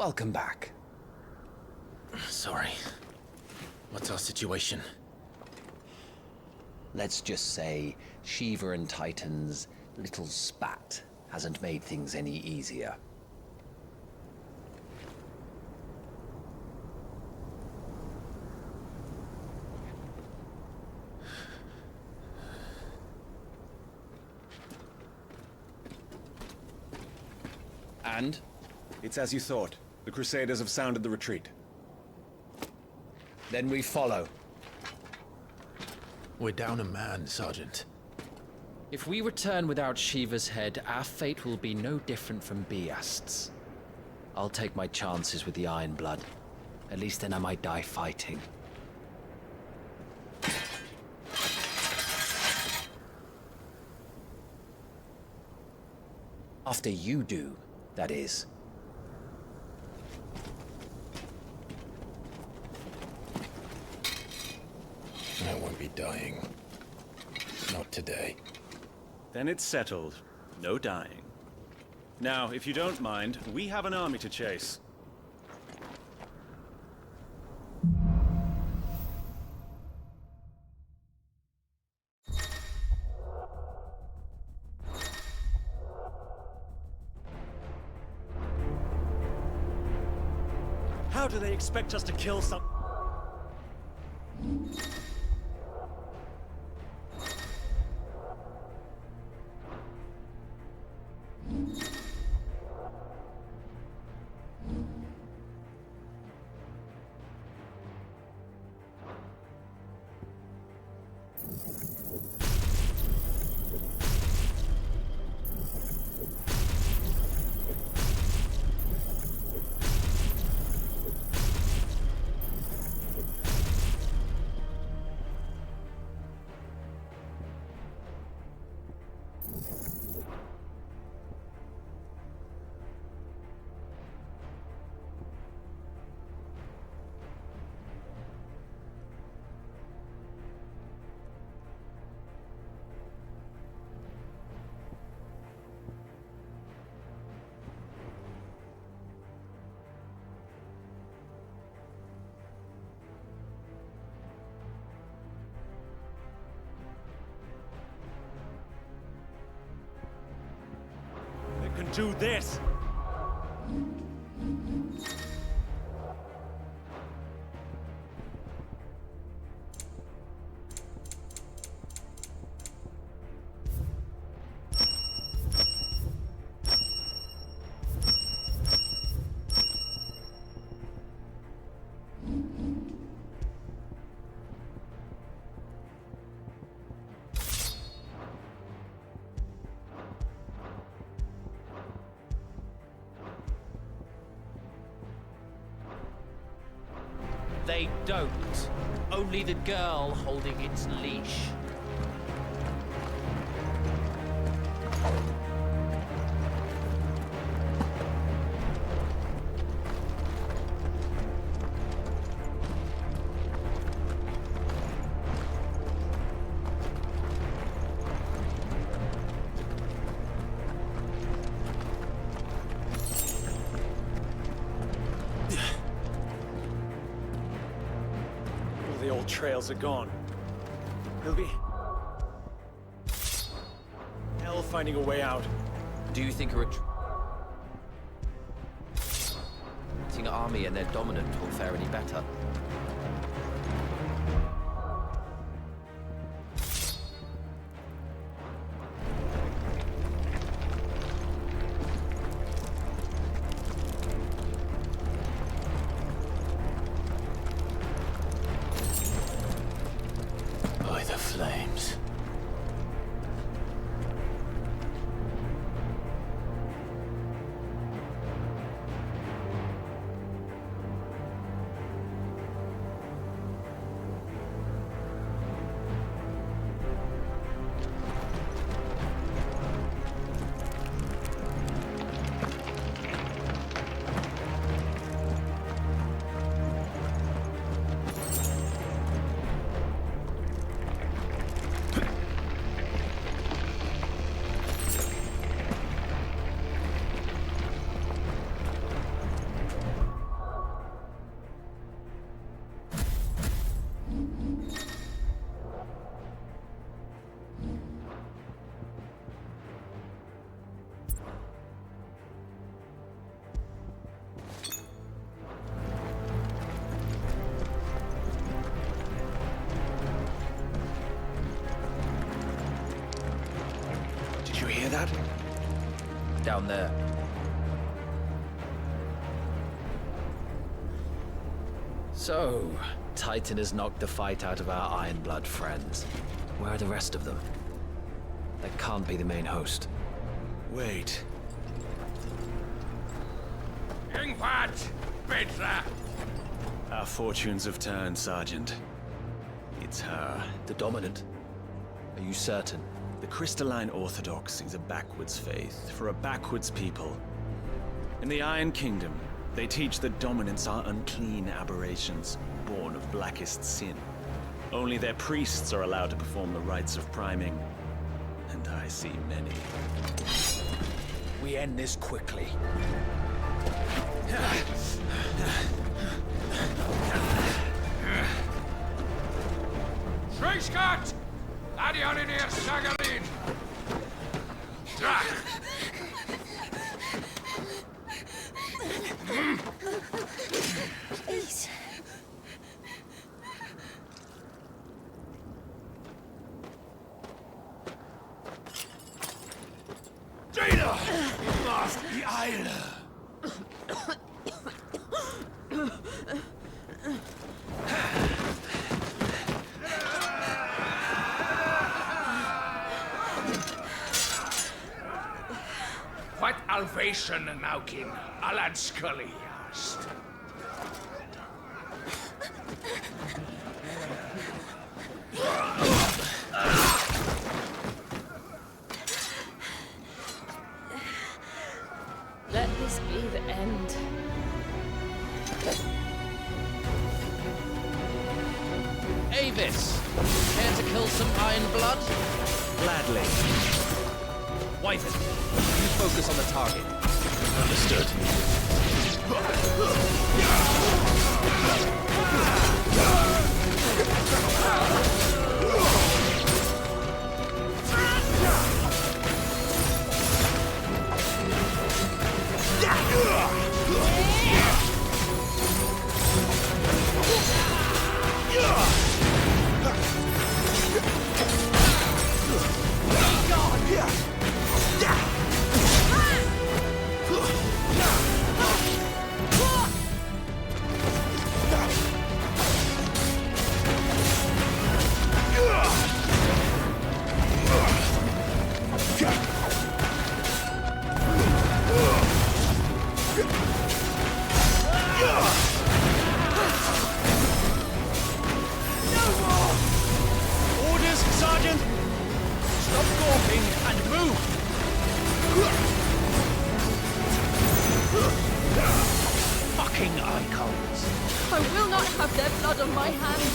Welcome back. Sorry. What's our situation? Let's just say Shiva and Titan's little spat hasn't made things any easier. And? It's as you thought. The Crusaders have sounded the retreat. Then we follow. We're down a man, Sergeant. If we return without Shiva's head, our fate will be no different from Biast's. I'll take my chances with the Iron Blood. At least then I might die fighting. After you do, that is. I won't be dying. Not today. Then it's settled. No dying. Now, if you don't mind, we have an army to chase. How do they expect us to kill some... Can do this! They don't. Only the girl holding its leash. The old trails are gone. He'll be... hell finding a way out. Do you think a retreating army and their dominant will fare any better? By the flames. that? Down there. So, Titan has knocked the fight out of our Ironblood friends. Where are the rest of them? That can't be the main host. Wait. Irgendwas! Bitte! Our fortunes have turned, Sergeant. It's her. The Dominant? Are you certain? The Crystalline Orthodoxy is a backwards faith for a backwards people. In the Iron Kingdom, they teach that dominants are unclean aberrations, born of blackest sin. Only their priests are allowed to perform the rites of priming. And I see many. We end this quickly. Schweißgott! Adion in ihr Sagalin! Please. Jeder! Machst die Eile! What Alvation Naukin, Alan Scully asked. Let this be the end. Avis! Care to kill some Ironblood? Gladly. Wyvern, you focus on the target. Understood. Orders, Sergeant! Stop gawping and move! Fucking icons! I will not have their blood on my hands.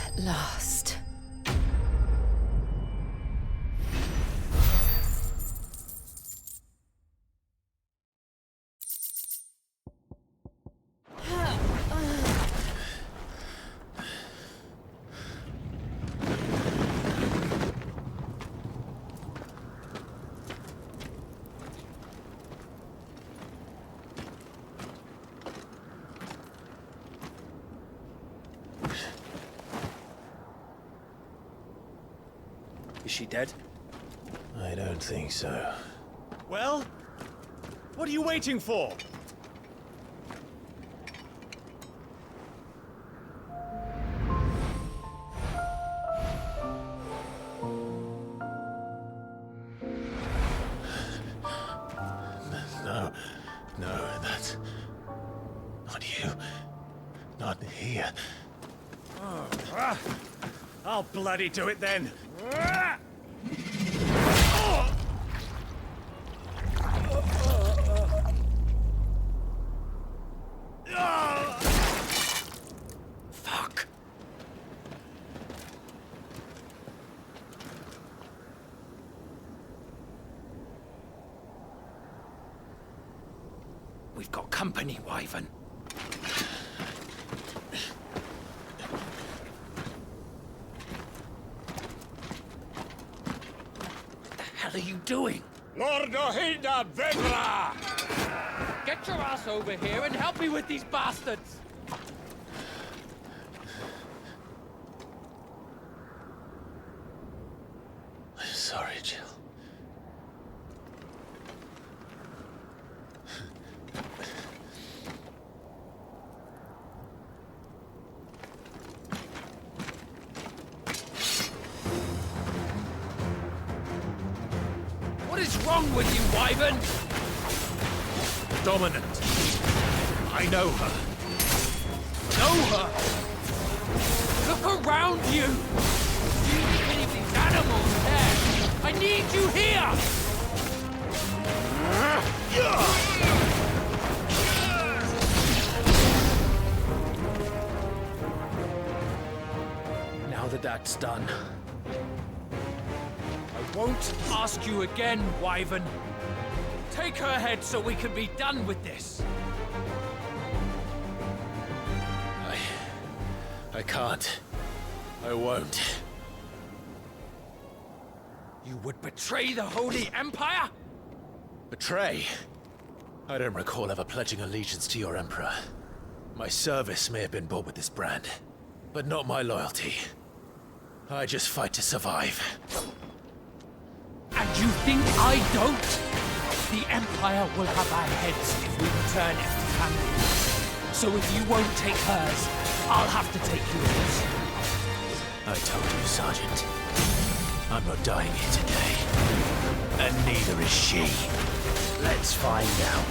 At last. Is she dead? I don't think so. Well? What are you waiting for? No, that's... not you. Not here. I'll bloody do it then. Fuck. We've got company, Wyvern. doing? Lord Ohinda Vedra! Get your ass over here and help me with these bastards! I'm sorry, Jill. What is wrong with you, Wyvern? Dominant. I know her. Know her? Look around you! Do you think any of these animals care? I need you here! Now that that's done, I won't ask you again, Wyvern. Take her head so we can be done with this. I can't. I won't. You would betray the Holy Empire? Betray? I don't recall ever pledging allegiance to your Emperor. My service may have been bought with this brand, but not my loyalty. I just fight to survive. And you think I don't? The Empire will have our heads if we return empty-handed. So if you won't take hers, I'll have to take yours. I told you, Sergeant. I'm not dying here today. And neither is she. Let's find out.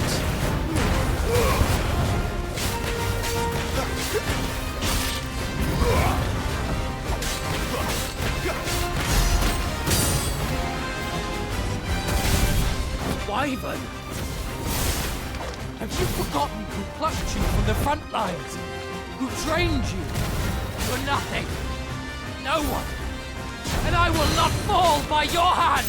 Wyvern! Have you forgotten who plucked you from the front lines? Who trained you? For nothing. No one. And I will not fall by your hand!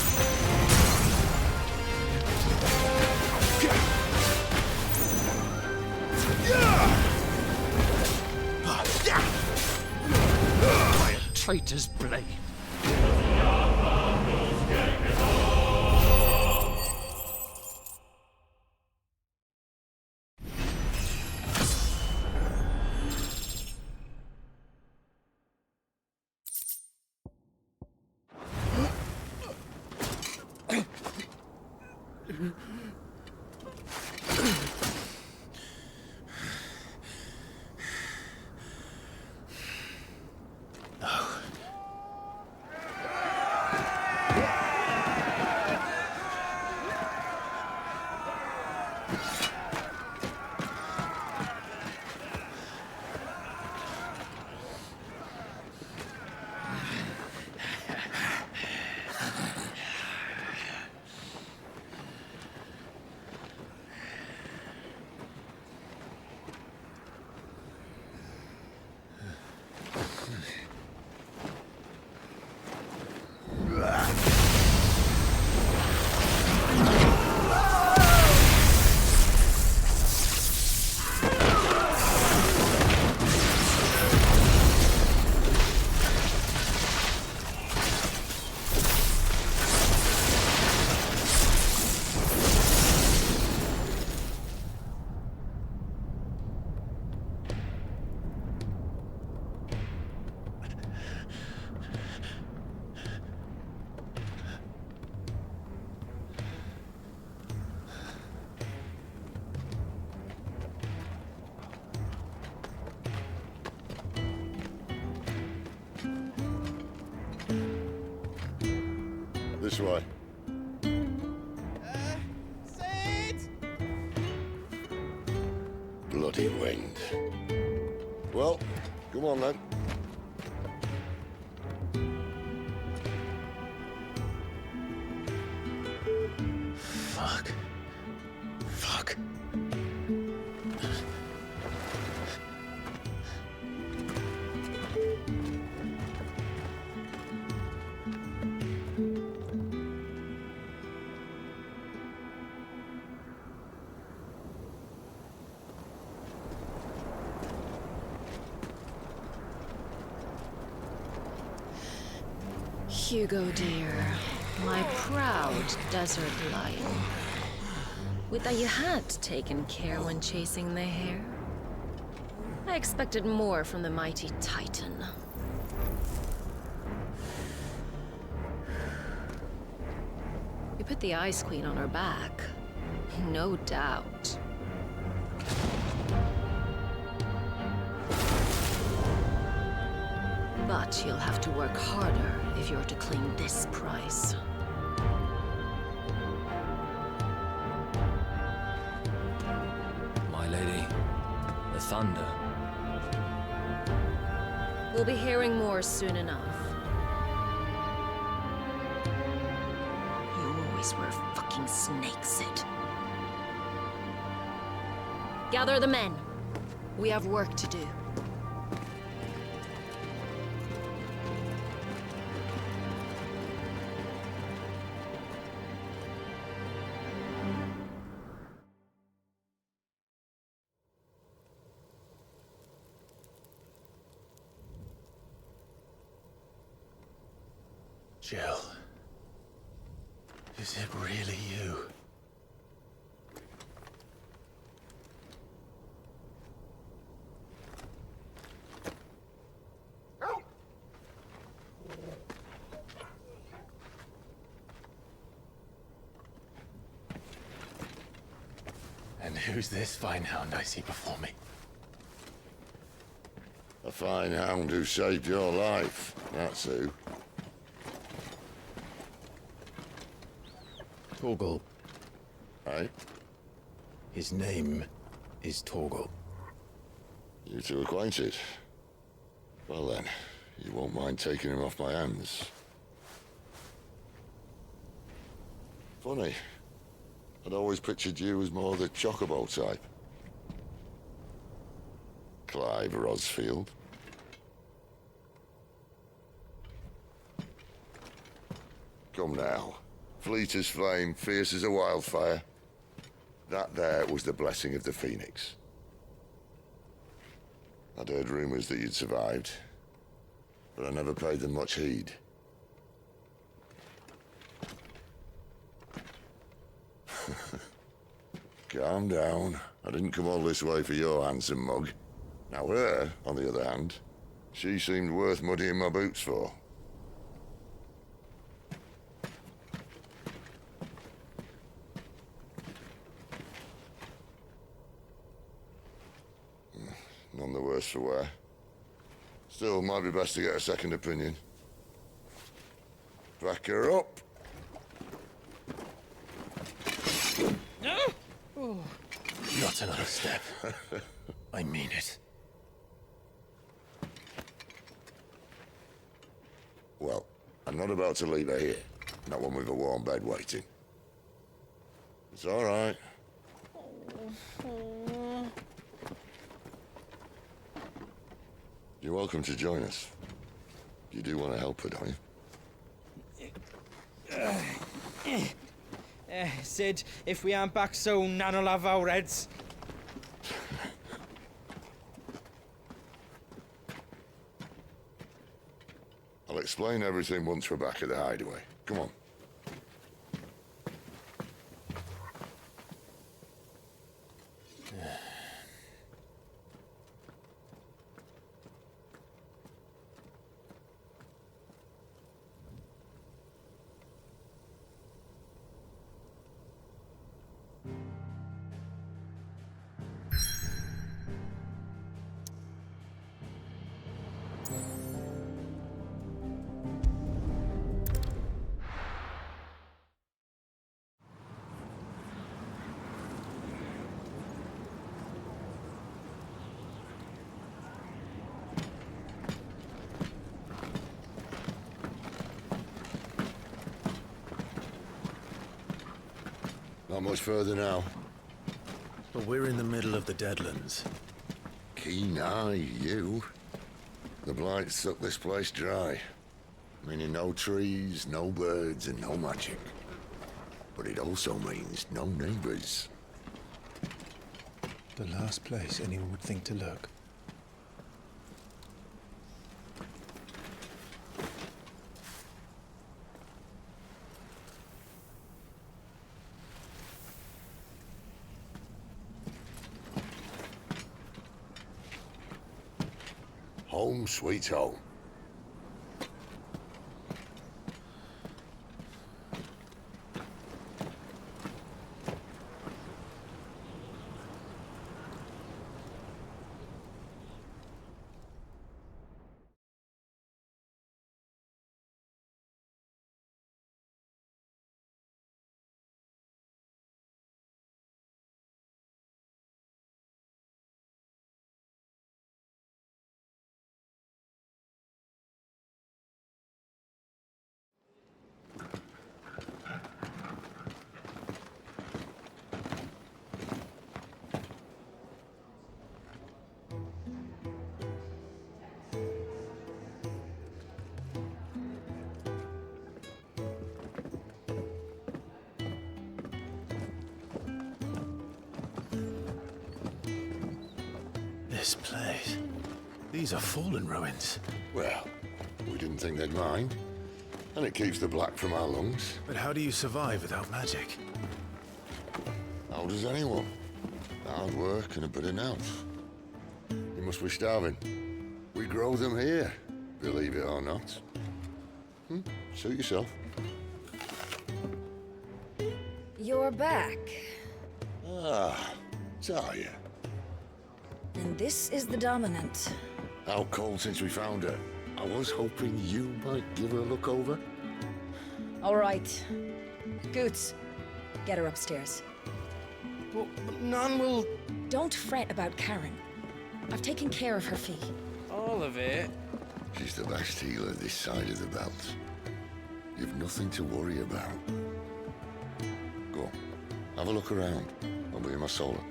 By a traitor's blade. This way. Bloody wind. Well, come on then. Fuck. Fuck. Hugo, dear. My proud desert lion. Would that you had taken care when chasing the hare? I expected more from the mighty Titan. You put the Ice Queen on her back. No doubt. But you'll have to work harder if you're to claim this prize. My lady, the thunder. We'll be hearing more soon enough. You always were a fucking snake, Sid. Gather the men. We have work to do. Jill. Is it really you? And who's this fine hound I see before me? A fine hound who saved your life, that's who. Torgal. Aye? His name is Torgal. You two acquainted? Well then, you won't mind taking him off my hands. Funny. I'd always pictured you as more the chocobo type. Clive Rosfield. Come now. Fleet as flame, fierce as a wildfire. That there was the blessing of the Phoenix. I'd heard rumors that you'd survived, but I never paid them much heed. Calm down. I didn't come all this way for your handsome mug. Now her, on the other hand, she seemed worth muddying my boots for. None the worse for wear. Still, might be best to get a second opinion. Back her up. Not another step. I mean it. Well, I'm not about to leave her here. Not one with a warm bed waiting. It's all right. You're welcome to join us. You do want to help her, don't you? Sid, if we aren't back soon, Nan'll have our heads. I'll explain everything once we're back at the hideaway. Come on. Not much further now. But we're in the middle of the Deadlands. Keen eye, you. The blight sucked this place dry. Meaning no trees, no birds, and no magic. But it also means no neighbors. The last place anyone would think to look. Home sweet home. This place. These are fallen ruins. Well, we didn't think they'd mind. And it keeps the black from our lungs. But how do you survive without magic? How does anyone? Hard work and a bit of nous. You must be starving. We grow them here, believe it or not. Suit yourself. You're back. Ah, Talia. And this is the Dominant. Out cold since we found her. I was hoping you might give her a look over. All right. Goots, get her upstairs. But none will... Don't fret about Karen. I've taken care of her fee. All of it? She's the best healer this side of the belt. You've nothing to worry about. Go on, have a look around. I'll be in my solar.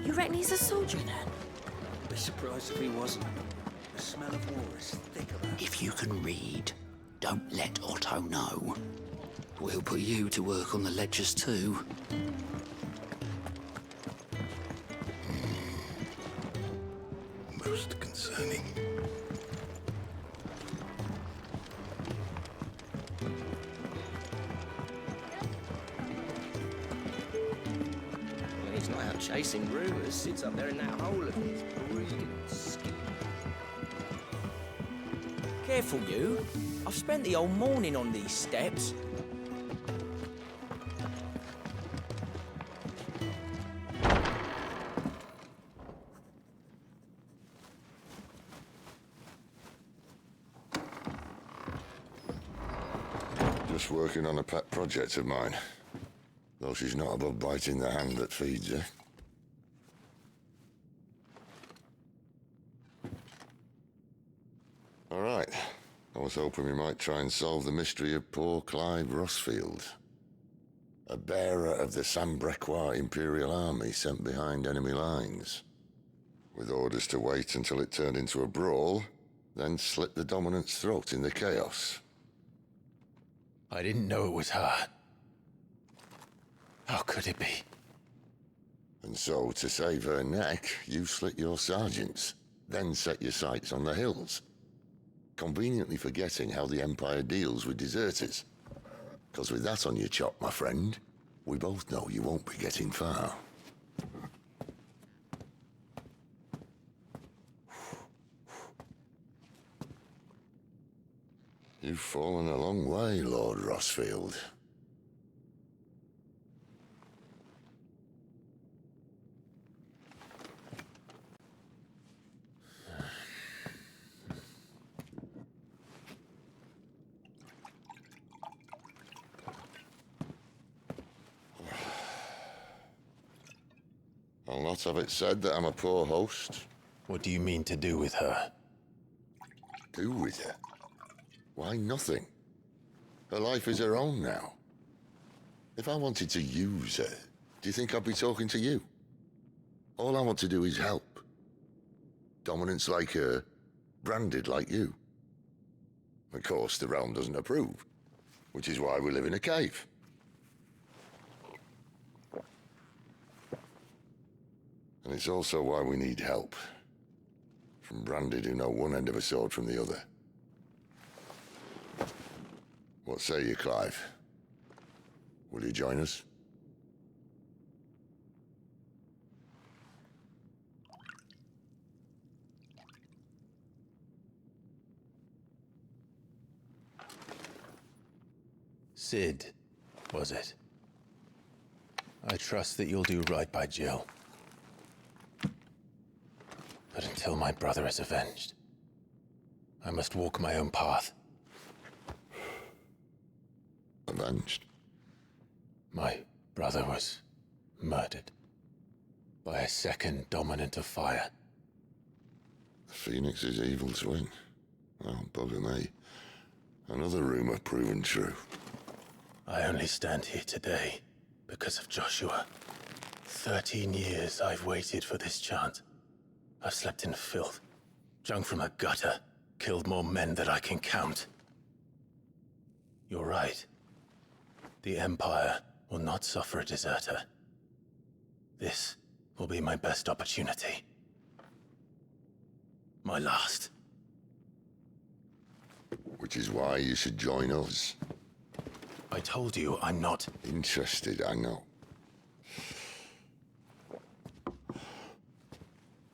You reckon he's a soldier then? I'd be surprised if he wasn't. The smell of war is thick about. If you can read, don't let Otto know. We'll put you to work on the ledgers too. Most concerning. When he's not out chasing rumors, sits up there in that hole of his, breathing skin. Careful, you. I've spent the whole morning on these steps. Just working on a pet project of mine. Though she's not above biting the hand that feeds her. All right. I was hoping we might try and solve the mystery of poor Clive Rossfield. A bearer of the Sambrequois Imperial Army sent behind enemy lines. With orders to wait until it turned into a brawl, then slit the Dominant's throat in the chaos. I didn't know it was her. How could it be? And so, to save her neck, you slit your sergeants, then set your sights on the hills. Conveniently forgetting how the Empire deals with deserters. Because with that on your chop, my friend, we both know you won't be getting far. You've fallen a long way, Lord Rossfield. I'll not have it said that I'm a poor host. What do you mean to do with her? Do with her? Why, nothing. Her life is her own now. If I wanted to use her, do you think I'd be talking to you? All I want to do is help. Dominants like her, branded like you. Of course, the realm doesn't approve, which is why we live in a cave. And it's also why we need help. from branded who know one end of a sword from the other. What say you, Clive? Will you join us? Sid, was it? I trust that you'll do right by Jill. But until my brother is avenged, I must walk my own path. Avenged? My brother was murdered by a second dominant of fire. The Phoenix's evil twin. Oh, bugger me. Another rumor proven true. I only stand here today because of Joshua. 13 years I've waited for this chance. I've slept in filth, drunk from a gutter, killed more men than I can count. You're right. The Empire will not suffer a deserter. This will be my best opportunity. My last. Which is why you should join us. I told you I'm not interested, I know.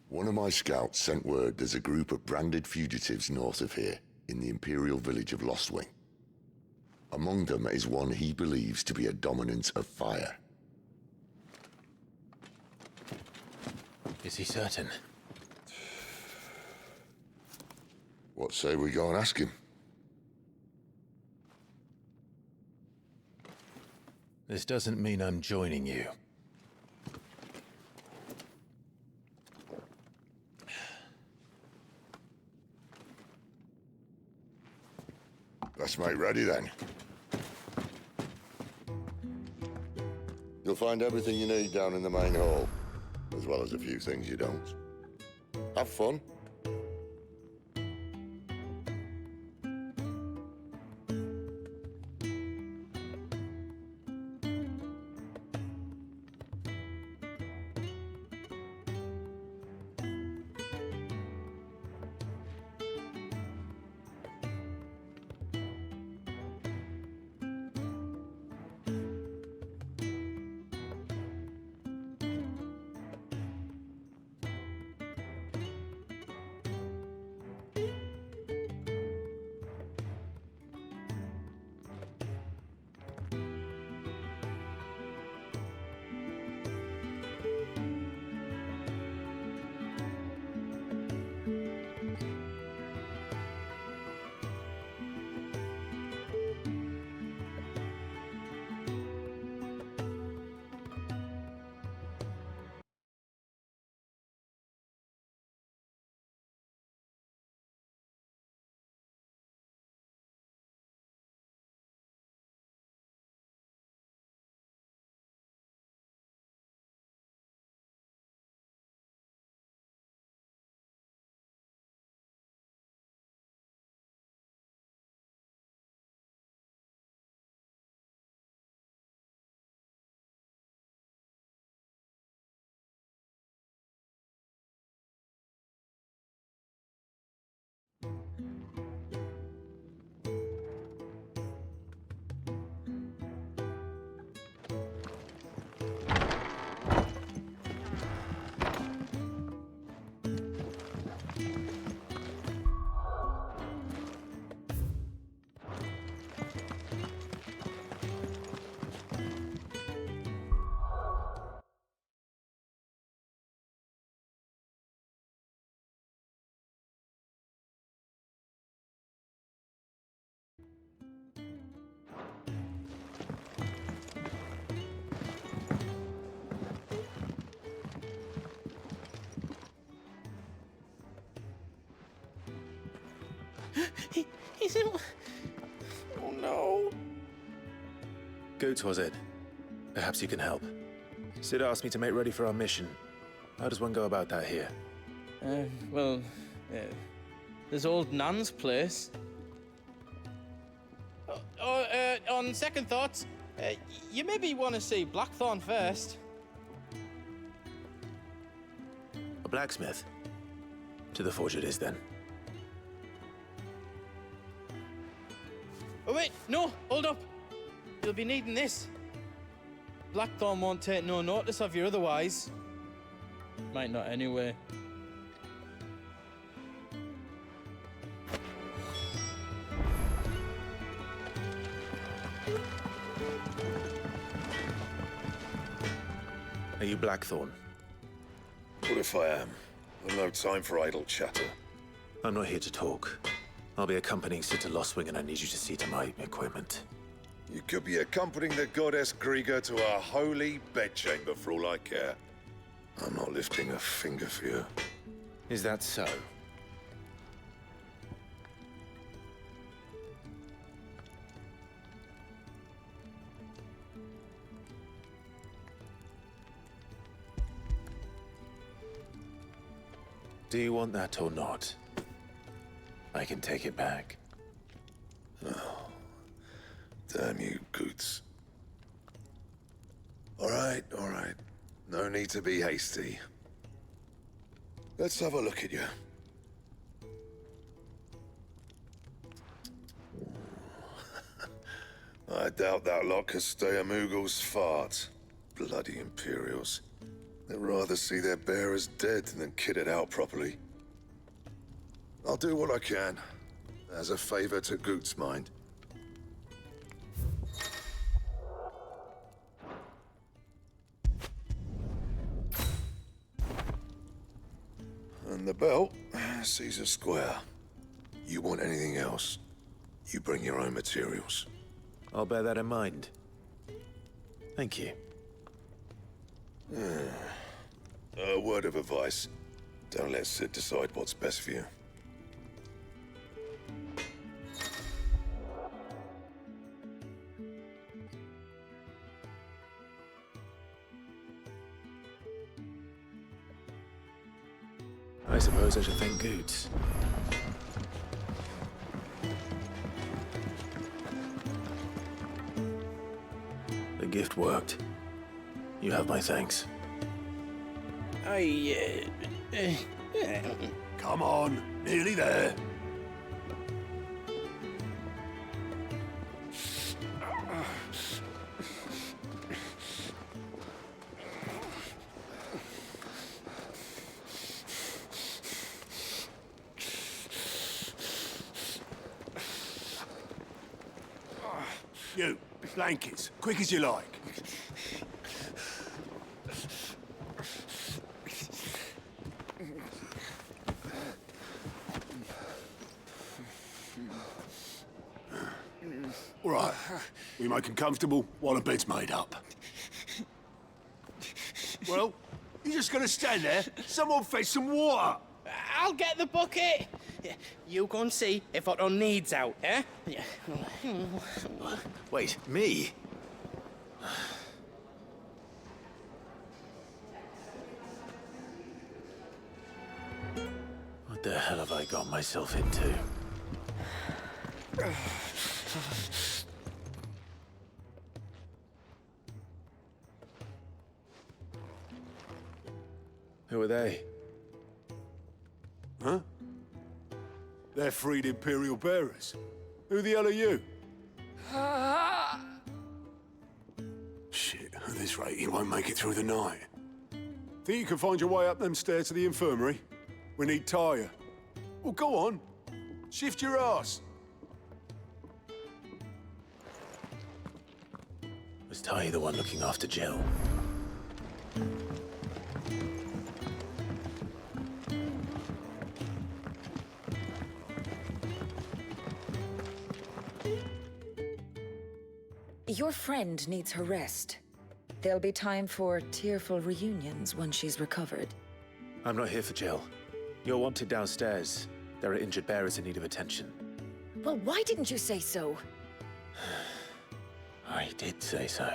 One of my scouts sent word there's a group of branded fugitives north of here, in the Imperial village of Lostwing. Among them is one he believes to be a dominant of fire. Is he certain? What say we go and ask him? This doesn't mean I'm joining you. Let's make ready then. You'll find everything you need down in the main hall, as well as a few things you don't. Have fun. He's in... Oh no. Goats, was it? Perhaps you can help. Sid asked me to make ready for our mission. How does one go about that here? Well, there's old Nan's place. On second thoughts, you maybe want to see Blackthorn first. A blacksmith? To the forge it is, then. Oh wait, no, hold up. You'll be needing this. Blackthorn won't take no notice of you otherwise. Might not anyway. Are you Blackthorn? What if I am? I've no time for idle chatter. I'm not here to talk. I'll be accompanying Sid to Lostwing, and I need you to see to my equipment. You could be accompanying the goddess Griga to a holy bedchamber for all I care. I'm not lifting a finger for you. Is that so? Do you want that or not? I can take it back. Oh, damn you, Goots. All right. No need to be hasty. Let's have a look at you. I doubt that lot could stay a Moogle's fart. Bloody Imperials. They'd rather see their bearers dead than kitted out properly. I'll do what I can, as a favor to Goot's mind. And the belt sees a square. You want anything else, you bring your own materials. I'll bear that in mind. Thank you. A word of advice. Don't let Sid decide what's best for you. I suppose I should thank Goots. The gift worked. You have my thanks. Come on, nearly there. You, blankets, quick as you like. All right, we make 'em comfortable while the bed's made up. Well, you just gonna stand there? Someone fetch some water! I'll get the bucket. You go and see if Otto needs out, eh? Wait, me? What the hell have I got myself into? Who are they? Huh? They're freed Imperial bearers. Who the hell are you? Shit, at this rate, he won't make it through the night. Think you can find your way up them stairs to the infirmary? We need Tyre. Well, go on. Shift your ass. Was Ty the one looking after Jill? Your friend needs her rest. There'll be time for tearful reunions once she's recovered. I'm not here for Jill. You're wanted downstairs. There are injured bearers in need of attention. Well, why didn't you say so? I did say so.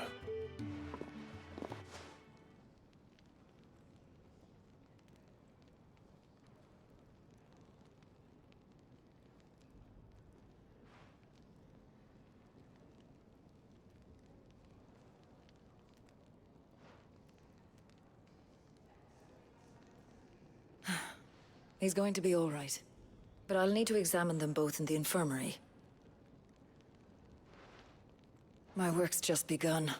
He's going to be all right. But I'll need to examine them both in the infirmary. My work's just begun.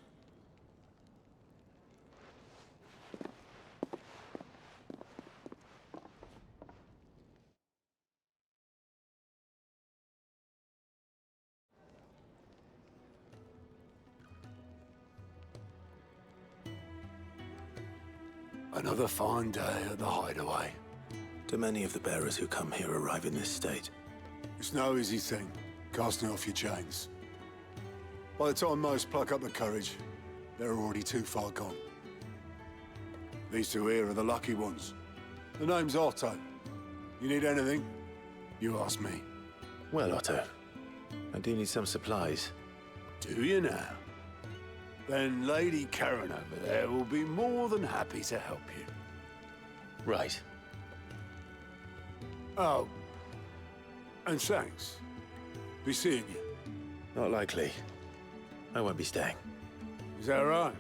Another fine day at the hideaway. Do many of the bearers who come here arrive in this state? It's no easy thing, casting off your chains. By the time most pluck up the courage, they're already too far gone. These two here are the lucky ones. The name's Otto. You need anything, you ask me. Well, Otto, I do need some supplies. Do you now? Then Lady Karen over there will be more than happy to help you. Right. Oh. And thanks. Be seeing you. Not likely. I won't be staying. Is that right?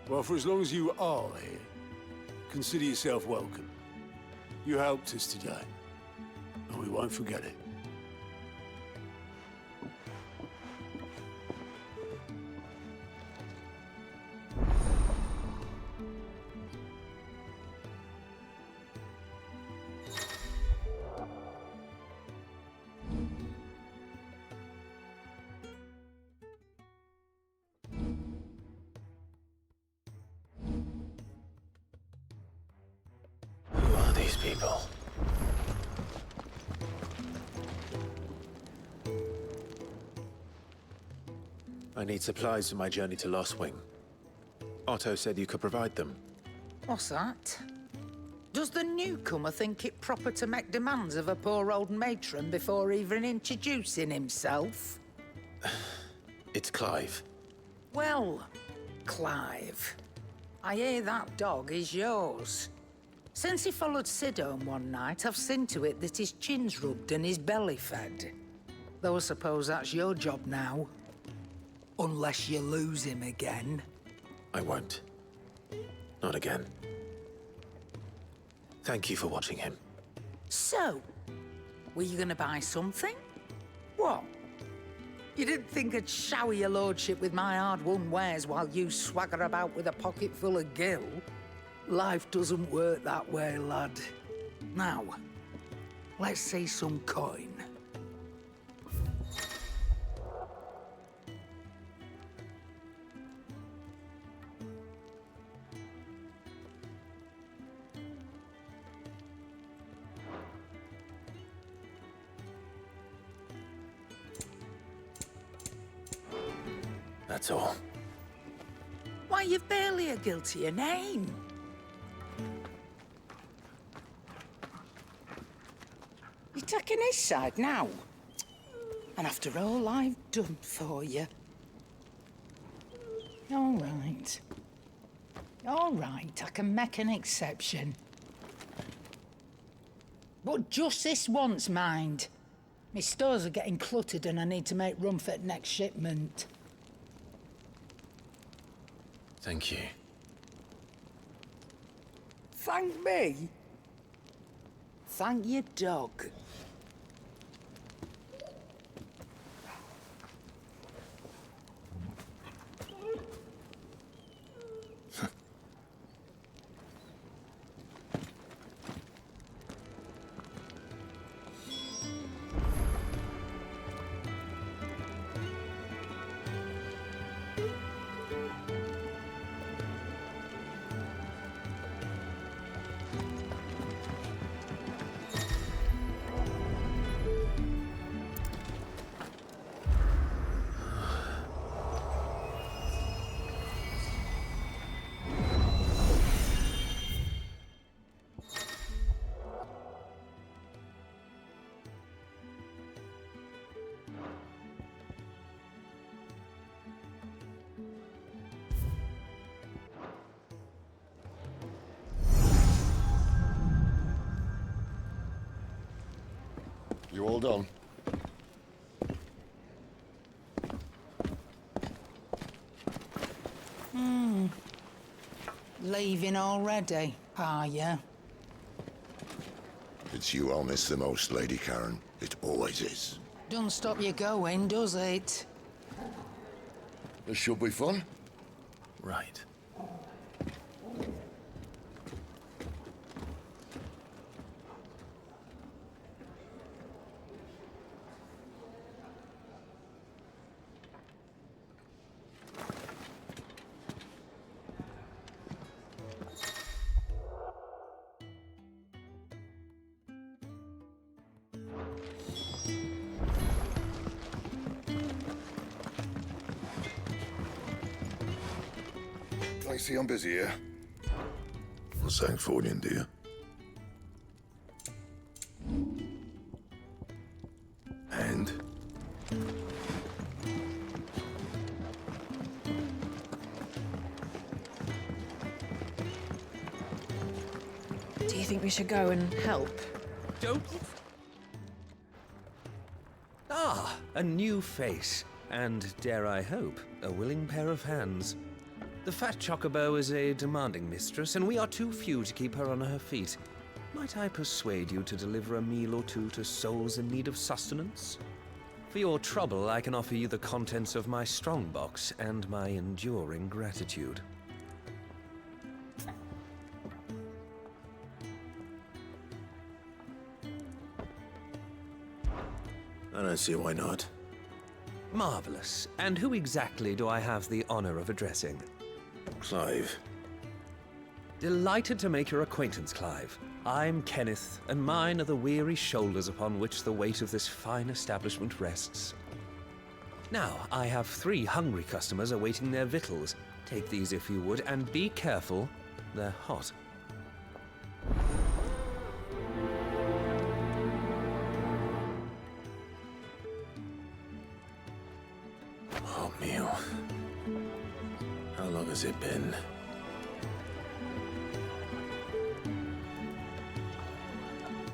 Well, for as long as you are here, consider yourself welcome. You helped us today, and we won't forget it. Who are these people? I need supplies for my journey to Lost Wing. Otto said you could provide them. What's that? Does the newcomer think it proper to make demands of a poor old matron before even introducing himself? It's Clive. Well, Clive, I hear that dog is yours. Since he followed Sid home one night, I've seen to it that his chin's rubbed and his belly fed. Though I suppose that's your job now. Unless you lose him again. I won't. Not again. Thank you for watching him. So, were you gonna buy something? What? You didn't think I'd shower your lordship with my hard-won wares while you swagger about with a pocket full of gil? Life doesn't work that way, lad. Now, let's see some coin. That's all. Why, you've barely a guiltier name. You're taking his side now? And after all I've done for you? All right. All right, I can make an exception. But just this once, mind. My stores are getting cluttered and I need to make room for the next shipment. Thank you. Thank me? Thank your dog. You all done? Leaving already, are you? It's you I'll miss the most, Lady Karen. It always is. Don't stop you going, does it? This should be fun. Right. I see I'm busy here. What's saying for you, dear? And? Do you think we should go and help? Don't. Ah, a new face. And, dare I hope, a willing pair of hands. The fat chocobo is a demanding mistress, and we are too few to keep her on her feet. Might I persuade you to deliver a meal or two to souls in need of sustenance? For your trouble, I can offer you the contents of my strongbox and my enduring gratitude. I don't see why not. Marvelous. And who exactly do I have the honor of addressing? Clive. Delighted to make your acquaintance, Clive. I'm Kenneth, and mine are the weary shoulders upon which the weight of this fine establishment rests. Now, I have 3 hungry customers awaiting their victuals. Take these if you would, and be careful, they're hot. Hot meal. How long has it been?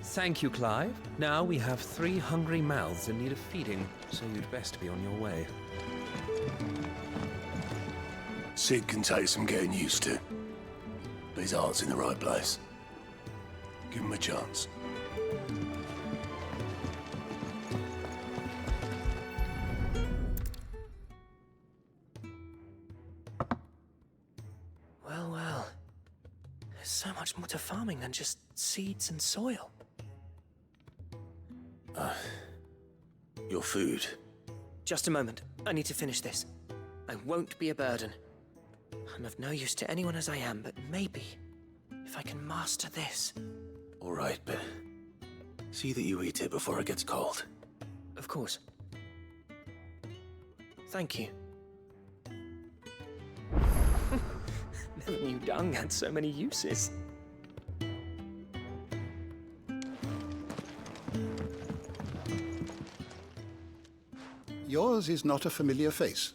Thank you, Clive. Now we have 3 hungry mouths in need of feeding, so you'd best be on your way. Sid can take some getting used to. But his heart's in the right place. Give him a chance. Well, well. There's so much more to farming than just seeds and soil. Your food. Just a moment. I need to finish this. I won't be a burden. I'm of no use to anyone as I am, but maybe if I can master this. All right, but see that you eat it before it gets cold. Of course. Thank you. Never knew dung had so many uses. Yours is not a familiar face.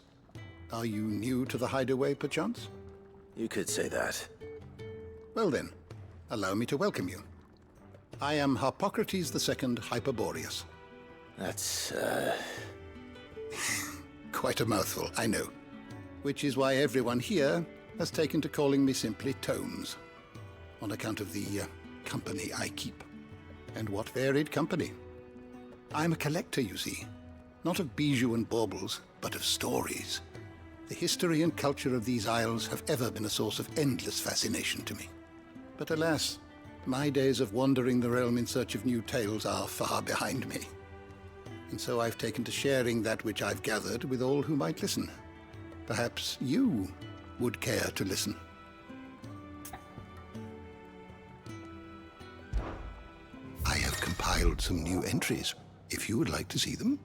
Are you new to the hideaway, perchance? You could say that. Well then, allow me to welcome you. I am Harpocrates II Hyperboreus. That's, Quite a mouthful, I know. Which is why everyone here has taken to calling me simply Tomes, on account of the company I keep. And what varied company. I'm a collector, you see. Not of bijou and baubles, but of stories. The history and culture of these isles have ever been a source of endless fascination to me. But alas, my days of wandering the realm in search of new tales are far behind me. And so I've taken to sharing that which I've gathered with all who might listen. Perhaps you would care to listen. I have compiled some new entries, if you would like to see them.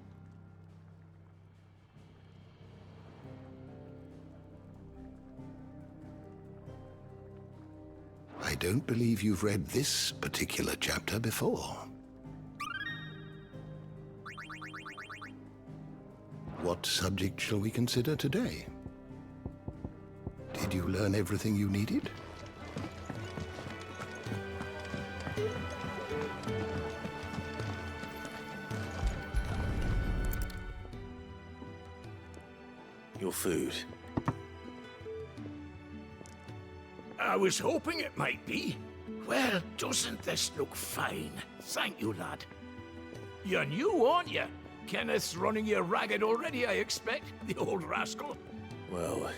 I don't believe you've read this particular chapter before. What subject shall we consider today? Did you learn everything you needed? Your food. I was hoping it might be. Well, doesn't this look fine? Thank you, lad. You're new, aren't you? Kenneth's running you ragged already, I expect, the old rascal. Well,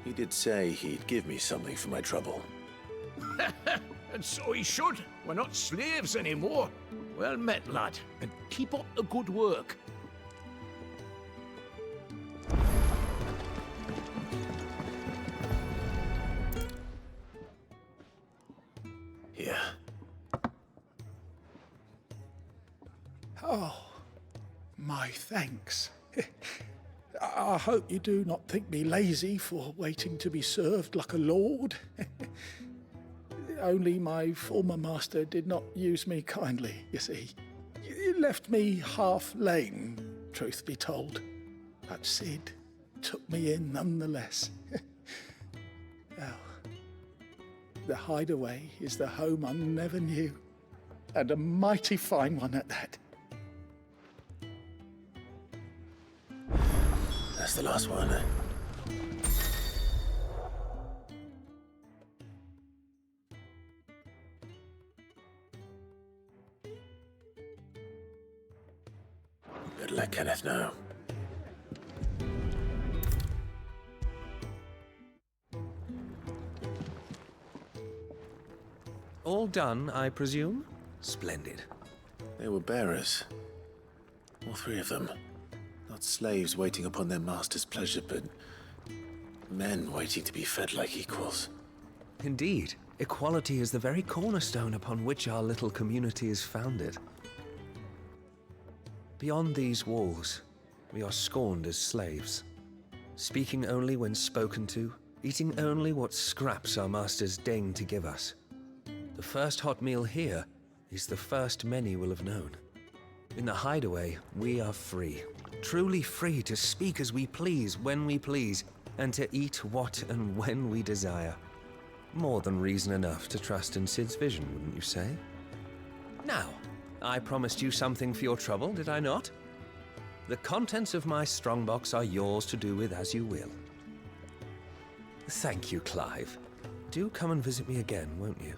he did say he'd give me something for my trouble. And so he should. We're not slaves anymore. Well met, lad, and keep up the good work. Here. Oh, my thanks. I hope you do not think me lazy for waiting to be served like a lord. Only my former master did not use me kindly, you see. He left me half lame, truth be told. But Sid took me in nonetheless. Well, the hideaway is the home I never knew, and a mighty fine one at that. That's the last one. Better let Kenneth know. All done, I presume? Splendid. They were bearers. All three of them. Not slaves waiting upon their master's pleasure, but men waiting to be fed like equals. Indeed. Equality is the very cornerstone upon which our little community is founded. Beyond these walls, we are scorned as slaves, speaking only when spoken to, eating only what scraps our masters deign to give us. The first hot meal here is the first many will have known. In the hideaway, we are free, truly free to speak as we please, when we please, and to eat what and when we desire. More than reason enough to trust in Sid's vision, wouldn't you say? Now, I promised you something for your trouble, did I not? The contents of my strongbox are yours to do with as you will. Thank you, Clive. Do come and visit me again, won't you?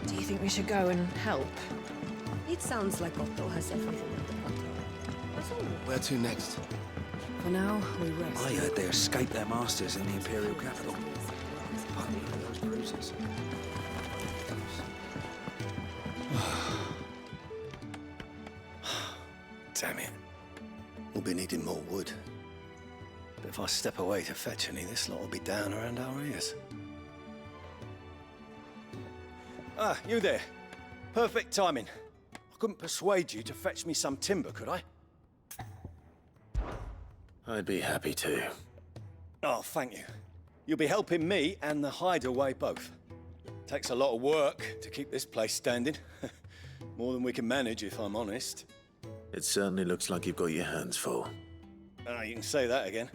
Do you think we should go and help? It sounds like Otto has everything under control. Where to next? For now, we rest. I heard they escaped their masters in the Imperial capital. Pardon me for those bruises. Damn it. We'll be needing more wood. But if I step away to fetch any, this lot will be down around our ears. Ah, you there. Perfect timing. I couldn't persuade you to fetch me some timber, could I? I'd be happy to. Oh, thank you. You'll be helping me and the hideaway both. Takes a lot of work to keep this place standing. More than we can manage, if I'm honest. It certainly looks like you've got your hands full. Ah, you can say that again.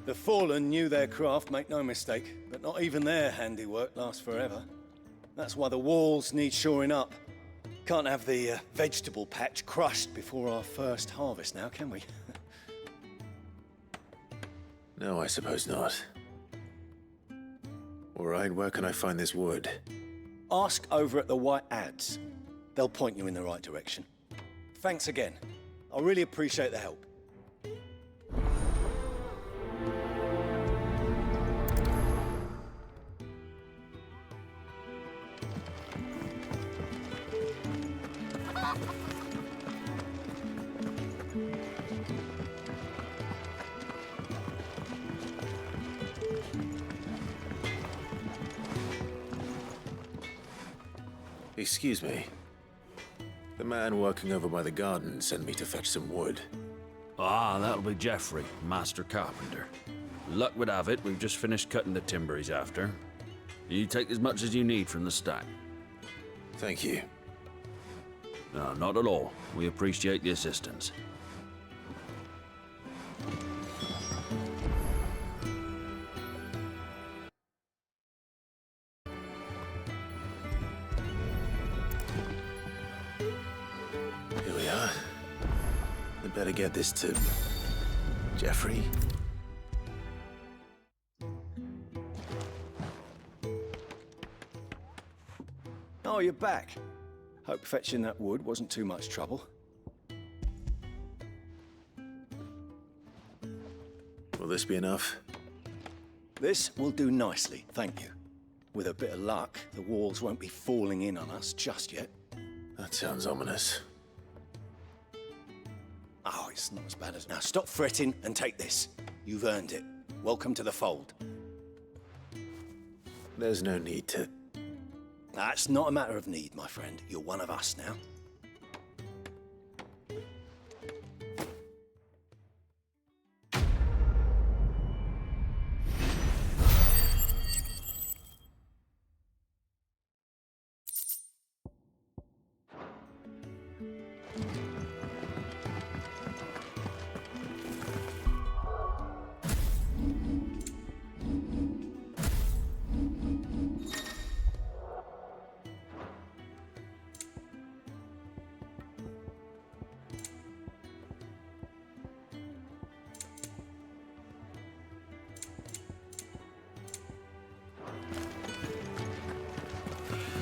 The Fallen knew their craft, make no mistake, but not even their handiwork lasts forever. That's why the walls need shoring up. Can't have the vegetable patch crushed before our first harvest now, can we? No, I suppose not. All right, where can I find this wood? Ask over at the White Ads. They'll point you in the right direction. Thanks again. I really appreciate the help. Excuse me. The man working over by the garden sent me to fetch some wood. Ah, that'll be Geoffrey, master carpenter. Luck would have it, we've just finished cutting the timber he's after. You take as much as you need from the stack. Thank you. No, not at all. We appreciate the assistance. Here we are. We better get this to Geoffrey. Oh, you're back. Hope fetching that wood wasn't too much trouble. Will this be enough? This will do nicely, thank you. With a bit of luck, the walls won't be falling in on us just yet. That sounds ominous. Oh, it's not as bad as... Now stop fretting and take this. You've earned it. Welcome to the fold. There's no need to... That's not a matter of need, my friend. You're one of us now.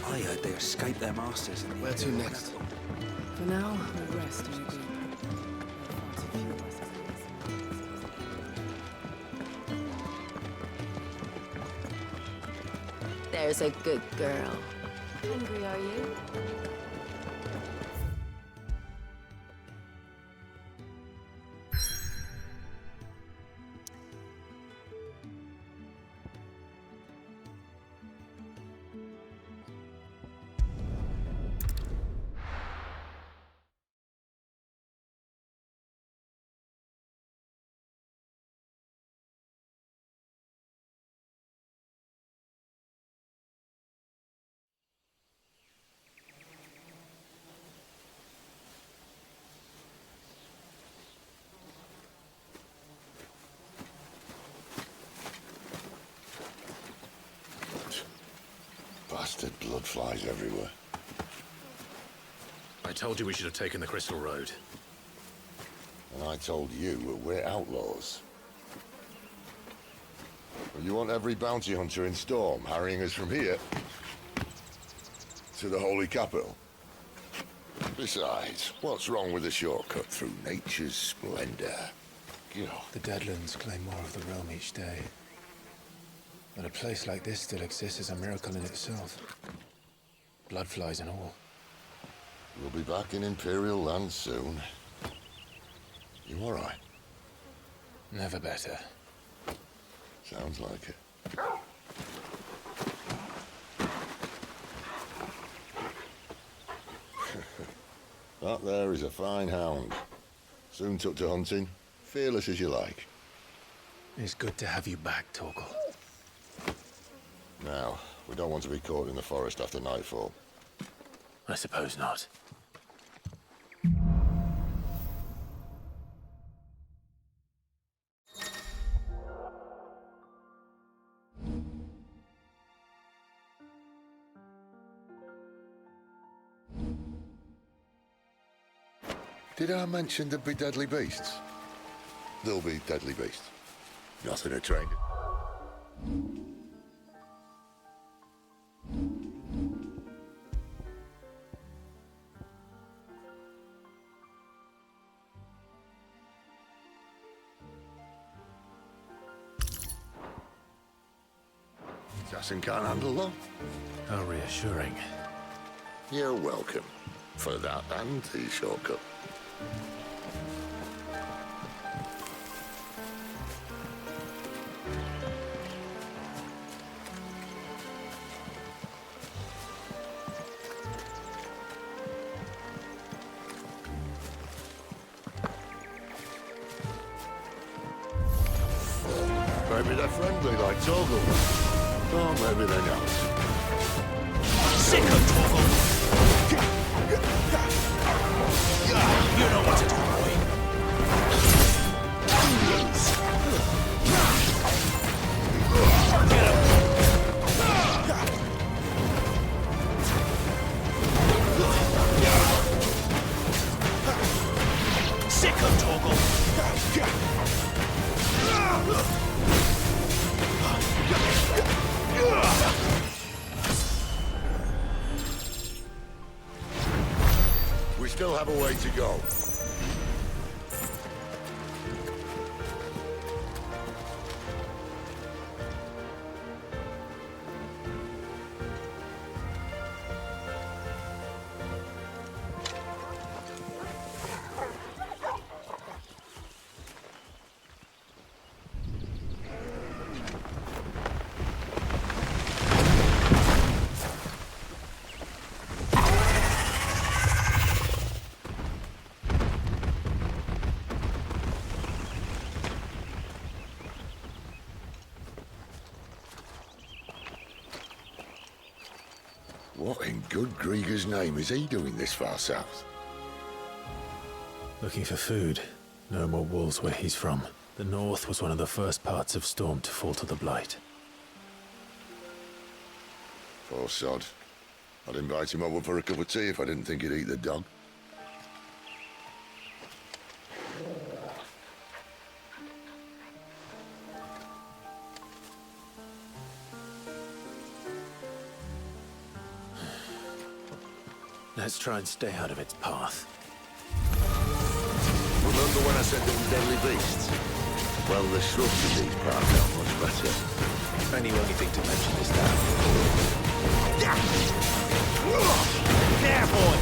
I heard they escaped their masters in the Where to next? For now, we rest and regroup. There's a good girl. Hungry, are you? Bastard blood flies everywhere. I told you we should have taken the Crystal Road. And I told you we're outlaws. Well, you want every bounty hunter in Storm harrying us from here to the Holy Capital? Besides, what's wrong with a shortcut through nature's splendor? The Deadlands claim more of the realm each day. But a place like this still exists is a miracle in itself. Bloodflies and all. We'll be back in Imperial land soon. You all right? Never better. Sounds like it. That there is a fine hound. Soon took to hunting. Fearless as you like. It's good to have you back, Torgal. Now, we don't want to be caught in the forest after nightfall. I suppose not. Did I mention there'd be deadly beasts? There'll be deadly beasts. Nothing a train. Assassin can't handle them. How reassuring. You're welcome. For that and the shortcut. Maybe they're friendly like Torgal. Or maybe they're not. Sick of Torgal! You know what to do, boy. Get him! Sick of Torgal! We still have a way to go. What in good Grieger's name is he doing this far south? Looking for food. No more wolves where he's from. The north was one of the first parts of Storm to fall to the Blight. Poor sod. I'd invite him over for a cup of tea if I didn't think he'd eat the dog. Let's try and stay out of its path. Remember when I said there were deadly beasts? Well, the shrubs in these parts are much better. And you only think to mention this now. There, boy!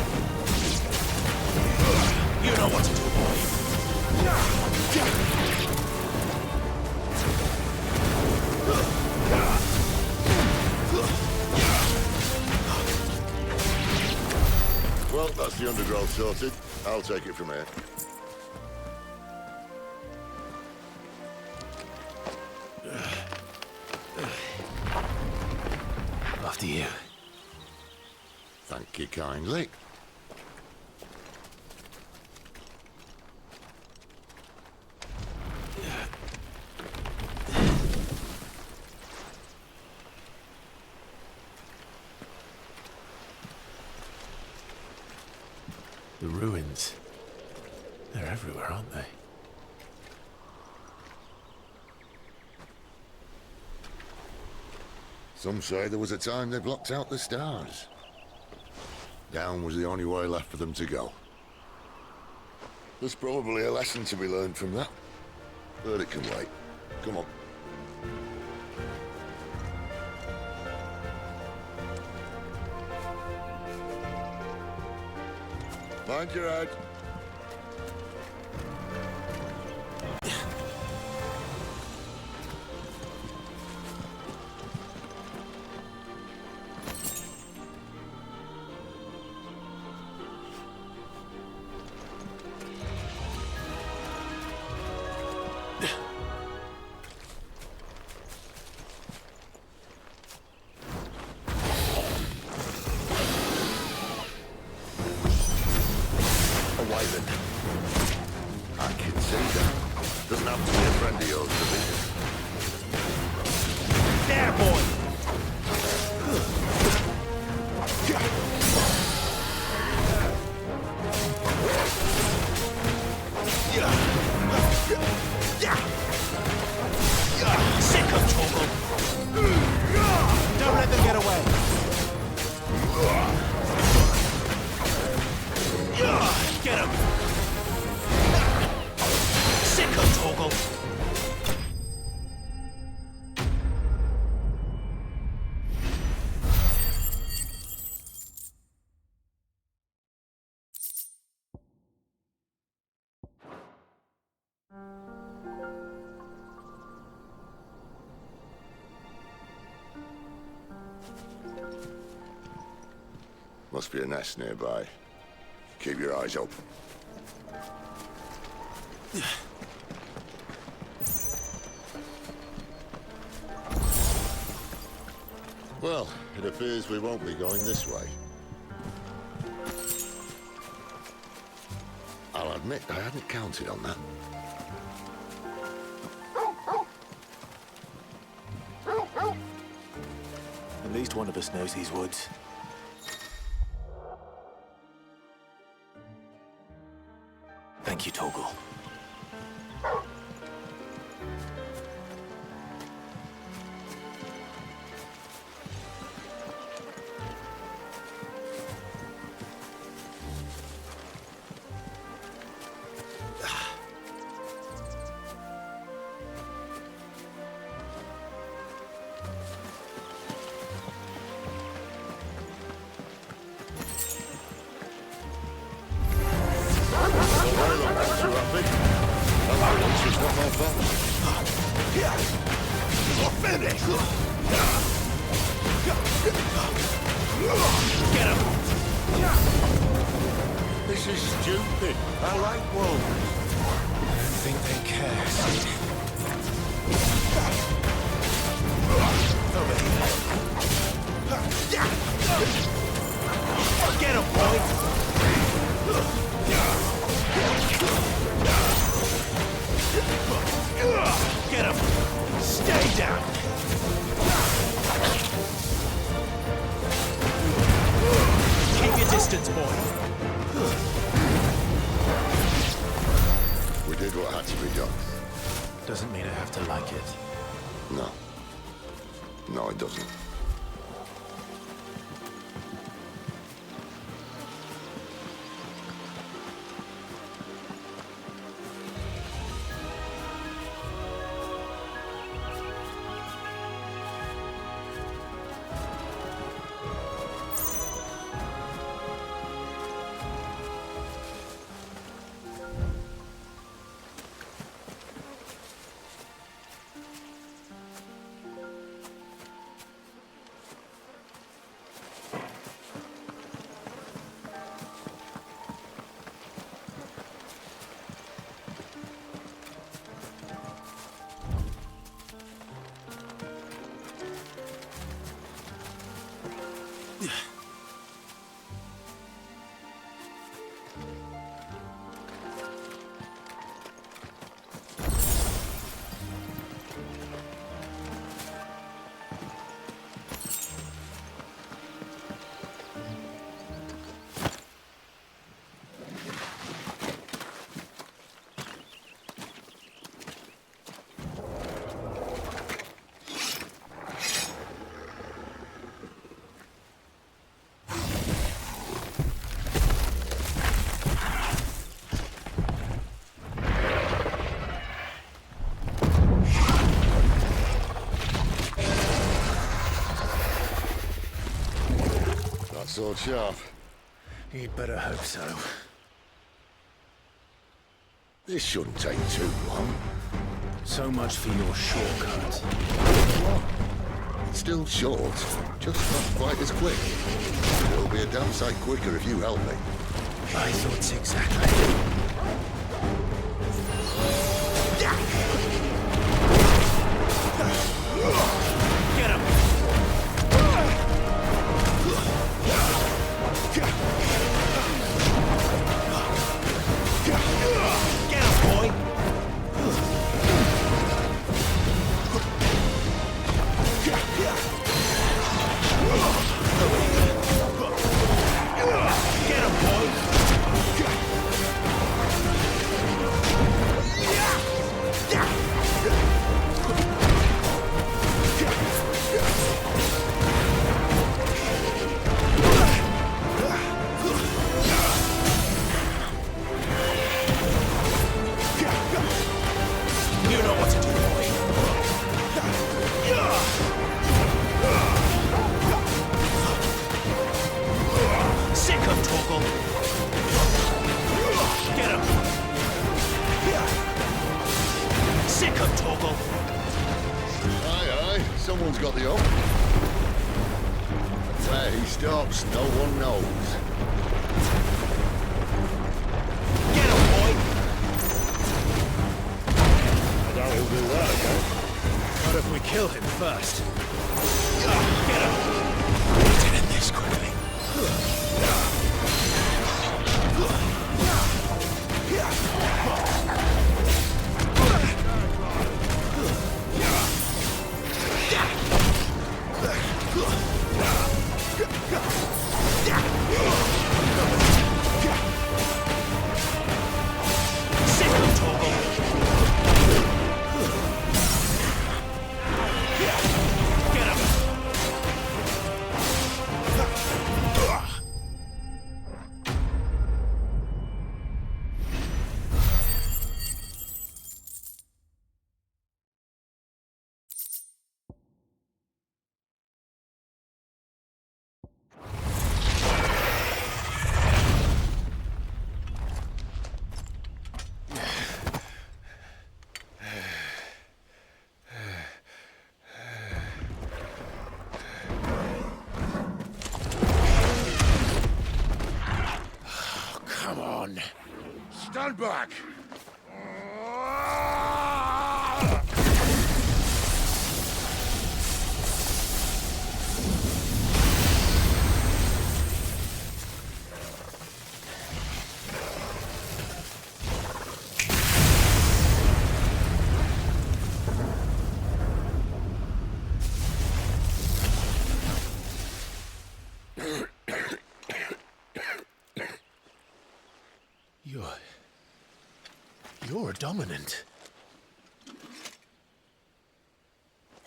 You know what to do, boy. Well, that's the undergrowth sorted. I'll take it from here. After you. Thank you kindly. The ruins. They're everywhere, aren't they? Some say there was a time they blocked out the stars. Down was the only way left for them to go. There's probably a lesson to be learned from that. But it can wait. Come on. Mind your head. I can see that. Doesn't have to be a friend of yours, does it? There, boy! Sick of Torgal! Don't let them get away! Get him! Sick of Torgal! Must be a nest nearby. Keep your eyes open. Well, it appears we won't be going this way. I'll admit I hadn't counted on that. At least one of us knows these woods. Thank you, Torgal. This is stupid. I like wolves. I don't think they care, Sid. Over here. Get him, boy! Get him! Stay down! Keep your distance, boy. We did what had to be done. Doesn't mean I have to like it. No. No, it doesn't. Sword sharp. You'd better hope so. This shouldn't take too long. So much for your shortcut. What? It's still short, just not quite as quick. It'll be a damn sight quicker if you help me. I thought exactly. Get him! Get him, boy! Get him, boy! Someone's got the hook. Where he stops, no one knows. Get him, boy! I doubt he'll do that again. Not if we Kill him first. Get him! We did it this quickly. Stand back! You're a dominant.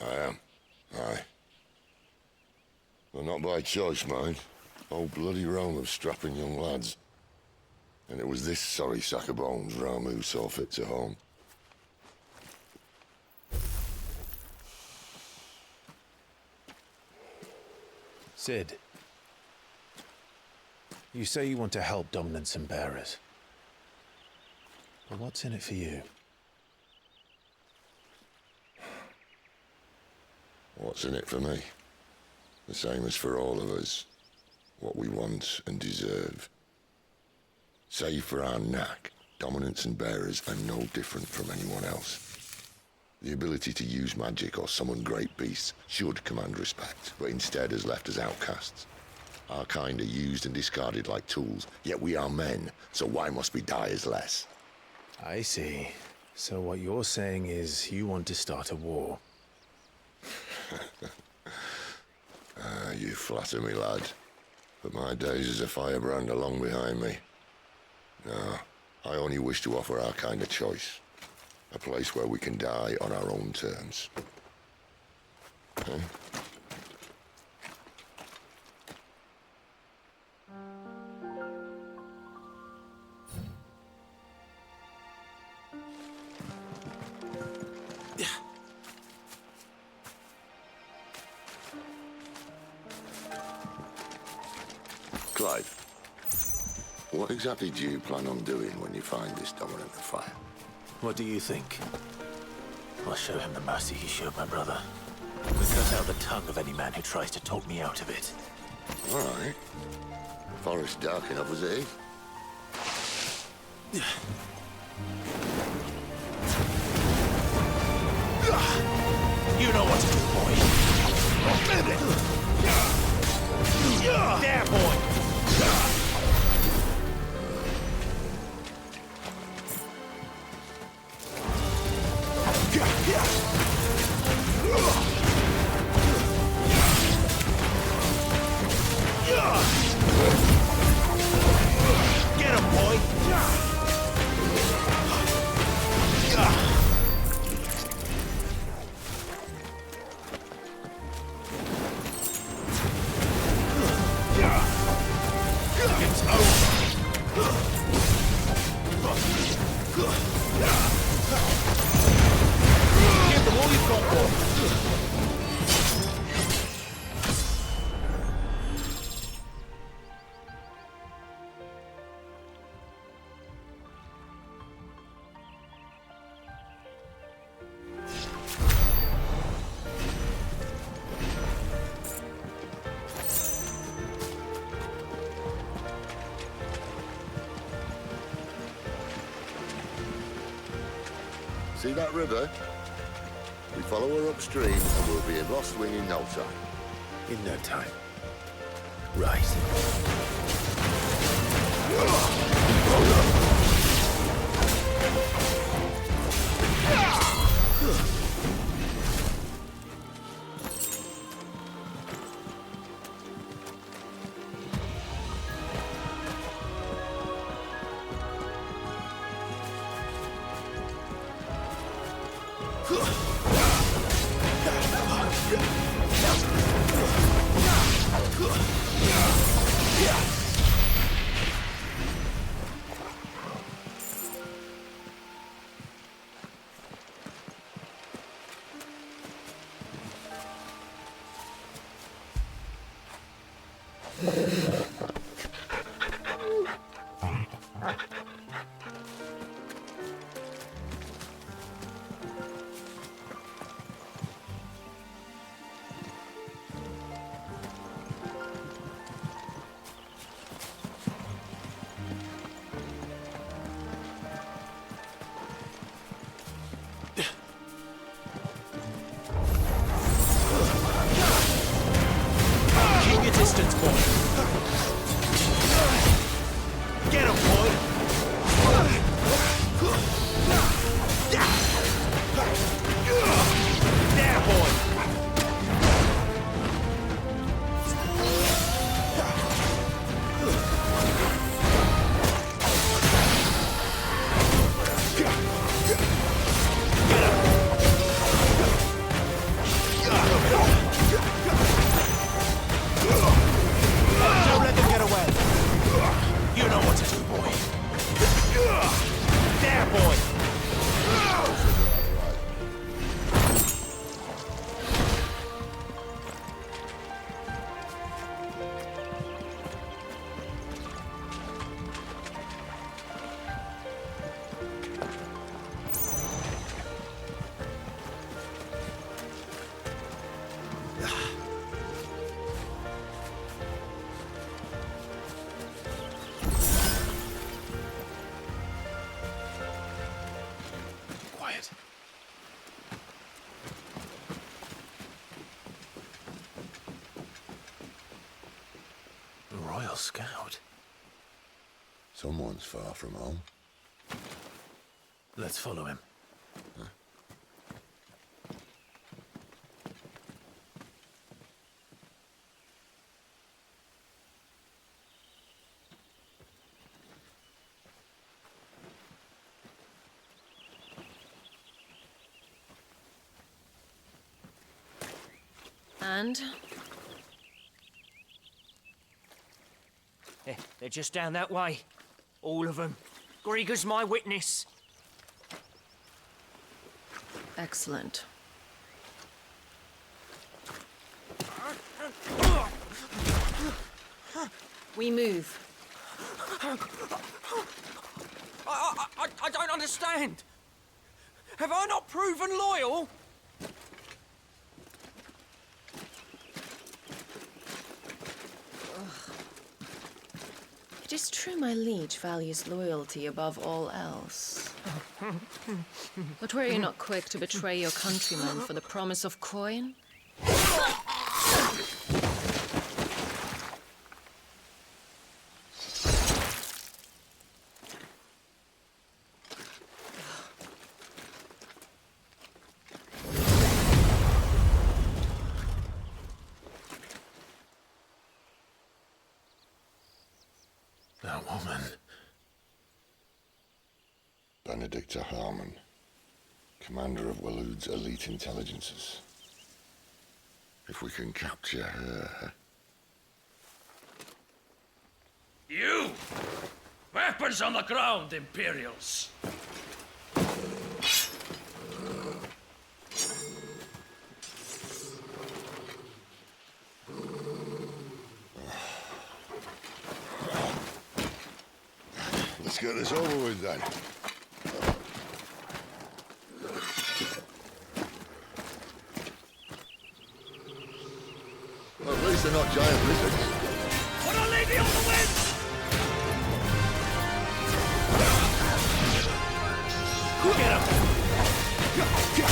I am. Aye. Well, not by choice, mind. Whole bloody realm of strapping young lads. And it was this sorry sack of bones Ramu saw fit to home. Sid. You say you want to help dominants and bearers. But what's in it for you? What's in it for me? The same as for all of us. What we want and deserve. Save for our knack, dominants and bearers are no different from anyone else. The ability to use magic or summon great beasts should command respect, but instead has left us outcasts. Our kind are used and discarded like tools, yet we are men, so why must we die as less? I see. So what you're saying is you want to start a war. You flatter me, lad. But my days as a firebrand are long behind me. No, I only wish to offer our kind a choice. A place where we can die on our own terms. Huh? Clive, what exactly do you plan on doing when you find this dominant of fire? What do you think? I'll show him the mercy he showed my brother. We cut out the tongue of any man who tries to talk me out of it. All right. Forest dark enough as it is. You know what to do, boy. There, boy! Get him, boy! It's over! Give them all you've got, boy! See that river? We follow her upstream and we'll be in Lost Wing in no time. In no time. Right. Distance, boy. Get him, boy. There, boy. Don't let them get away. You know what to do, boy. There, boy. Quiet. A Royal Scout. Someone's far from home. Let's follow him. And? They're just down that way. All of them. Grieger's my witness. Excellent. We move. I don't understand. Have I not proven loyal? It is true my liege values loyalty above all else. But were you not quick to betray your countrymen for the promise of coin? That woman. Benedicta Harmon, commander of Waloed's elite intelligences. If we can capture her... You! Weapons on the ground, Imperials! Let's get this over with then. Well, at least they're not giant lizards. Put a lady on the wind! Get him!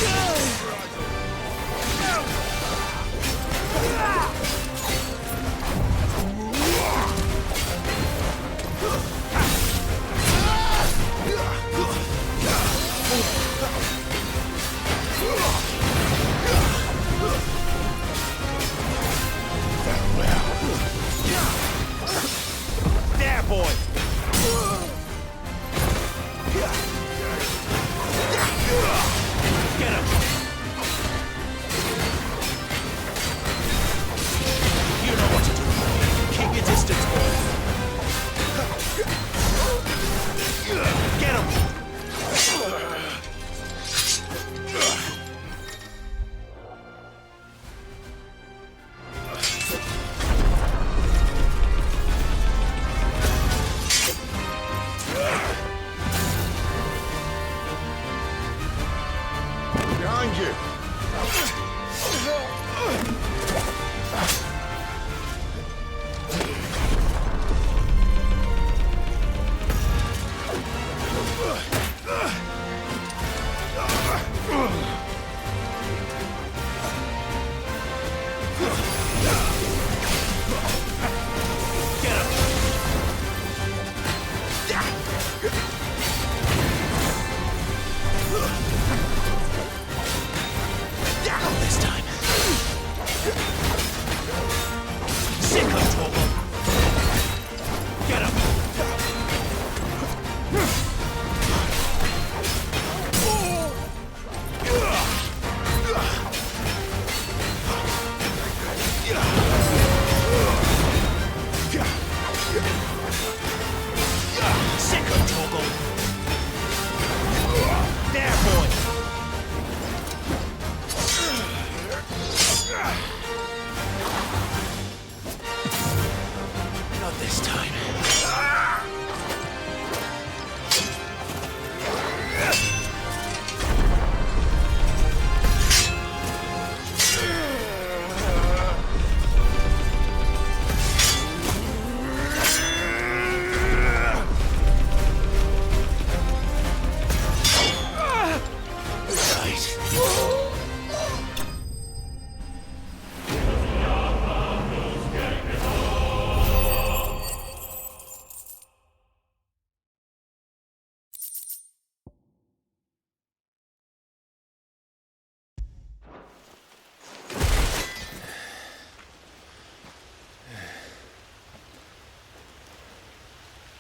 There, boy! Get him! You know what to do. Keep your distance, boy. Get him! Behind you! This time. Sick of trouble. Get him! Sick of trouble. There, boy. Not this time.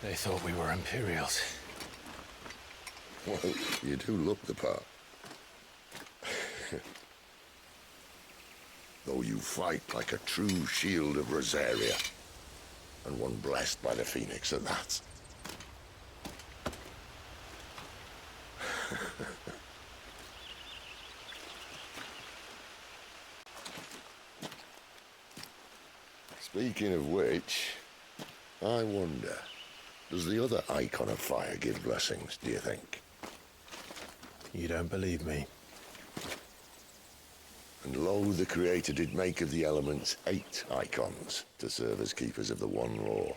They thought we were Imperials. Well, you do look the part. Though you fight like a true shield of Rosaria. And one blessed by the Phoenix at that. Speaking of which, I wonder, does the other icon of fire give blessings, do you think? You don't believe me? And lo, the Creator did make of the elements 8 icons to serve as keepers of the one law.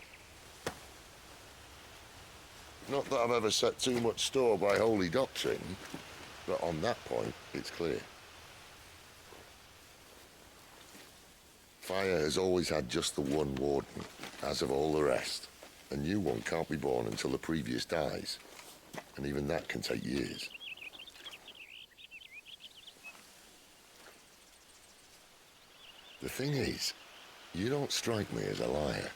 Not that I've ever set too much store by holy doctrine, but on that point, it's clear. Fire has always had just the one warden, as of all the rest. A new one can't be born until the previous dies, and even that can take years. The thing is, you don't strike me as a liar.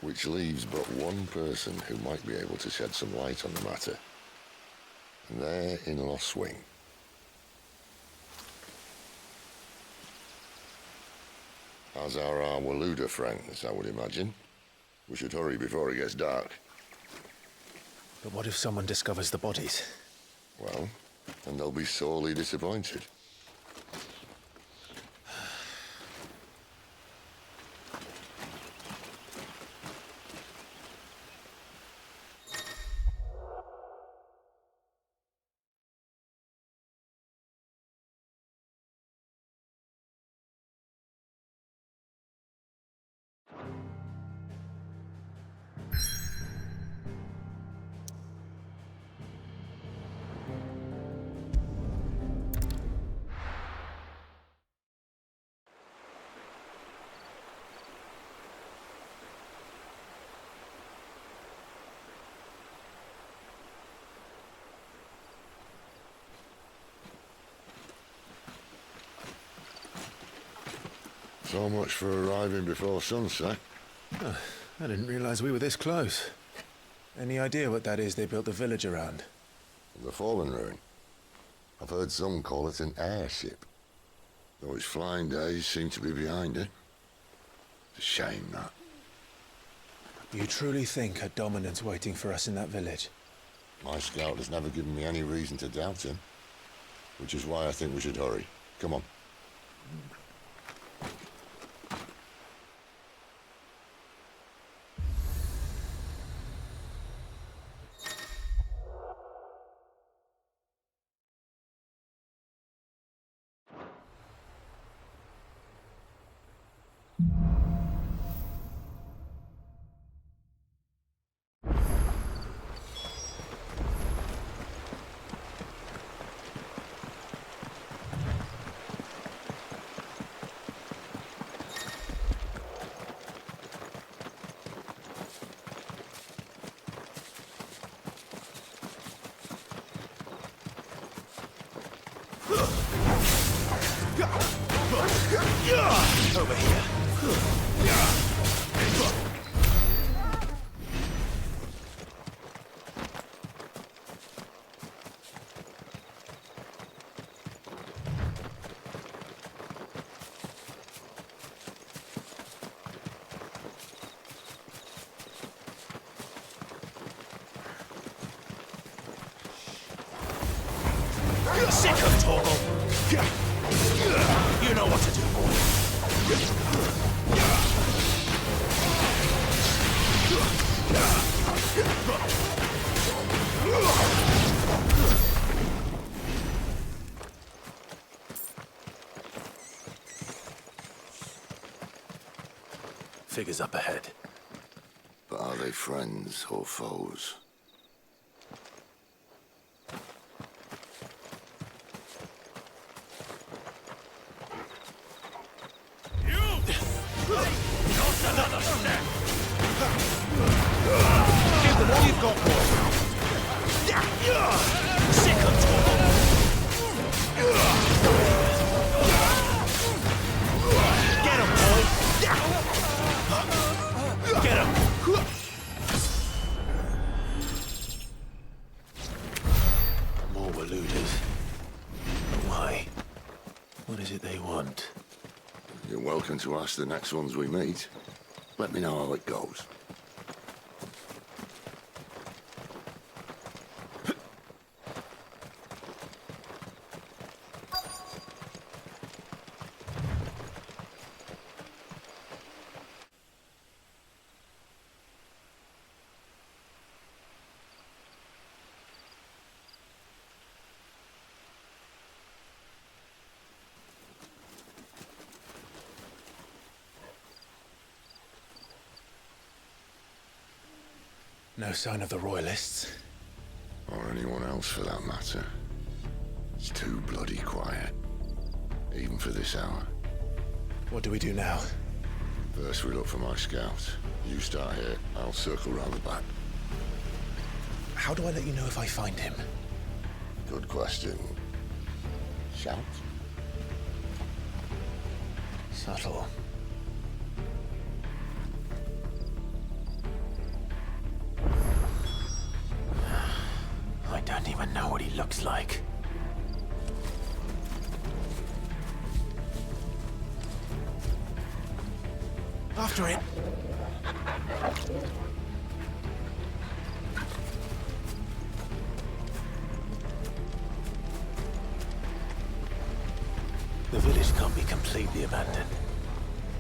Which leaves but one person who might be able to shed some light on the matter. And they're in Lost Swing. As are our Waluda friends, I would imagine. We should hurry before it gets dark. But what if someone discovers the bodies? Well, then they'll be sorely disappointed. So much for arriving before sunset. Huh, I didn't realize we were this close. Any idea what that is they built the village around? The fallen ruin. I've heard some call it an airship. Though its flying days seem to be behind it. It's a shame, that. You truly think a dominant's waiting for us in that village? My scout has never given me any reason to doubt him. Which is why I think we should hurry. Come on. Over here. Sick of Torgal. You know what to do, boy. Figures up ahead. But are they friends or foes? Another snap! Give them all you've got, boy! Sick of Torgal! Get him, boy! Get him! More Waluders. Why? What is it they want? You're welcome to ask the next ones we meet. Let me know how it goes. No sign of the Royalists. Or anyone else for that matter. It's too bloody quiet. Even for this hour. What do we do now? First we look for my scout. You start here, I'll circle round the back. How do I let you know if I find him? Good question. Shout? Subtle. I don't even know what he looks like. After it! The village can't be completely abandoned,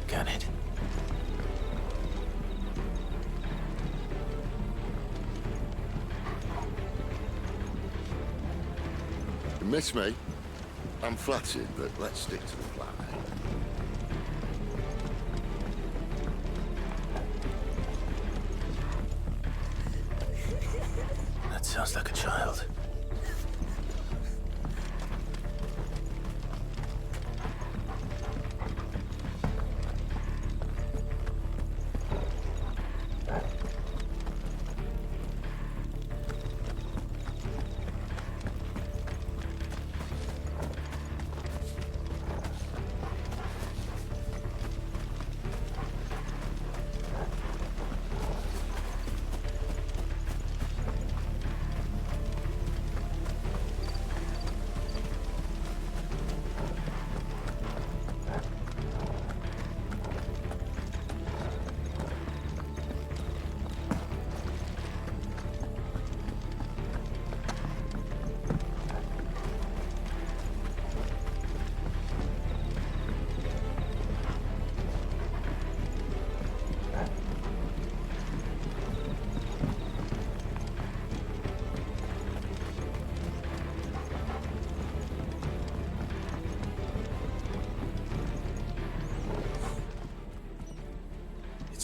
can it? You miss me? I'm flattered, but let's stick to the plan. That sounds like a child.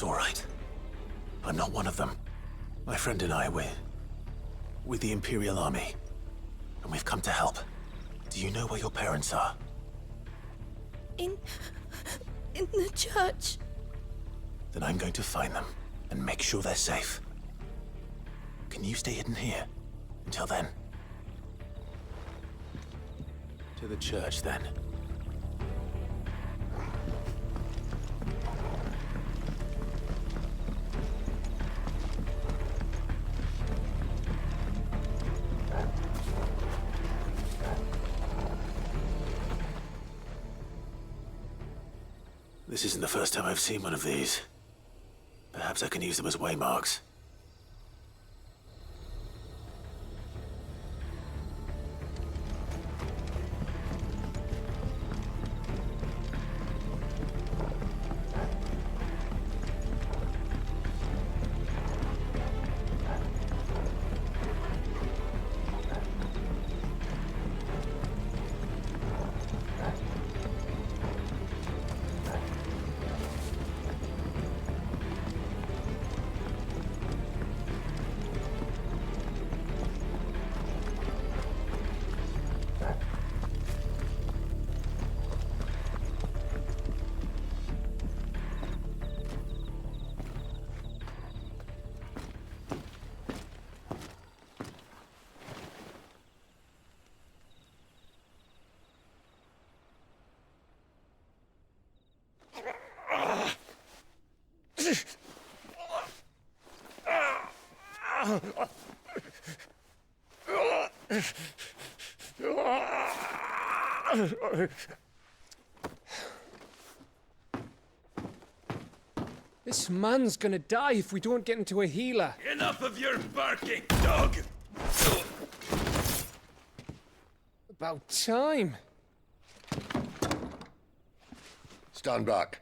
all right. I'm not one of them. My friend and I, we're with the Imperial Army, and we've come to help. Do you know where your parents are? In the church. Then I'm going to find them and make sure they're safe. Can you stay hidden here until then? To the church, then. This isn't the first time I've seen one of these. Perhaps I can use them as waymarks. This man's gonna die if we don't get into a healer. Enough of your barking, dog! About time. Stand back.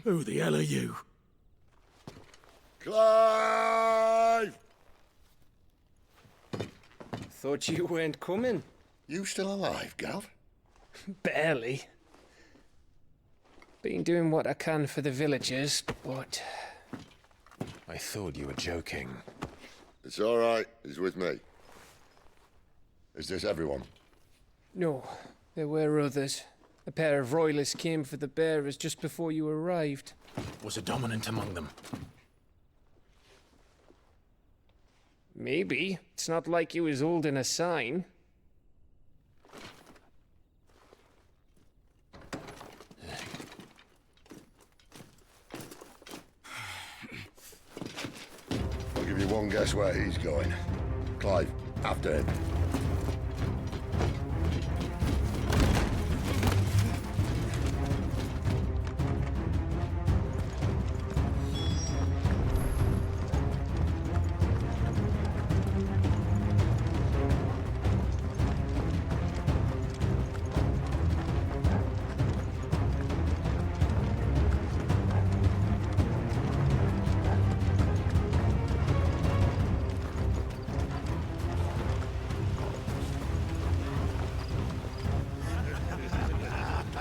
Who the hell are you? Clive! Thought you weren't coming. You still alive, Gav? Barely. Been doing what I can for the villagers, but... I thought you were joking. It's all right. He's with me. Is this everyone? No, there were others. A pair of royalists came for the bearers just before you arrived. Was a dominant among them? Maybe. It's not like he was holding a sign. I'll give you one guess where he's going. Clive, after him.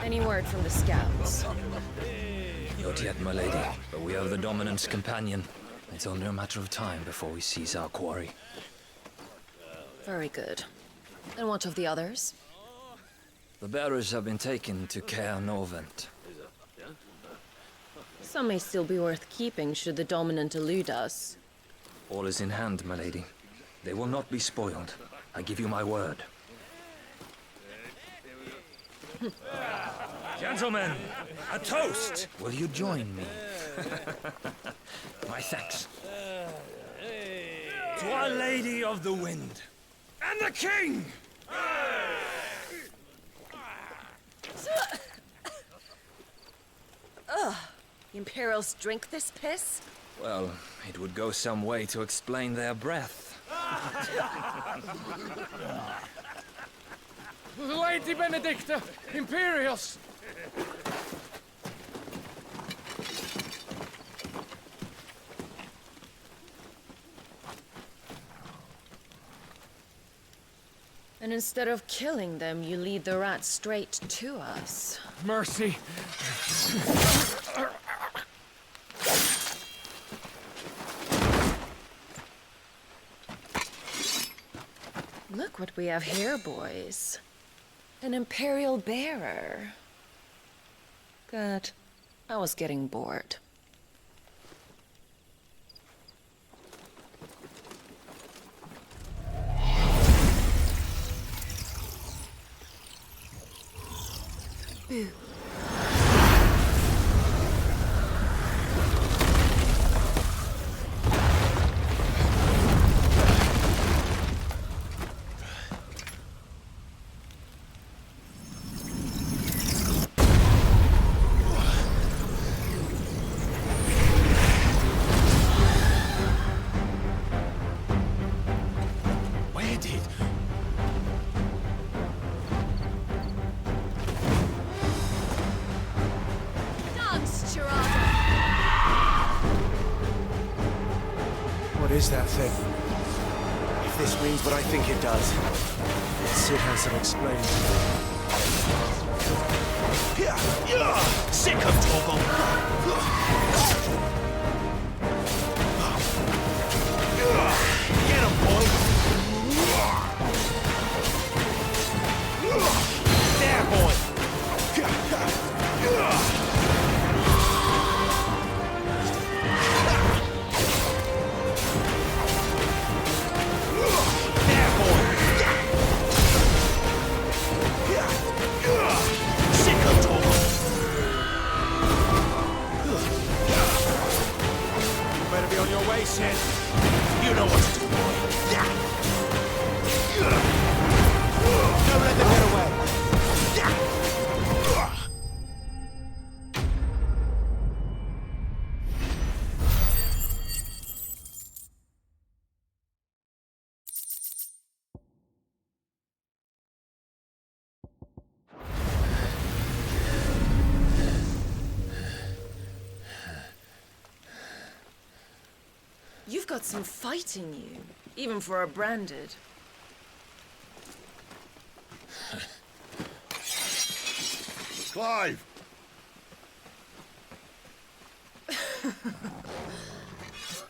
Any word from the scouts? Not yet, my lady, but we have the Dominant's companion. It's only a matter of time before we seize our quarry. Very good. And what of the others? The bearers have been taken to Caer Novent. Some may still be worth keeping should the Dominant elude us. All is in hand, my lady. They will not be spoiled. I give you my word. Gentlemen, a toast! Will you join me? My thanks. To Our Lady of the Wind. And the King! Ugh. The Imperials drink this piss? Well, it would go some way to explain their breath. Lady Benedicta! Imperials! And instead of killing them, you lead the rats straight to us. Mercy! Look what we have here, boys. An Imperial bearer. Good. I was getting bored. Boo. What is that thing? If this means what I think it does, Sid has to explain. Sick of Toggle! Get him, boy! There, boy! On your way, Sid. You know what to do, boy. Don't let them get away. You've got some fight in you, even for a branded. Clive!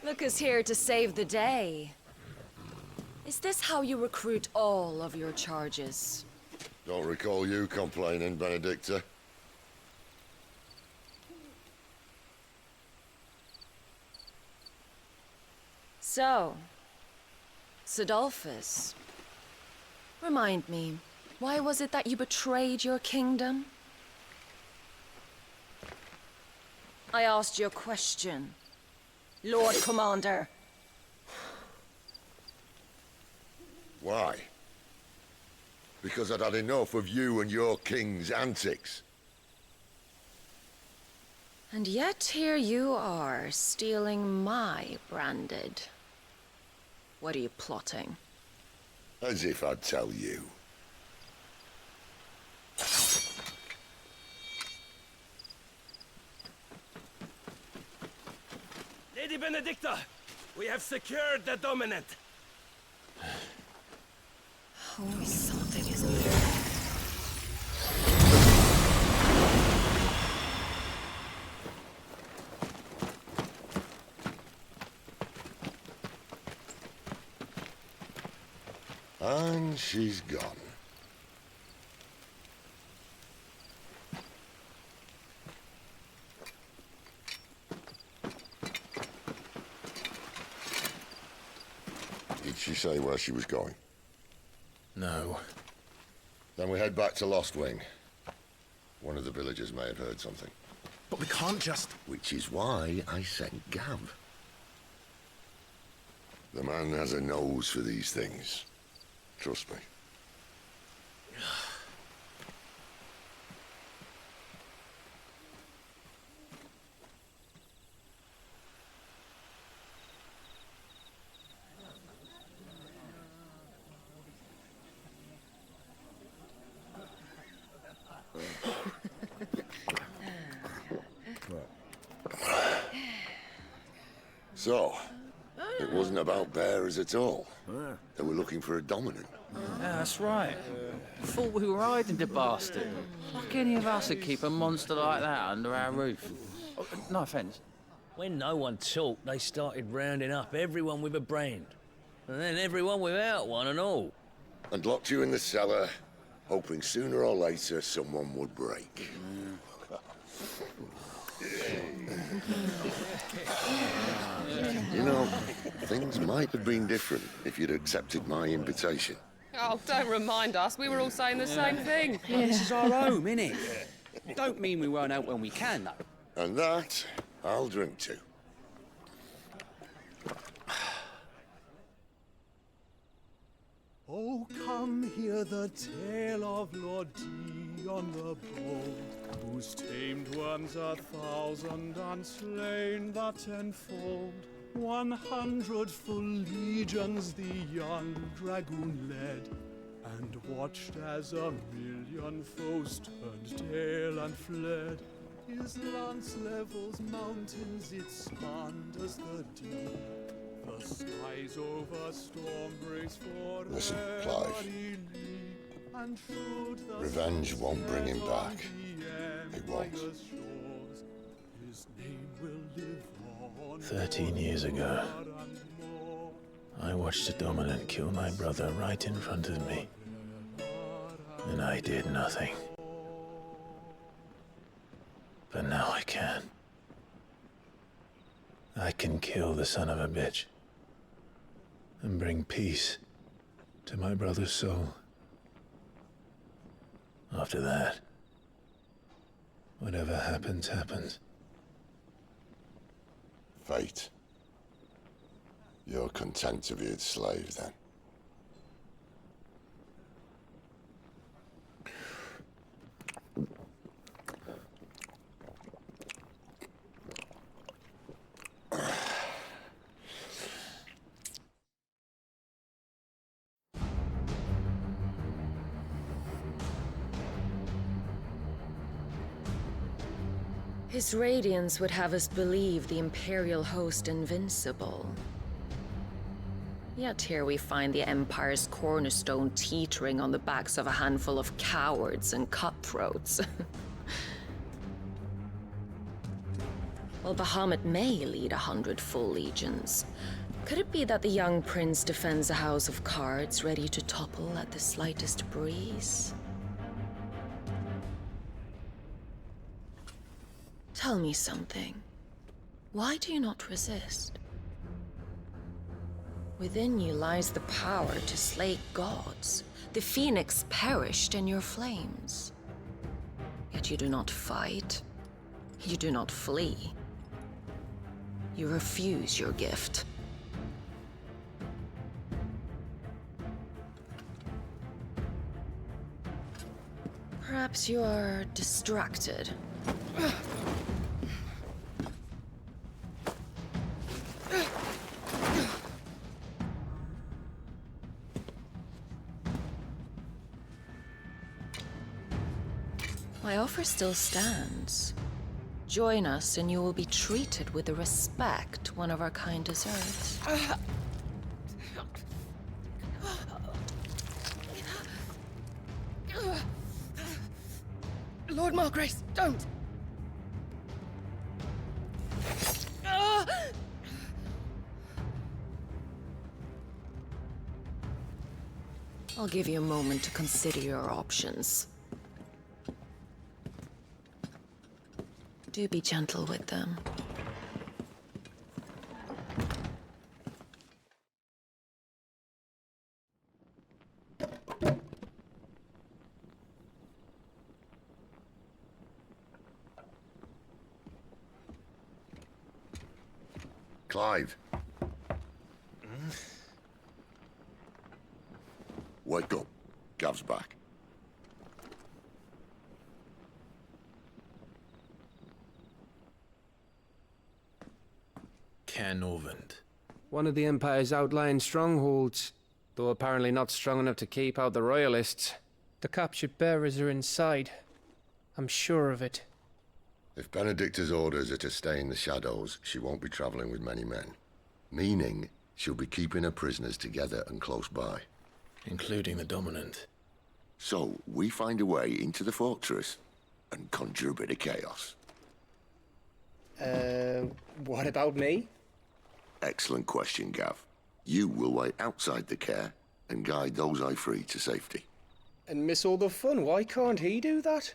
Look who's here to save the day. Is this how you recruit all of your charges? Don't recall you complaining, Benedicta. So, Sidolphus, remind me, why was it that you betrayed your kingdom? I asked you a question, Lord Commander. Why? Because I'd had enough of you and your king's antics. And yet here you are, stealing my branded. What are you plotting? As if I'd tell you. Lady Benedicta, we have secured the dominant. Oh, something is there. And she's gone. Did she say where she was going? No. Then we head back to Lost Wing. One of the villagers may have heard something. But we can't just... Which is why I sent Gav. The man has a nose for these things. Trust me. So, it it wasn't about bearers at all. They were looking for a dominant. Yeah, that's right. Thought we were hiding the bastard. Like any of us would keep a monster like that under our roof. Oh, no offence. When no one talked, they started rounding up everyone with a brand. And then everyone without one and all. And locked you in the cellar, hoping sooner or later someone would break. You know, things might have been different if you'd accepted my invitation. Oh, don't remind us. We were all saying the same thing. Well, this is our home, innit? Don't mean we won't out when we can, though. And that, I'll drink to. Oh, come hear the tale of Lord Dion the Bold, whose tamed ones 1,000 and slain the tenfold. 100 full legions the young dragoon led, and watched as 1,000,000 foes turned tail and fled. His lance levels mountains, it spanders the deep. The skies over storm breaks for Listen, Clive. and should the Revenge won't bring him back. It won't. his name will live on. 13 years ago, I watched a dominant kill my brother right in front of me. And I did nothing. But now I can. I can kill the son of a bitch and bring peace to my brother's soul. After that, whatever happens, happens. Fate. You're content to be its slave, then? His radiance would have us believe the Imperial host invincible. Yet here we find the Empire's cornerstone teetering on the backs of a handful of cowards and cutthroats. While Bahamut may lead 100 full legions, could it be that the young prince defends a house of cards ready to topple at the slightest breeze? Tell me something. Why do you not resist? Within you lies the power to slay gods. The phoenix perished in your flames. Yet you do not fight. You do not flee. You refuse your gift. Perhaps you are distracted. My offer still stands. Join us and you will be treated with the respect one of our kind deserves. Lord Margrace, don't! I'll give you a moment to consider your options. Do be gentle with them. Clive. Wake up. Gav's back. Canovant. One of the Empire's outlying strongholds, though apparently not strong enough to keep out the Royalists. The captured bearers are inside. I'm sure of it. If Benedicta's orders are to stay in the shadows, she won't be traveling with many men. Meaning, She'll be keeping her prisoners together and close by. Including the dominant. So, we find a way into the fortress and conjure a bit of chaos. What about me? Excellent question, Gav. You will wait outside the care and guide those I free to safety. And miss all the fun. Why can't he do that?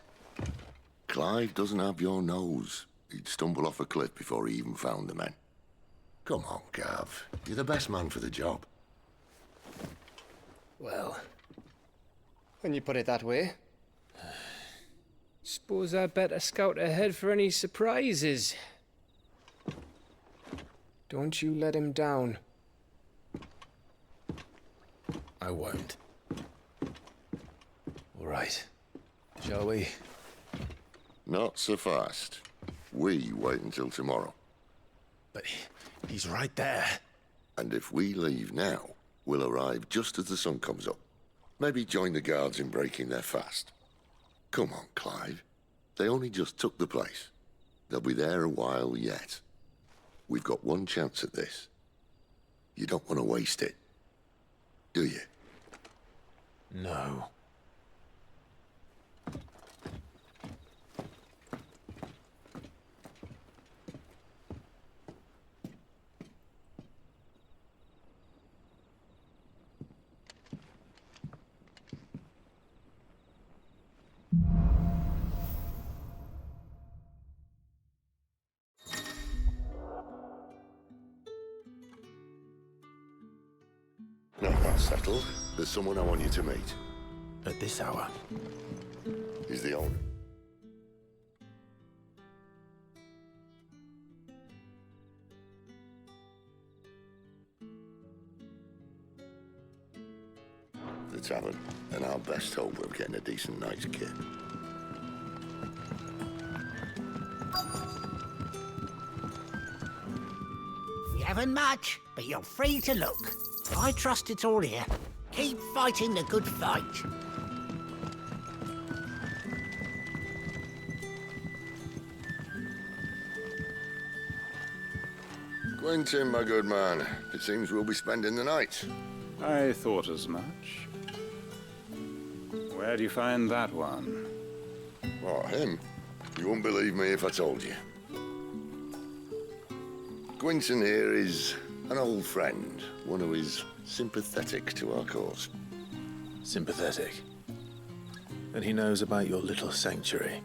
Clive doesn't have your nose. He'd stumble off a cliff before he even found the men. Come on, Gav. You're the best man for the job. Well, when you put it that way. Suppose I'd better scout ahead for any surprises. Don't you let him down. I won't. All right. Shall we? Not so fast. We wait until tomorrow. But he's right there. And if we leave now, we'll arrive just as the sun comes up. Maybe join the guards in breaking their fast. Come on, Clive. They only just took the place. They'll be there a while yet. We've got one chance at this. You don't want to waste it, do you? No. Now that's settled. There's someone I want you to meet. At this hour? He's the owner. The tavern, and our best hope of getting a decent night's kit. We haven't much, but you're free to look. I trust it's all here. Keep fighting the good fight. Quentin, my good man. It seems we'll be spending the night. I thought as much. Where do you find that one? What, him? You wouldn't believe me if I told you. Quentin here is an old friend, one who is sympathetic to our cause. Sympathetic? And he knows about your little sanctuary.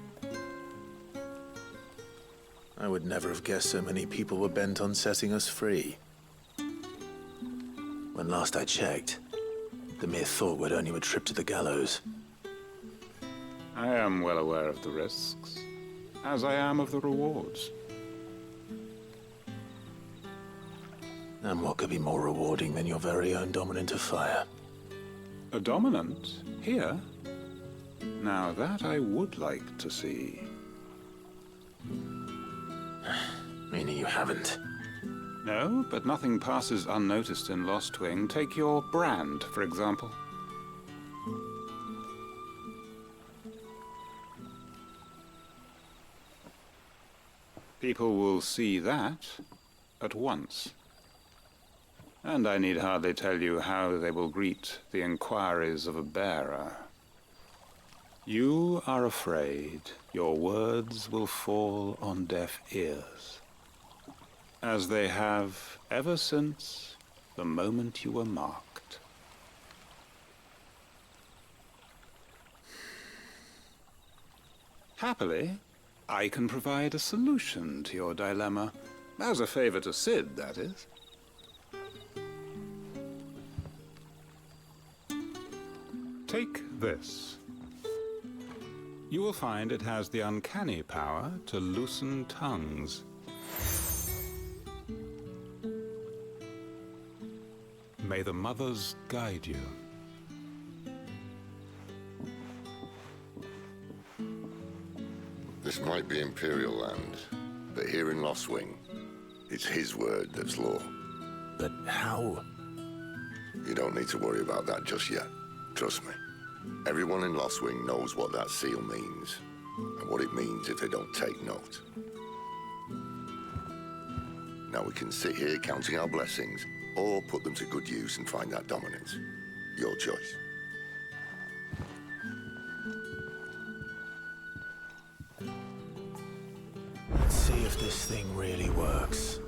I would never have guessed so many people were bent on setting us free. When last I checked, the mere thought would earn you a trip to the gallows. I am well aware of the risks, as I am of the rewards. And what could be more rewarding than your very own dominant of fire? A dominant? Here? Now that I would like to see. Meaning you haven't? No, but nothing passes unnoticed in Lost Wing. Take your brand, for example. People will see that at once. And I need hardly tell you how they will greet the inquiries of a bearer. You are afraid your words will fall on deaf ears, as they have ever since the moment you were marked. Happily, I can provide a solution to your dilemma, as a favor to Sid, that is. Take this. You will find it has the uncanny power to loosen tongues. May the mothers guide you. This might be Imperial land, but here in Lost Wing, it's his word that's law. But how? You don't need to worry about that just yet. Trust me. Everyone in Lost Wing knows what that seal means, and what it means if they don't take note. Now we can sit here counting our blessings or put them to good use and find that dominance. Your choice. Let's see if this thing really works.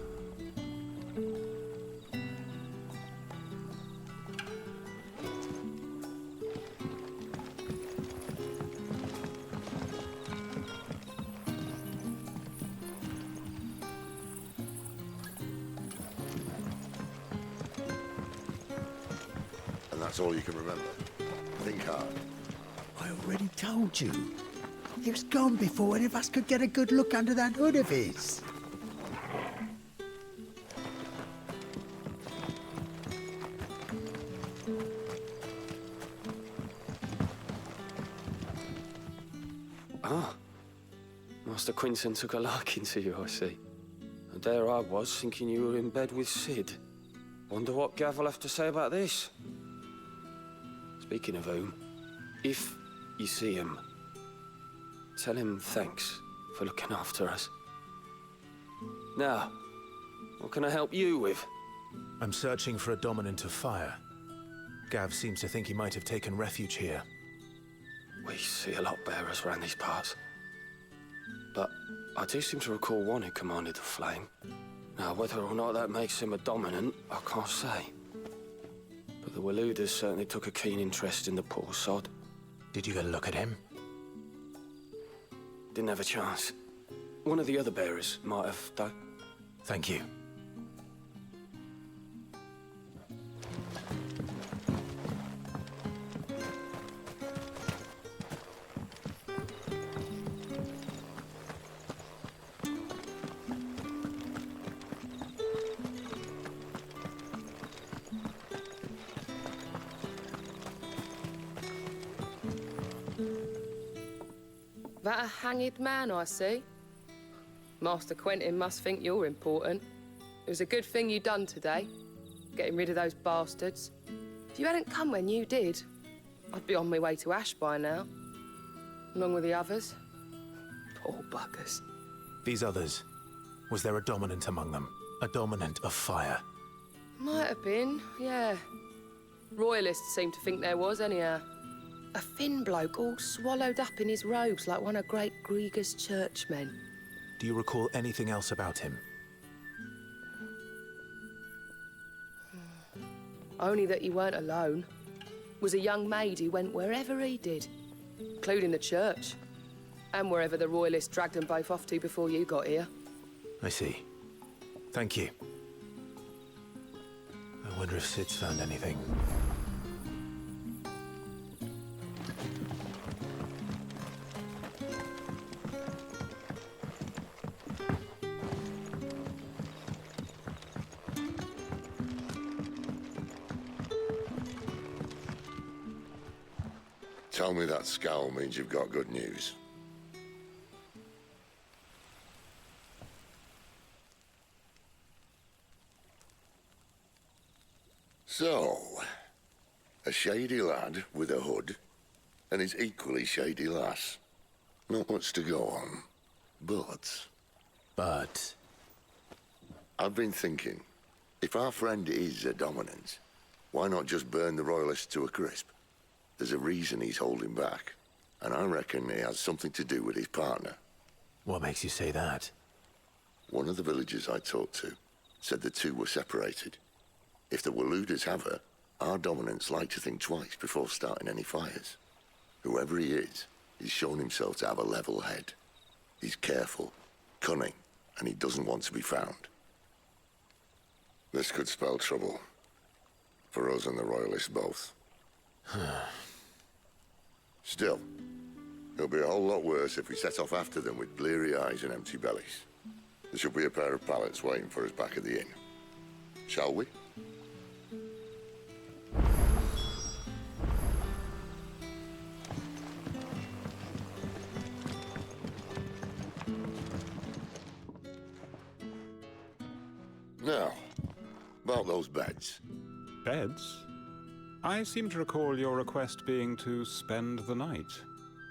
And that's all you can remember. Think hard. I already told you. It was gone before any of us could get a good look under that hood of his. Ah. Master Quinton took a liking to you, I see. And there I was, thinking you were in bed with Sid. Wonder what Gav will have to say about this. Speaking of whom, if you see him, tell him thanks for looking after us. Now, what can I help you with? I'm searching for a dominant of fire. Gav seems to think he might have taken refuge here. We see a lot bearers around these parts. But I do seem to recall one who commanded the flame. Now, whether or not that makes him a dominant, I can't say. But the Waluders certainly took a keen interest in the poor sod. Did you get a look at him? Didn't have a chance. One of the other bearers might have, though. Thank you. That a hanged man, I see. Master Quentin must think you're important. It was a good thing you done today, getting rid of those bastards. If you hadn't come when you did, I'd be on my way to Ash by now, along with the others. Poor buggers. These others, was there a dominant among them? A dominant of fire? Might have been, yeah. Royalists seem to think there was, anyhow. A thin bloke all swallowed up in his robes like one of great Grieger's churchmen. Do you recall anything else about him? Only that he weren't alone. Was a young maid who went wherever he did, including the church, and wherever the Royalists dragged them both off to before you got here. I see. Thank you. I wonder if Sid's found anything. Tell me that scowl means you've got good news. So, a shady lad with a hood, and his equally shady lass. Not much to go on, but... I've been thinking, if our friend is a dominant, why not just burn the Royalists to a crisp? There's a reason he's holding back, and I reckon it has something to do with his partner. What makes you say that? One of the villagers I talked to said the two were separated. If the Waluders have her, our dominants like to think twice before starting any fires. Whoever he is, he's shown himself to have a level head. He's careful, cunning, and he doesn't want to be found. This could spell trouble. For us and the Royalists both. Still, it'll be a whole lot worse if we set off after them with bleary eyes and empty bellies. There should be a pair of pallets waiting for us back at the inn. Shall we? Now, about those beds. Beds? I seem to recall your request being to spend the night.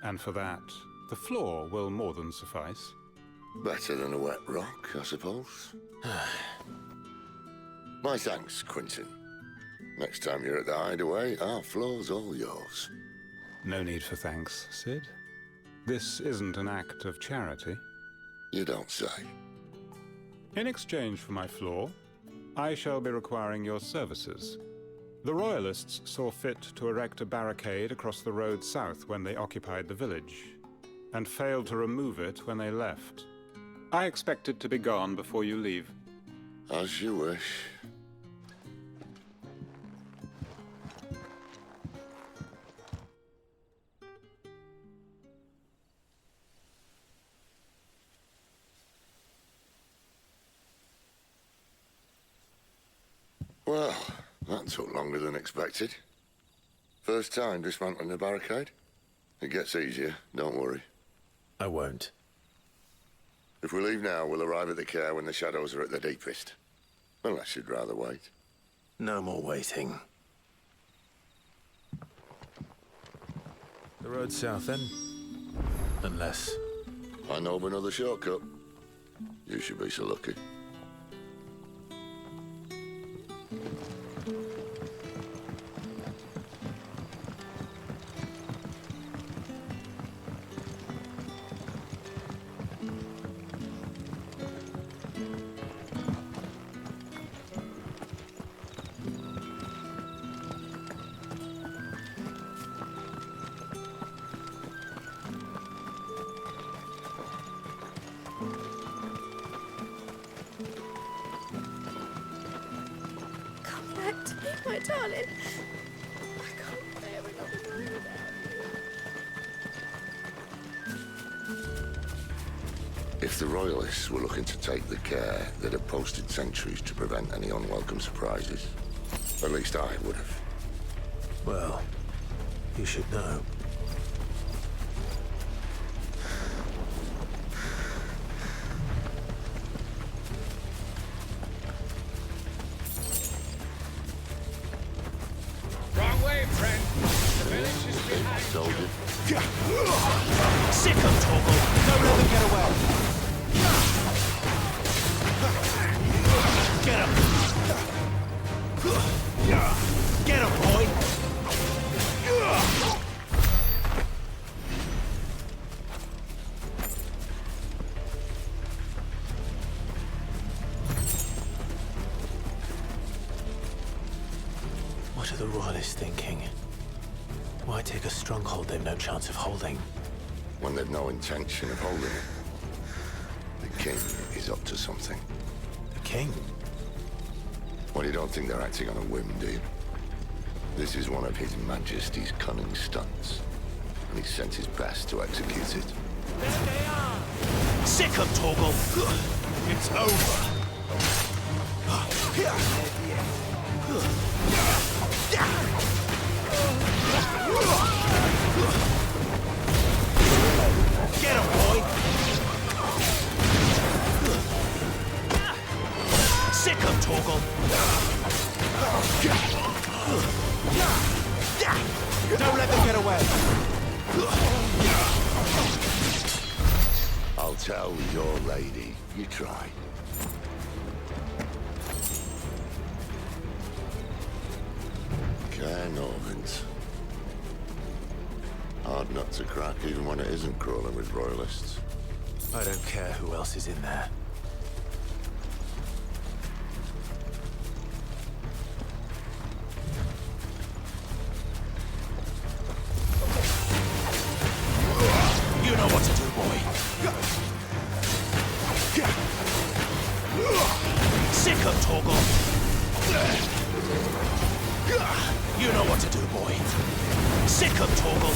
And for that, the floor will more than suffice. Better than a wet rock, I suppose. My thanks, Quentin. Next time you're at the hideaway, our floor's all yours. No need for thanks, Sid. This isn't an act of charity. You don't say. In exchange for my floor, I shall be requiring your services. The Royalists saw fit to erect a barricade across the road south when they occupied the village, and failed to remove it when they left. I expect it to be gone before you leave. As you wish. Well, that took longer than expected. First time dismantling the barricade? It gets easier, don't worry. I won't. If we leave now, we'll arrive at the care when the shadows are at their deepest. Unless you'd rather wait. No more waiting. The road south, then? Unless... I know of another shortcut. You should be so lucky. My darling, I can't bear another night without you. If the Royalists were looking to take the care, they'd have posted sentries to prevent any unwelcome surprises. At least I would have. Well, you should know. Sick of Toggle! Don't let them get away! Get him! Get him, boy! What are the Royalists thinking? Why take a stronghold they've no chance of holding? When they've no intention of holding it. The king is up to something. The king? Well, you don't think they're acting on a whim, do you? This is one of His Majesty's cunning stunts, and he's sent his best to execute it. There they are! Sick of Toggle! It's over! Get him, boy! Sick of Toggle! Don't let them get away! I'll tell your lady. You try. Care Norvins. Hard nut to crack even when it isn't crawling with Royalists. I don't care who else is in there. You know what to do, boy. Sick of Toggle. You know what to do, boy. Sick of Toggle.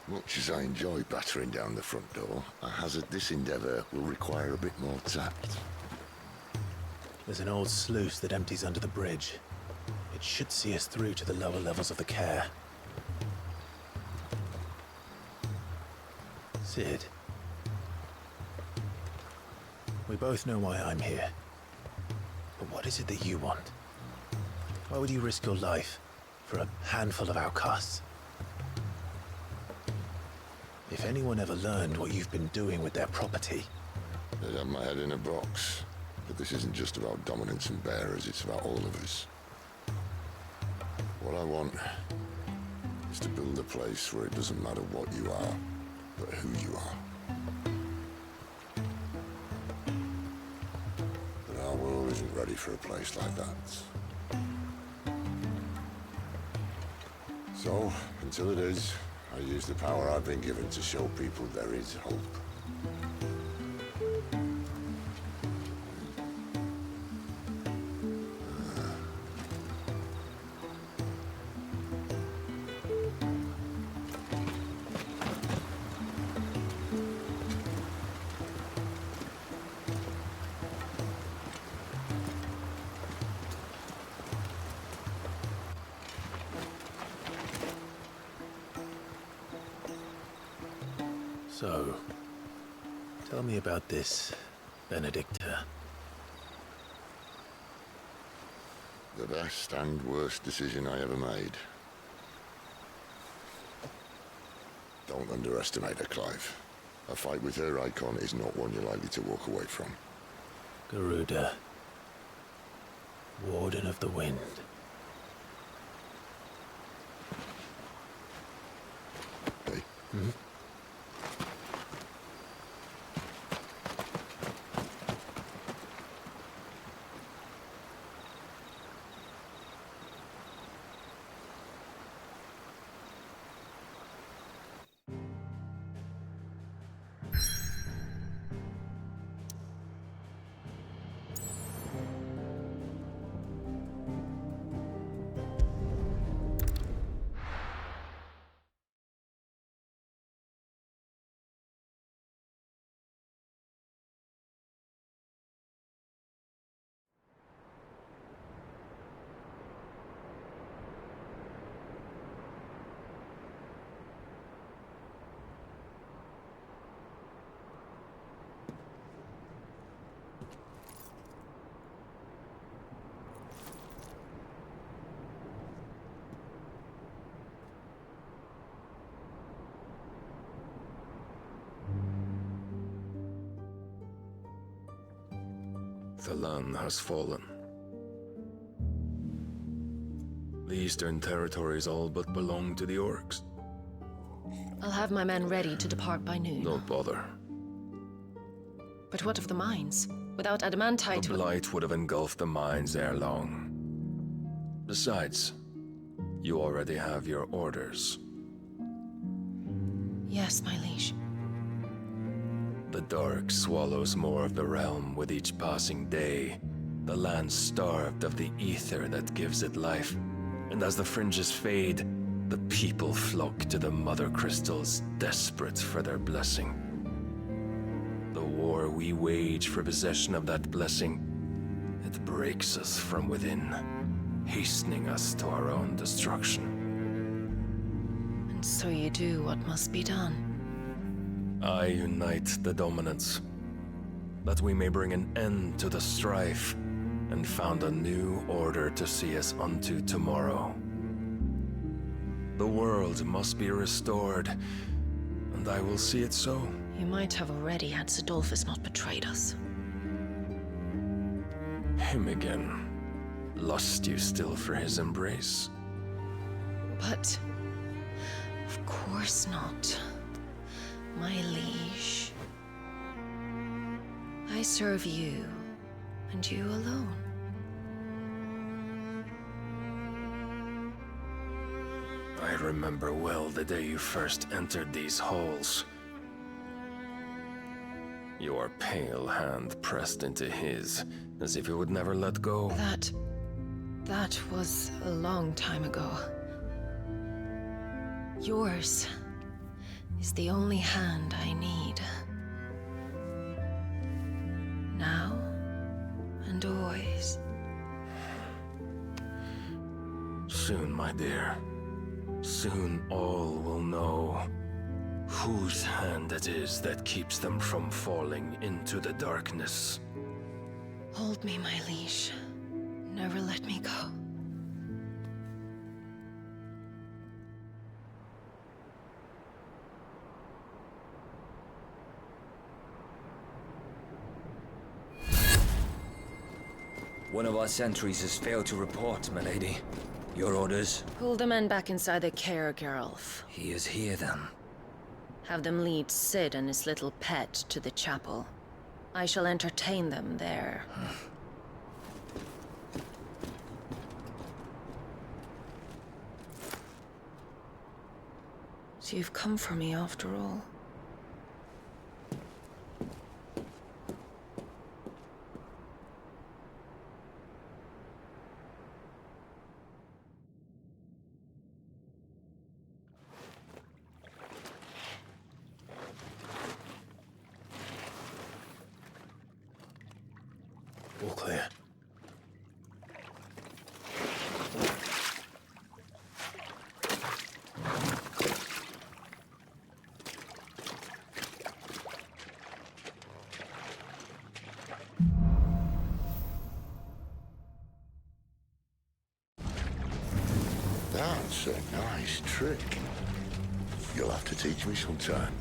Much as I enjoy battering down the front door, I hazard this endeavour will require a bit more tact. There's an old sluice that empties under the bridge. It It should see us through to the lower levels of the care. Sid. We both know why I'm here. But what is it that you want? Why would you risk your life for a handful of outcasts? If anyone ever learned what you've been doing with their property... They'd have my head in a box. But this isn't just about dominance and bearers, it's about all of us. What I want is to build a place where it doesn't matter what you are, but who you are. But our world isn't ready for a place like that. So, until it is, I use the power I've been given to show people there is hope. So, tell me about this Benedicta. The best and worst decision I ever made. Don't underestimate her, Clive. A fight with her icon is not one you're likely to walk away from. Garuda. Warden of the Wind. Hey? Hmm? The land has fallen. The Eastern territories all but belong to the orcs. I'll have my men ready to depart by noon. Don't bother. But what of the mines? Without adamantite... The blight would have engulfed the mines ere long. Besides, you already have your orders. Yes, my liege. The dark swallows more of the realm with each passing day. The land starved of the ether that gives it life. And as the fringes fade, the people flock to the mother crystals, desperate for their blessing. The war we wage for possession of that blessing, it breaks us from within, hastening us to our own destruction. And so you do what must be done. I unite the dominants, that we may bring an end to the strife, and found a new order to see us unto tomorrow. The world must be restored, and I will see it so. You might have already had Sidolphus not betrayed us. Him again. Lust you still for his embrace? But... of course not. My liege. I serve you, and you alone. I remember well the day you first entered these halls. Your pale hand pressed into his, as if you would never let go. That was a long time ago. Yours is the only hand I need. Now and always. Soon, my dear. Soon all will know whose hand it is that keeps them from falling into the darkness. Hold me, my liege. Never let me go. One of our sentries has failed to report, milady. Your orders? Pull the men back inside the care, Geralf. He is here, then. Have them lead Sid and his little pet to the chapel. I shall entertain them there. So you've come for me after all. All clear. That's a nice trick. You'll have to teach me sometime.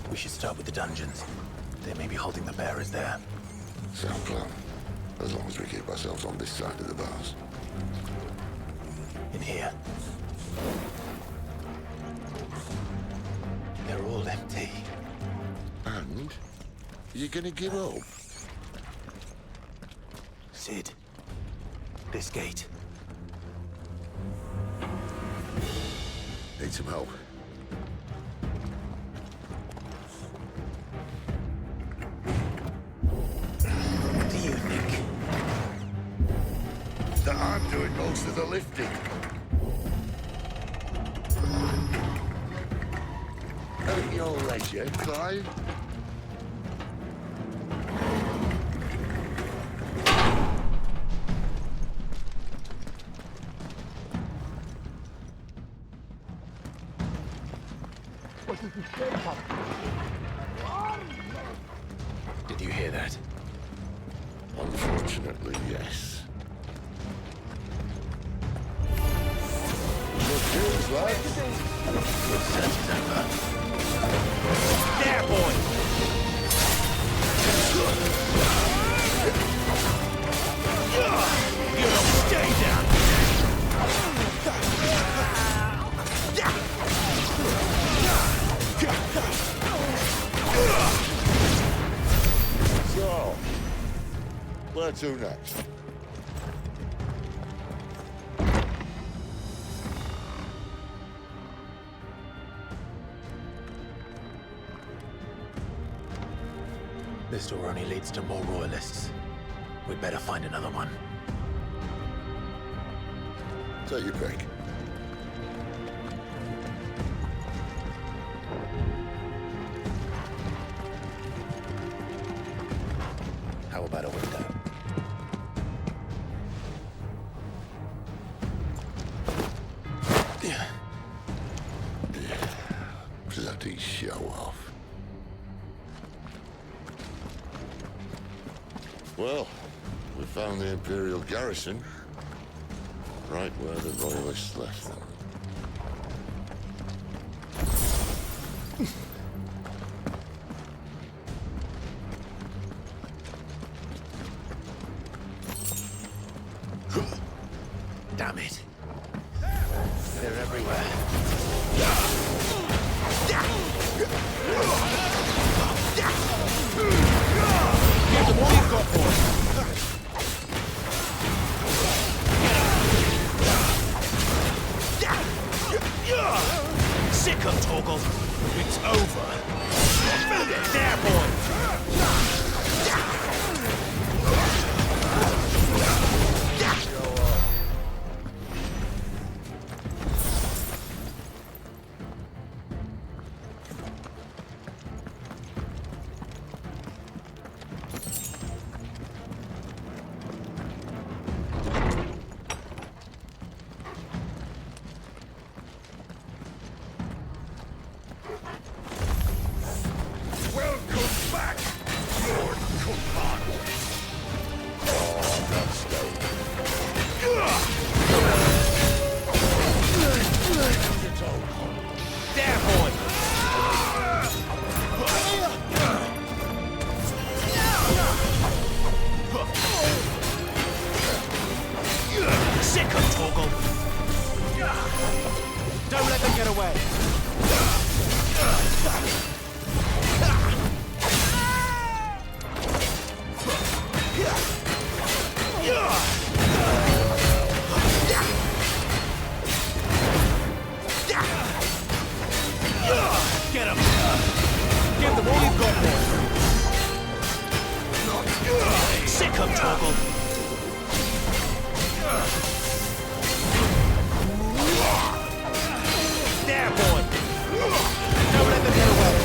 We should start with the dungeons. They may be holding the bearers there. Sound plan. As long as we keep ourselves on this side of the bars. In here. They're all empty. And? You gonna give up? Sid. This gate. Need some help. Do you think that I'm doing most of the lifting? At your leisure, Clive. Did you hear that? Unfortunately, yes. Good news, lads. Good search is over. There, boy! You don't stay down! So, where to next? This door only leads to more royalists. We'd better find another one. Take your pick. How about a window? Bloody show off. Well, we found the Imperial garrison. Right where the Royalists left them. Damn it. They're everywhere. Get the one you've got, boy! Sick of Torgal. It's over. There, boy! get away. Get him! Give them all you've got, boy! Sick of Toggle! There, boy! Don't let them get away!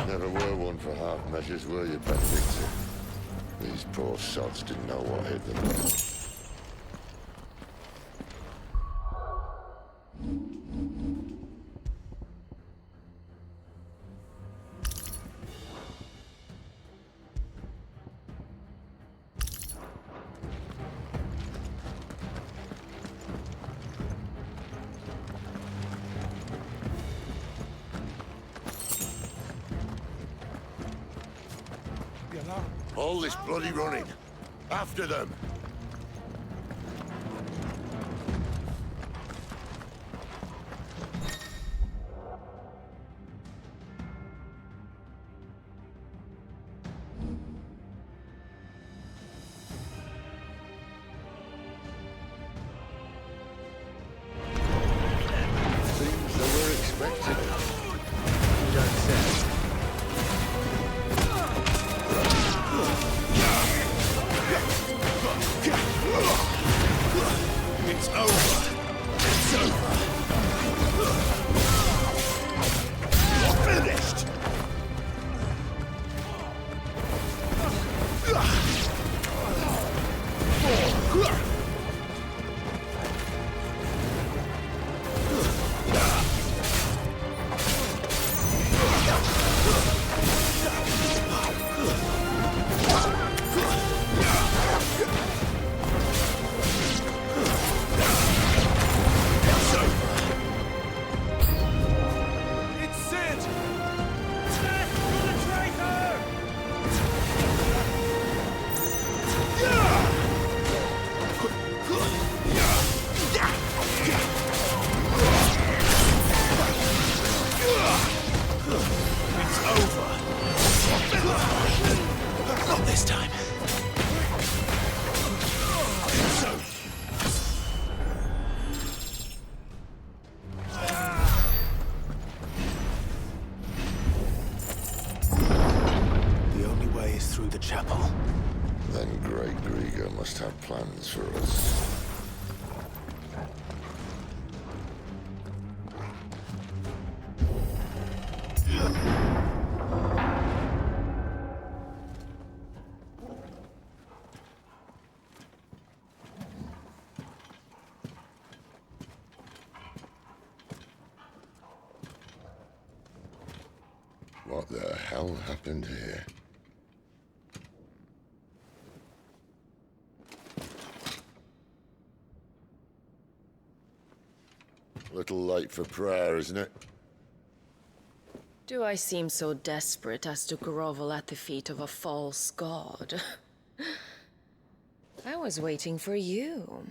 Never were one for half measures, were you, Benedicta? These poor sods didn't know what hit them. All this bloody running. After them. Seems they were expecting it. You don't say. It's over! It's over! You're finished! Must have plans for us. What the hell happened here? Little late for prayer, isn't it? Do I seem so desperate as to grovel at the feet of a false god? I was waiting for you.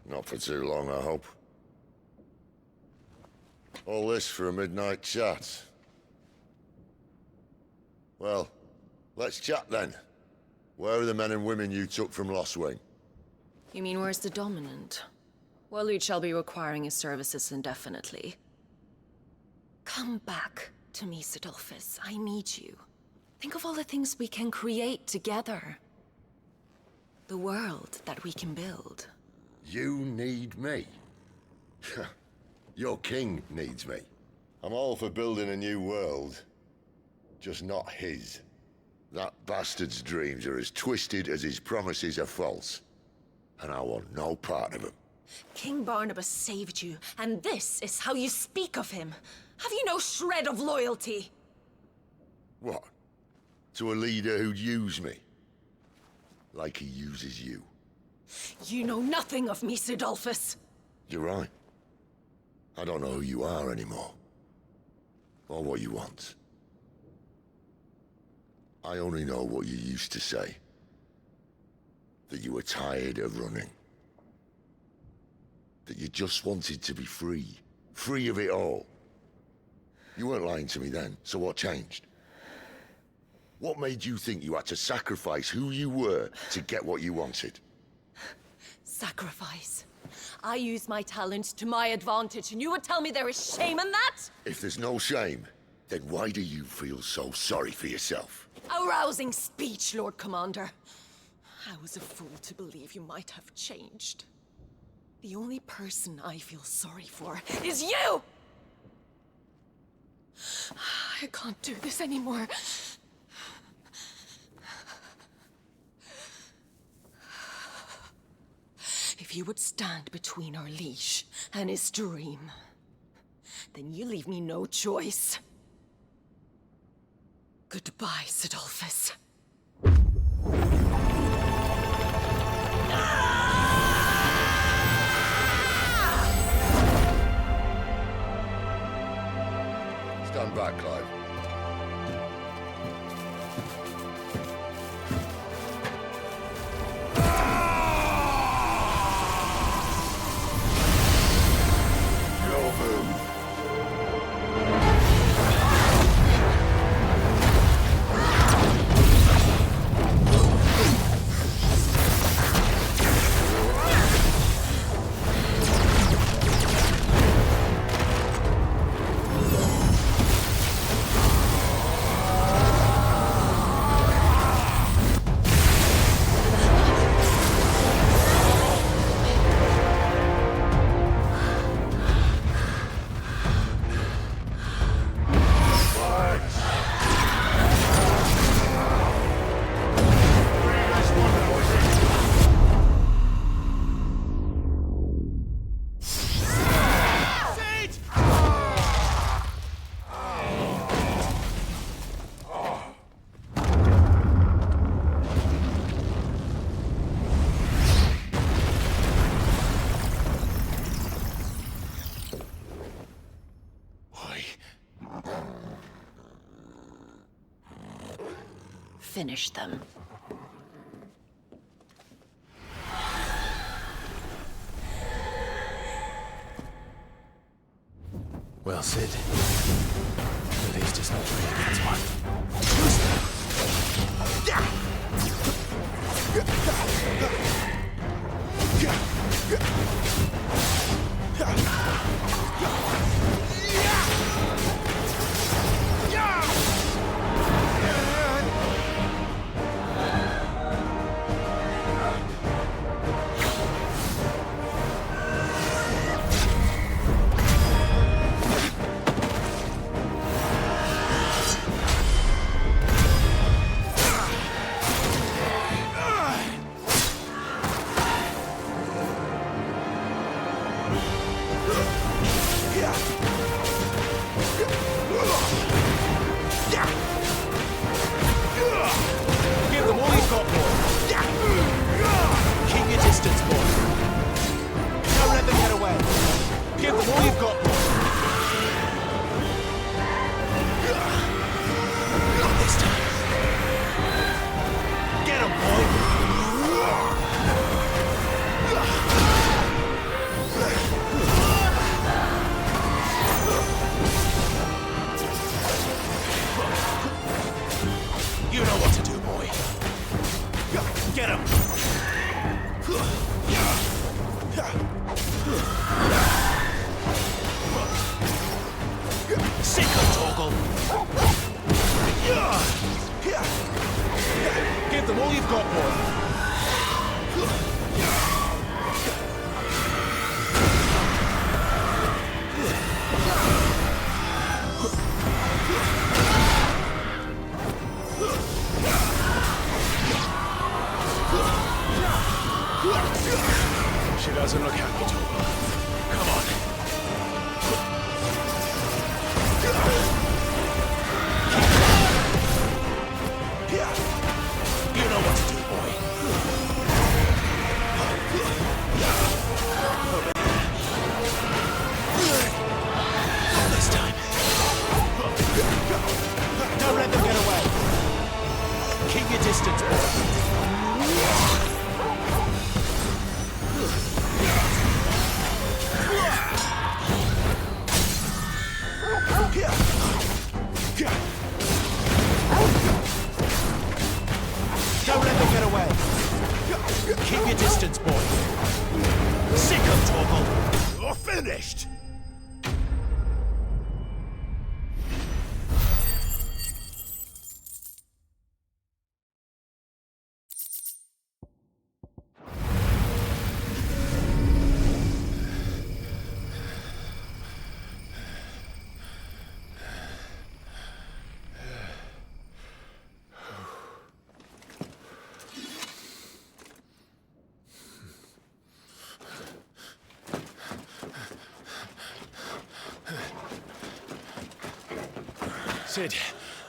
Not for too long, I hope. All this for a midnight chat. Well, let's chat then. Where are the men and women you took from Lost Wing? You mean where's the dominant? Well, you shall be requiring his services indefinitely. Come back to me, Sidolphus. I need you. Think of all the things we can create together. The world that we can build. You need me? Your king needs me. I'm all for building a new world, just not his. That bastard's dreams are as twisted as his promises are false, and I want no part of them. King Barnabas saved you, and this is how you speak of him. Have you no shred of loyalty? What? To a leader who'd use me? Like he uses you. You know nothing of me, Sidolphus. You're right. I don't know who you are anymore. Or what you want. I only know what you used to say. That you were tired of running. That you just wanted to be free. Free of it all. You weren't lying to me then, so what changed? What made you think you had to sacrifice who you were to get what you wanted? Sacrifice. I use my talents to my advantage, and you would tell me there is shame in that? If there's no shame, then why do you feel so sorry for yourself? A rousing speech, Lord Commander. I was a fool to believe you might have changed. The only person I feel sorry for is you! I can't do this anymore. If you would stand between our liege and his dream, then you leave me no choice. Goodbye, Sidolphus. Stand back, Clive. Finish them. Well, Sid. At least it's not three against one. Doesn't look happy, Torgal. Come on. You know what to do, boy. Not this time. Don't let them get away. Keep your distance, boy. Don't let them get away. Keep your distance, boy. Sick of Torgal. You're finished! Sid,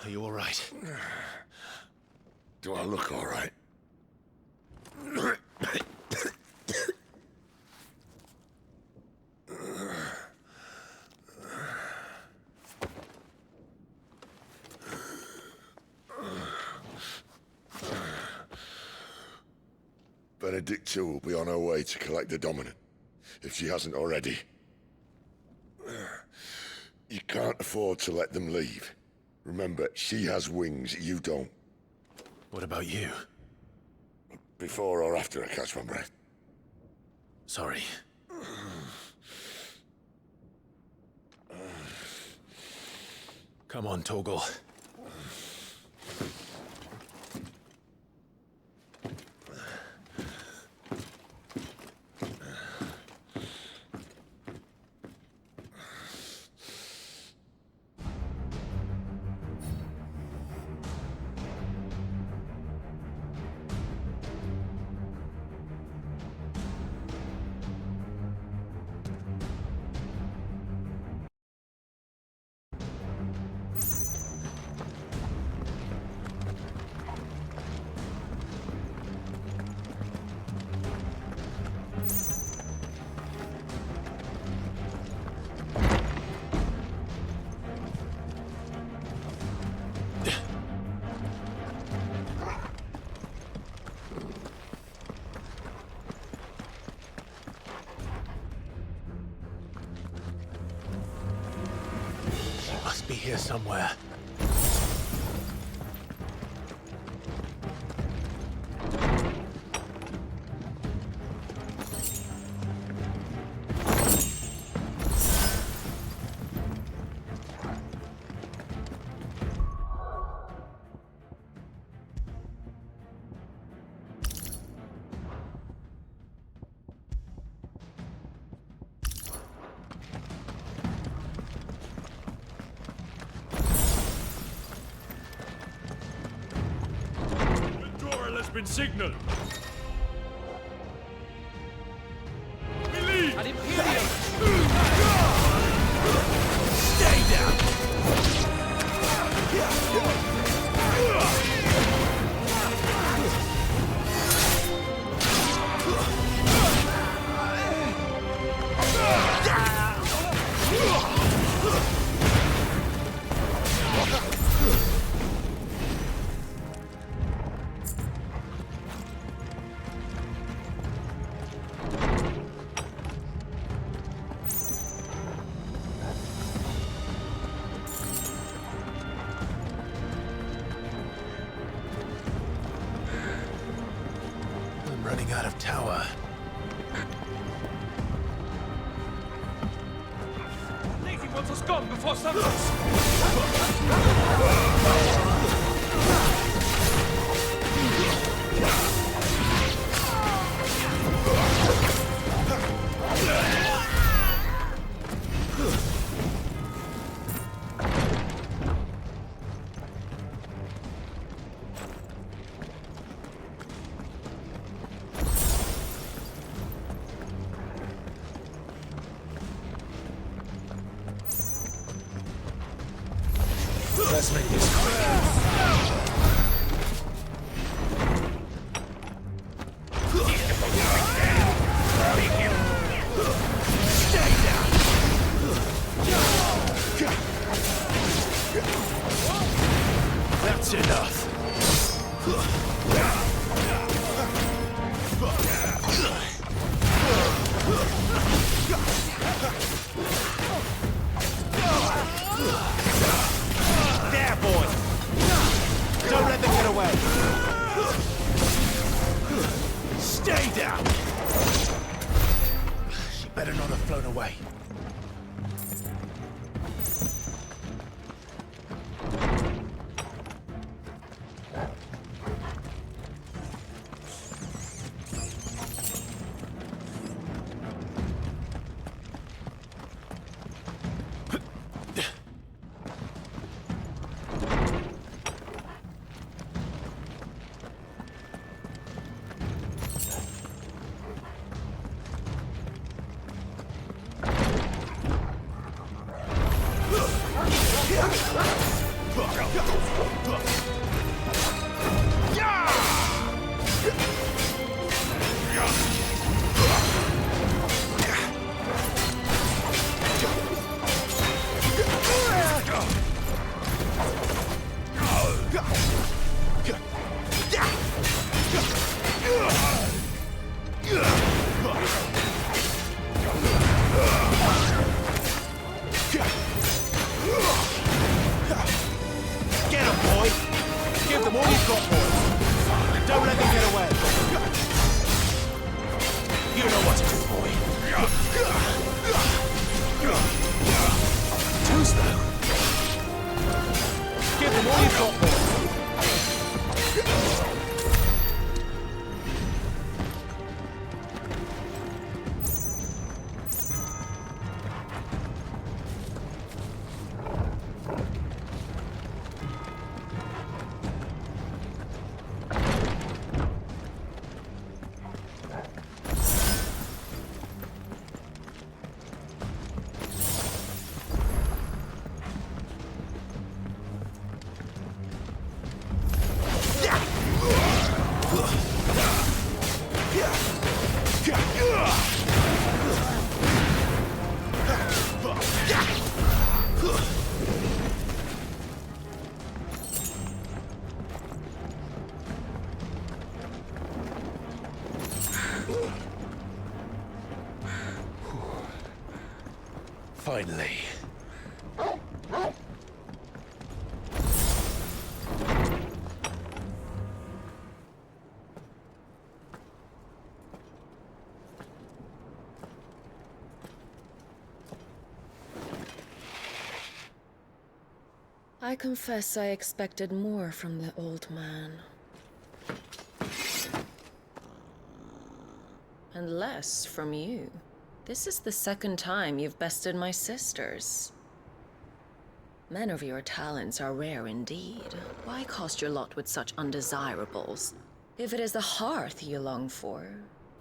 are you all right? Do I look all right? Benedicta will be on her way to collect the Dominant, if she hasn't already. You can't afford to let them leave. Remember, she has wings, you don't. What about you? Before or after I catch my breath? Sorry. Come on, Torgal. Must be here somewhere. Been signaled. An Imperium! Stay down! I'm running out of tower. Lady wants us gone before sunrise. Let's make this quick. That's enough. There, boy! Don't let them get away! Stay down! She better not have flown away. Finally. I confess I expected more from the old man. And less from you. This is the second time you've bested my sisters. Men of your talents are rare indeed. Why cast your lot with such undesirables? If it is the hearth you long for,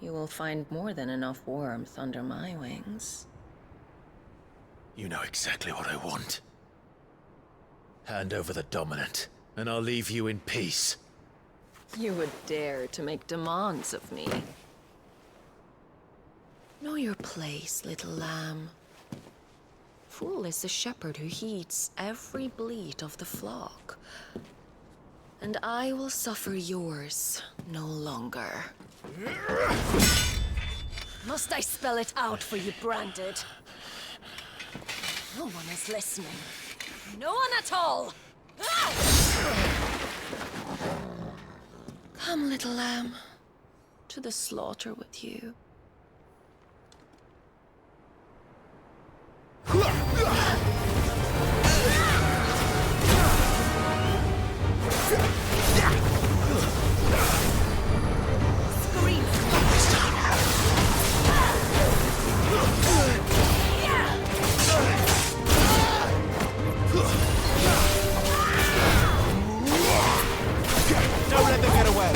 you will find more than enough warmth under my wings. You know exactly what I want. Hand over the dominant, and I'll leave you in peace. You would dare to make demands of me. Know your place, little lamb. Fool is the shepherd who heeds every bleat of the flock. And I will suffer yours no longer. Must I spell it out for you, Branded? No one is listening. No one at all! Come, little lamb, to the slaughter with you. Don't let them get away!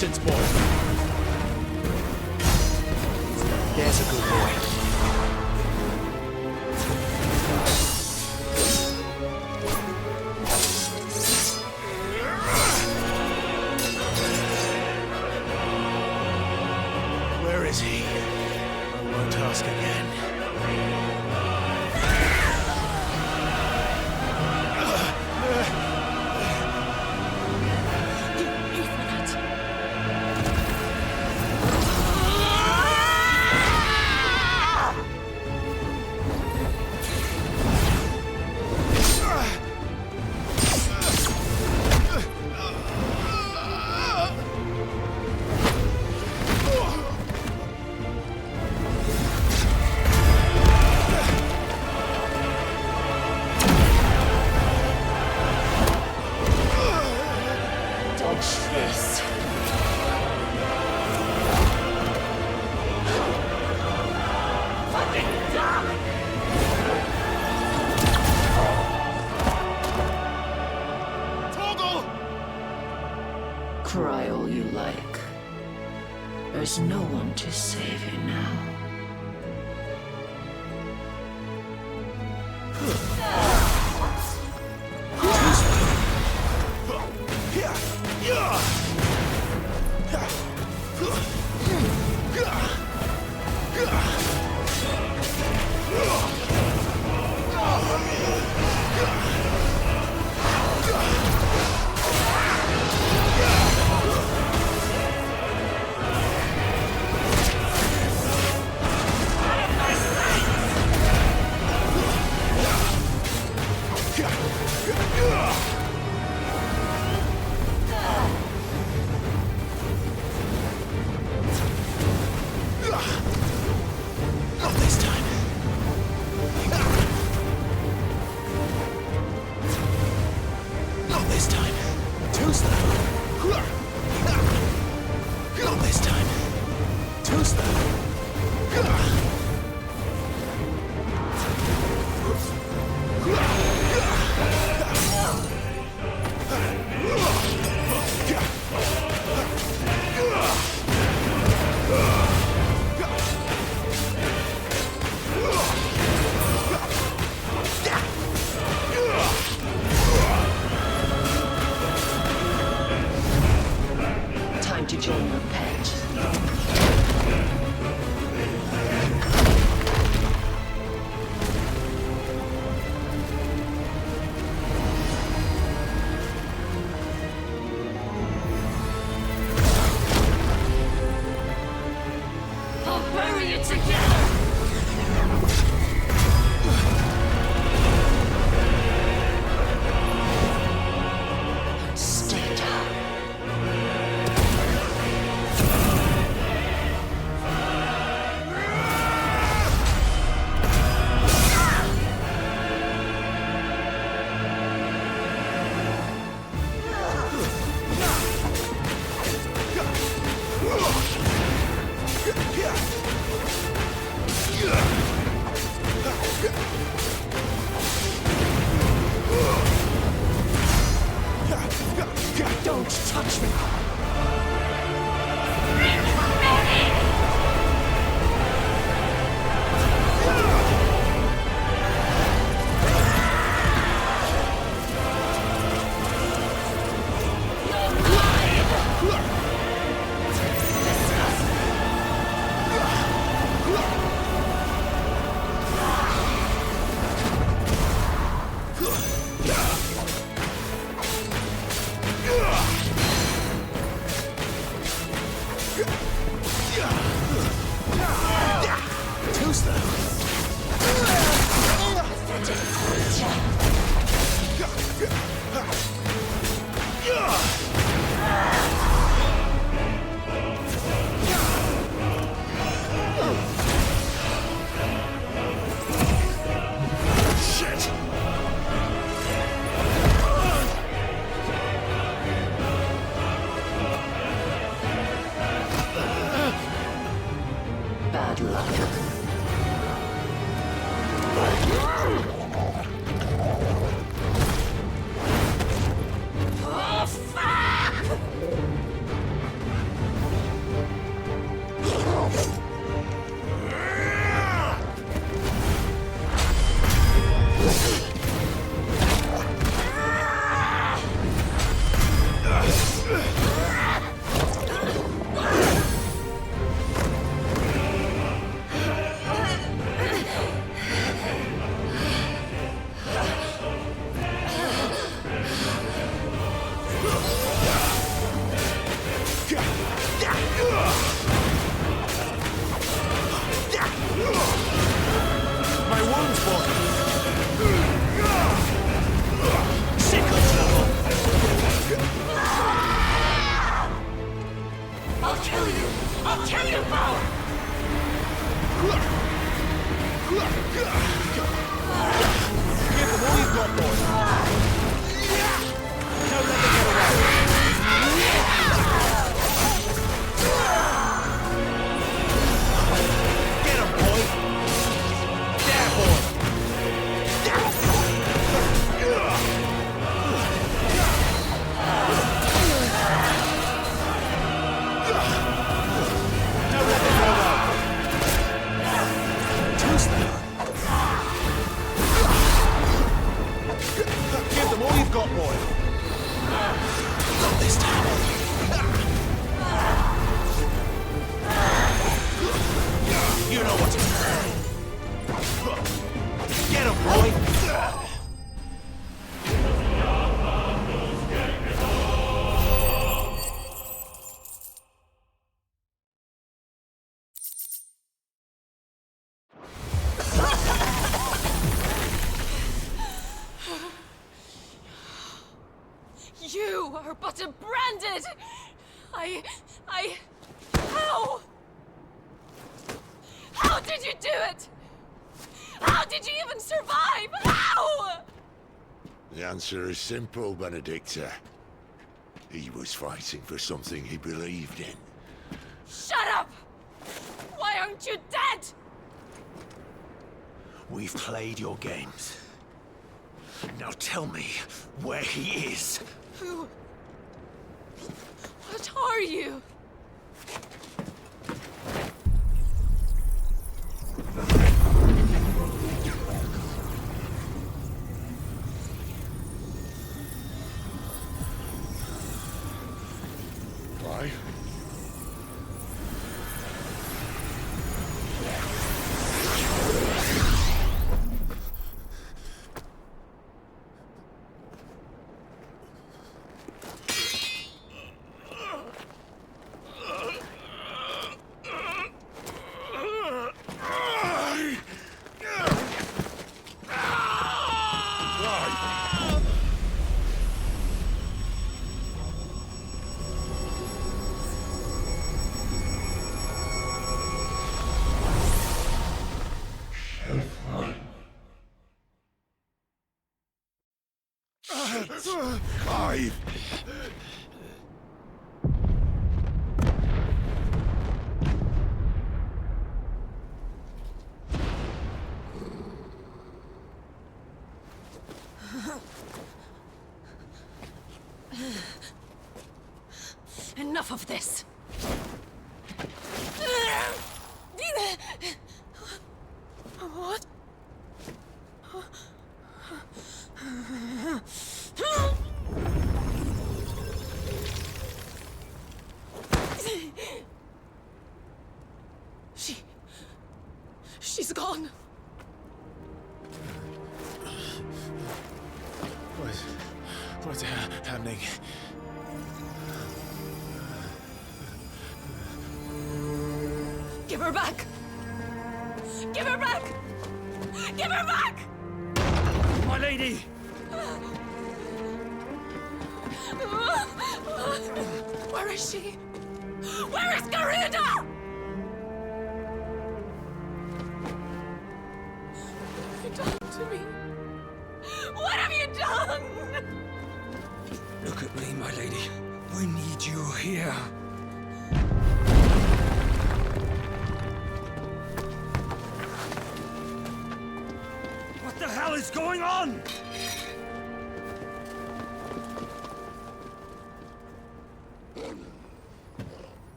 distance, boy. There's a good boy. Where is he? I won't ask again. Cry all you like. There's no one to save you now. My wounds, boy! Sickle trouble! I'll kill you! I'll kill you, power! Give them all you've got, boy! Don't let them get away! Get him, boy! There, boy! Don't let them get away! Twist them! Give them all you've got, boy! Not this time! You know what to do. Get him, boy! You are but a branded! How? How did you do it? How did you even survive? How? The answer is simple, Benedicta. He was fighting for something he believed in. Shut up! Why aren't you dead? We've played your games. Now tell me where he is. Who? What are you? Why? Enough of this. What? She's gone. What's happening? Give her back! Give her back! Give her back! My lady! Where is she? Where is Garuda? What have you done to me? What have you done? Look at me, my lady. We need you here. What the hell is going on?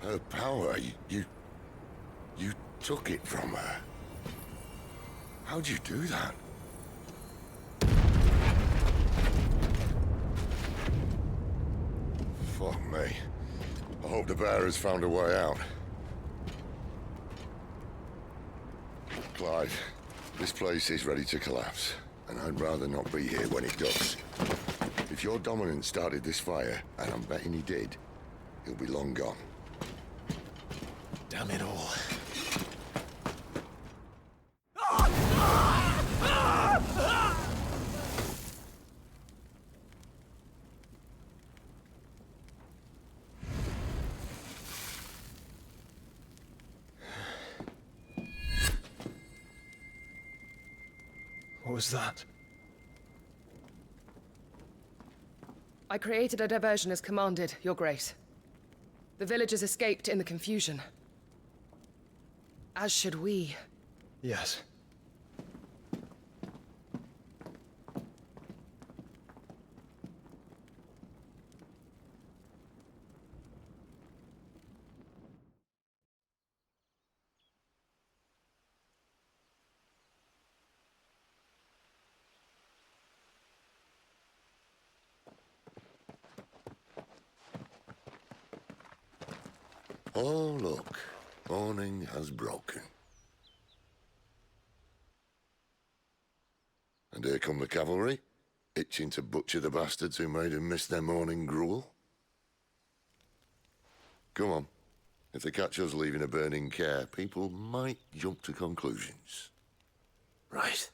Her power, You took it from her. How'd you do that? Fuck me. I hope the bearer's found a way out. Clive, this place is ready to collapse, and I'd rather not be here when it does. If your dominant started this fire, and I'm betting he did, he'll be long gone. Damn it all. What was that? I created a diversion as commanded, Your Grace. The villagers escaped in the confusion. As should we. Yes. Oh, look. Morning has broken. And here come the cavalry, itching to butcher the bastards who made them miss their morning gruel. Come on. If they catch us leaving a burning care, people might jump to conclusions. Right.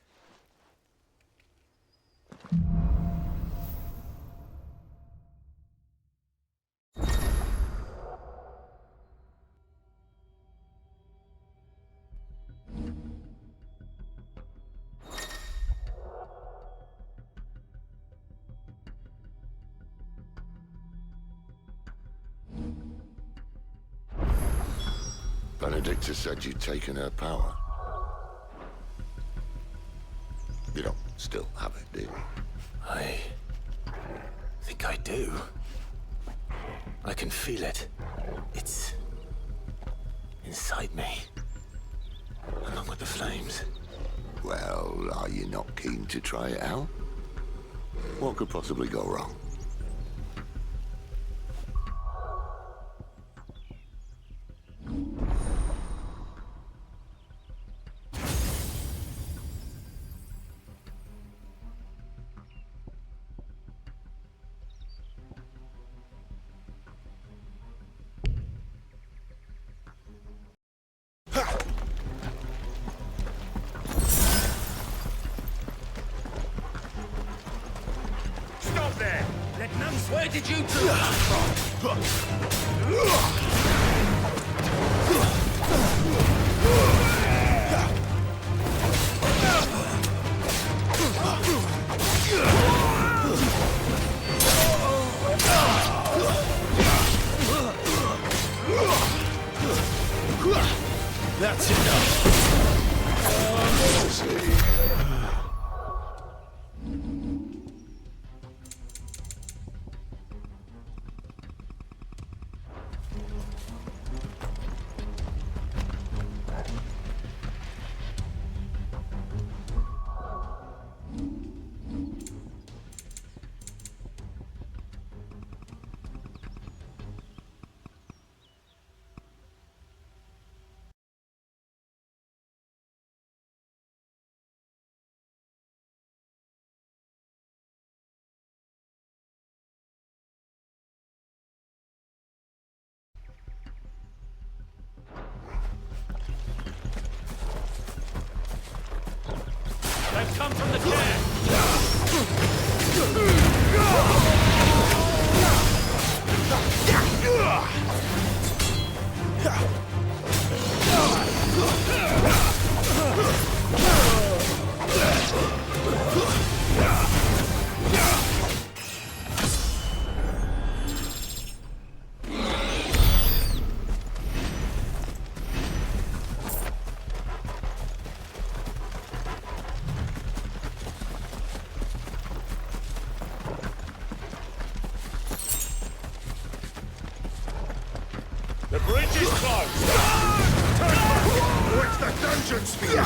Benedicta said you'd taken her power. You don't still have it, do you? I think I do. I can feel it. It's inside me, along with the flames. Well, are you not keen to try it out? What could possibly go wrong? Where did you two come from? That's enough. They've come from the chair! The bridge is closed! Turn back! illusion spear!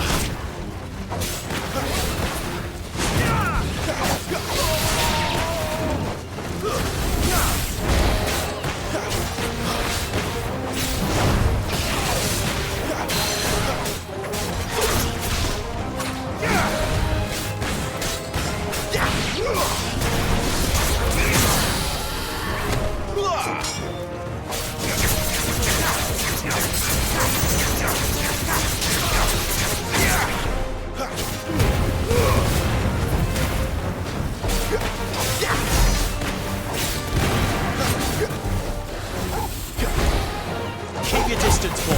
Keep your distance, boy.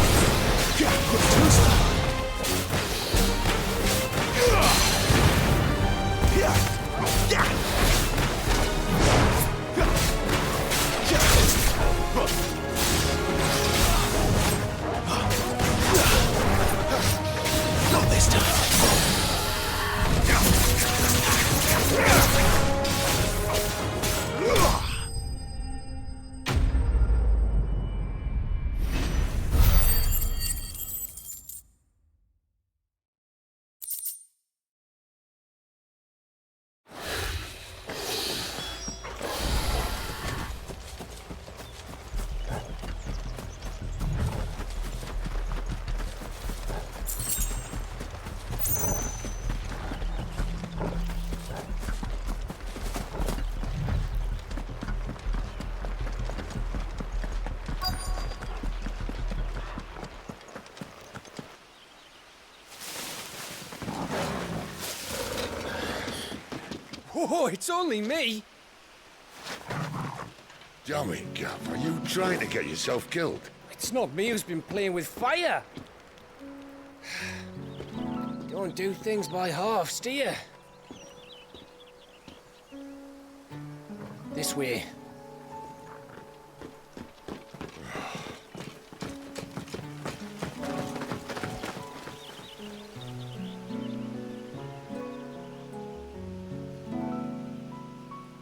You're too slow. Not this time. Oh, it's only me! Damn it, Gav, are you trying to get yourself killed? It's not me who's been playing with fire! Don't do things by halves, do you? This way.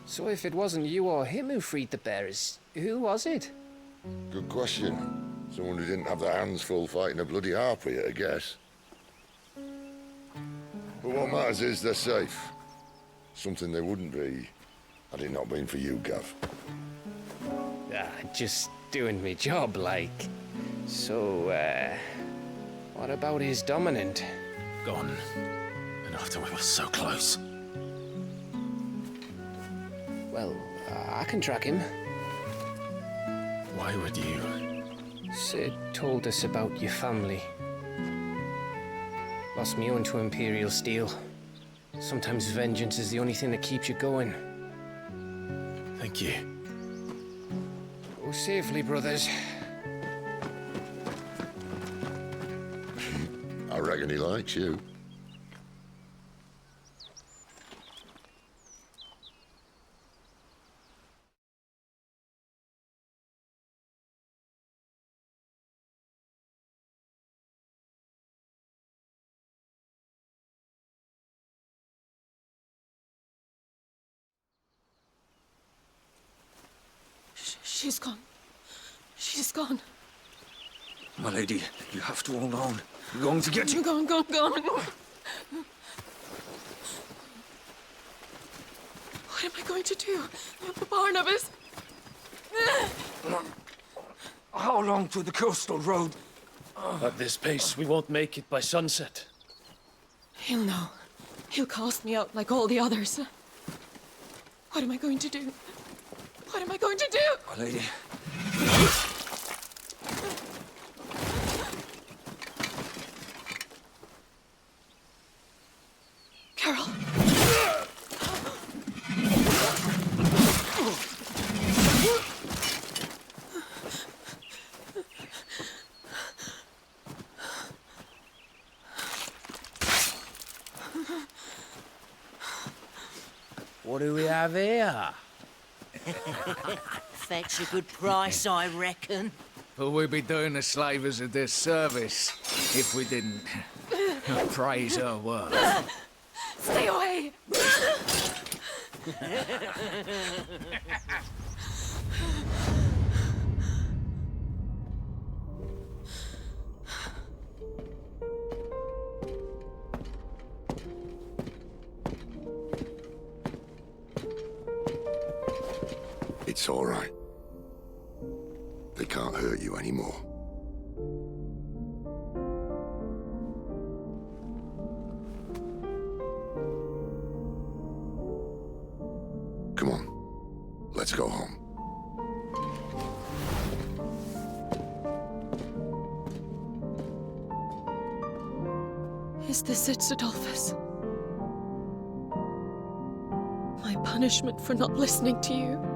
So if it wasn't you or him who freed the bearers, who was it? Good question. Someone who didn't have their hands full fighting a bloody harpy, I guess. But what matters is they're safe. Something they wouldn't be, had it not been for you, Gav. Just doing me job, like. So, what about his dominant? Gone. And after we were so close. Well, I can track him. Why would you? Sid told us about your family. Lost me own to Imperial steel. Sometimes vengeance is the only thing that keeps you going. Thank you. Go safely, brothers. I reckon he likes you. She's gone. She's gone. My lady, you have to hold on. We're going to get you. Gone. What am I going to do? Barnabas? How long to the coastal road? At this pace, we won't make it by sunset. He'll know. He'll cast me out like all the others. What am I going to do? What am I going to do? My lady. Carol. What do we have here? Fetch a good price, I reckon. But we'd be doing the slavers a disservice if we didn't praise her work. Stay away! It's all right. They can't hurt you anymore. Come on, let's go home. Is this it, Adolphus? My punishment for not listening to you?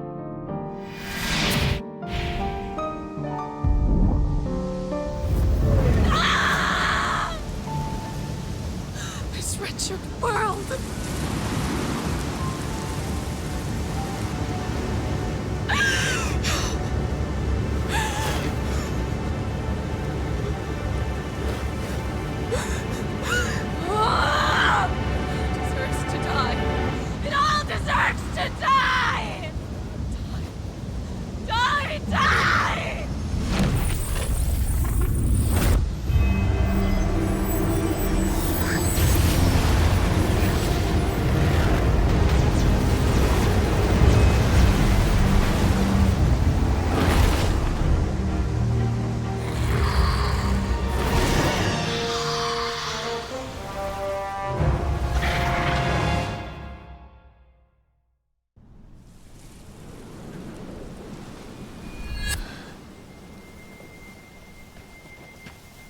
Ah! This wretched world!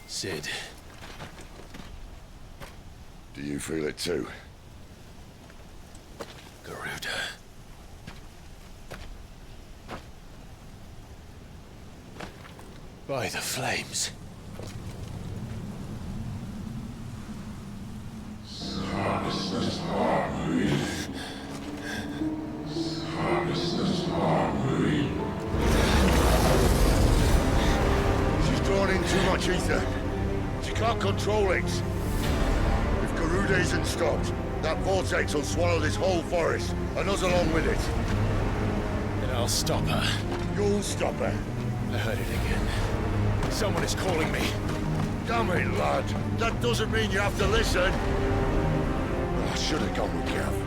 Sid. Do you feel it too? Garuda. By the flames. She's drawn in too much ether. She can't control it. If Garuda isn't stopped, that vortex will swallow this whole forest, and us along with it. Then I'll stop her. You'll stop her. I heard it again. Someone is calling me. Damn it, lad. That doesn't mean you have to listen. I should have gone with Gav.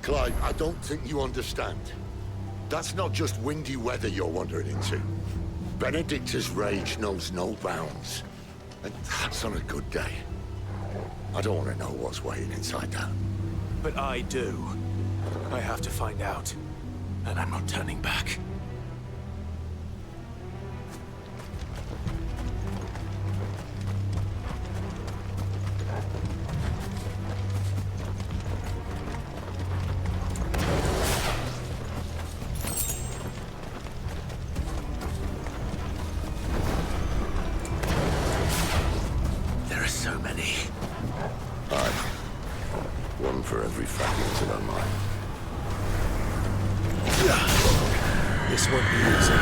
Clive, I don't think you understand. That's not just windy weather you're wandering into. Benedicta's rage knows no bounds. And that's on a good day. I don't want to know what's waiting inside that. But I do. I have to find out. And I'm not turning back. There are so many. Aye. One for every fragment of our mind. This won't be easy.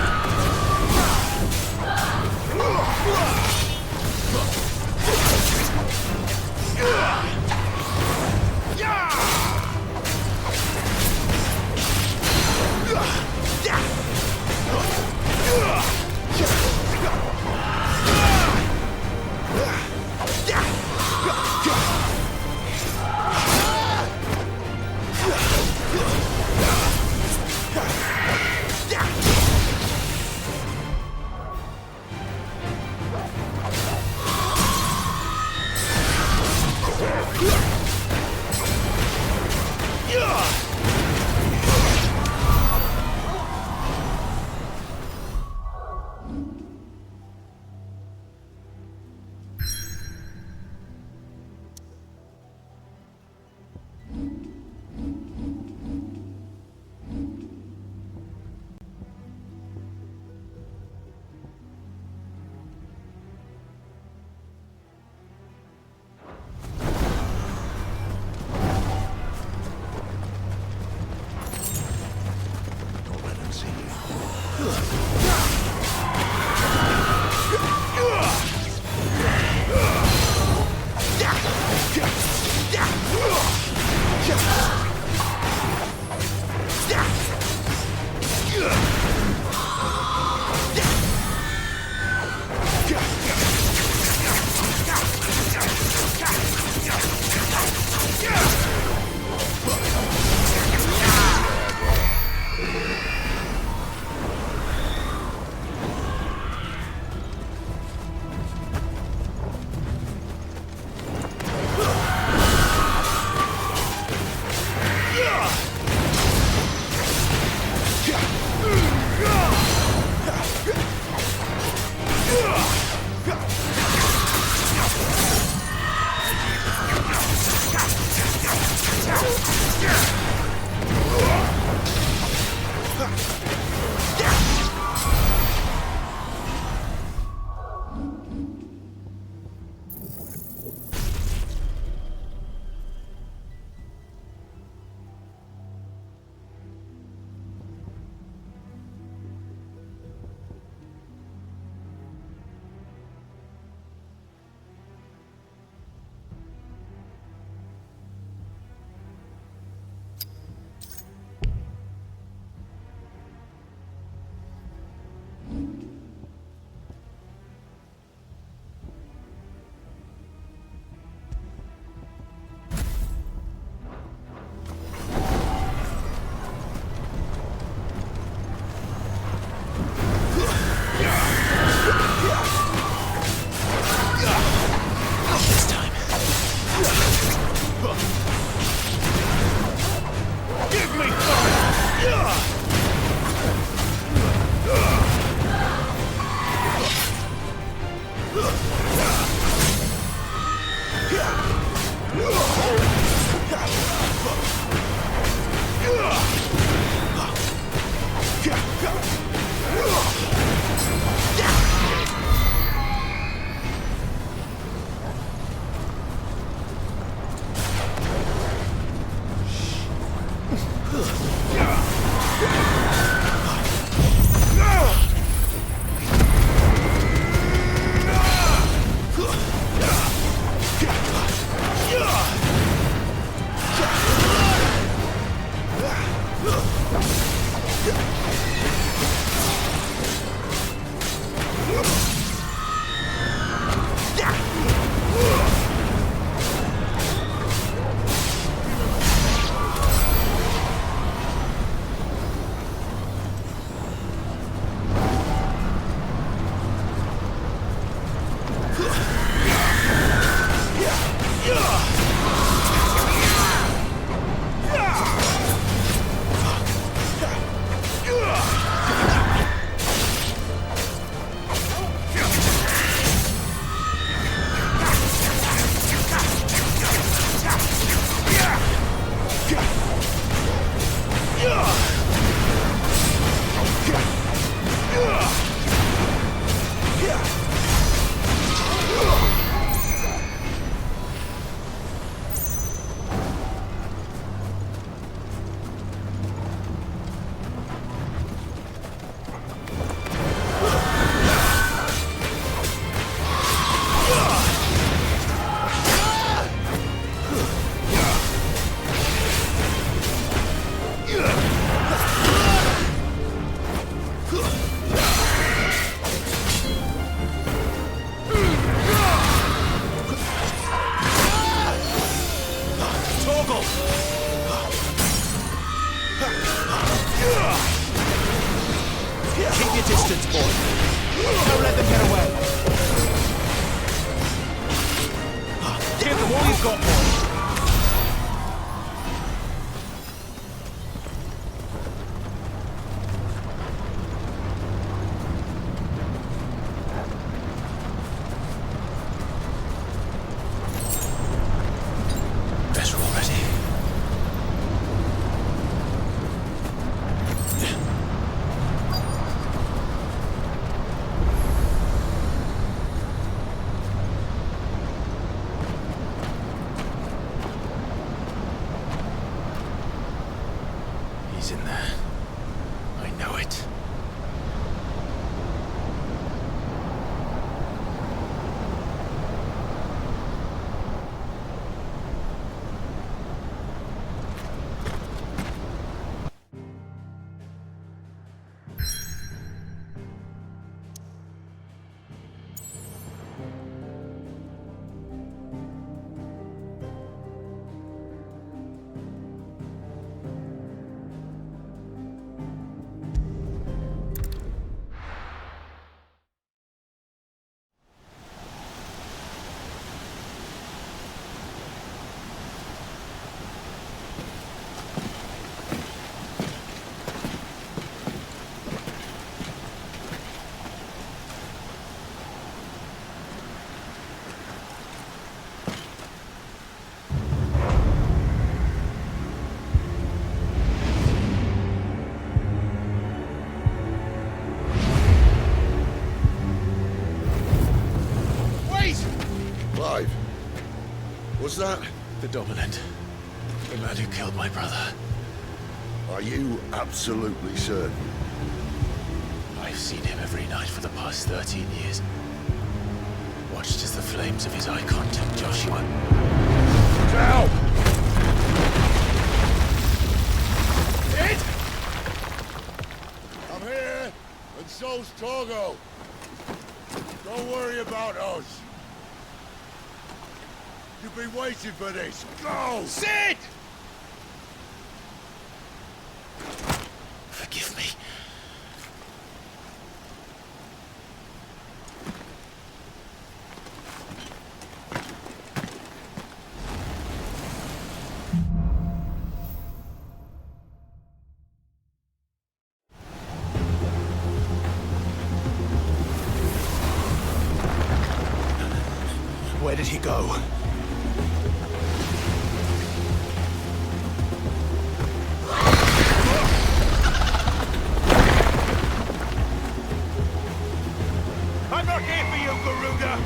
He's in there. I know it. Was that? The Dominant. The man who killed my brother. Are you absolutely certain? I've seen him every night for the past 13 years. Watched as the flames of his icon took Joshua. Down! Hit! I'm here, and so's Togo. Don't worry about us. You've been waiting for this. Go! Sid! Forgive me. Where did he go? I'm not here for you, Garuda!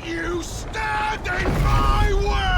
you stand in my way!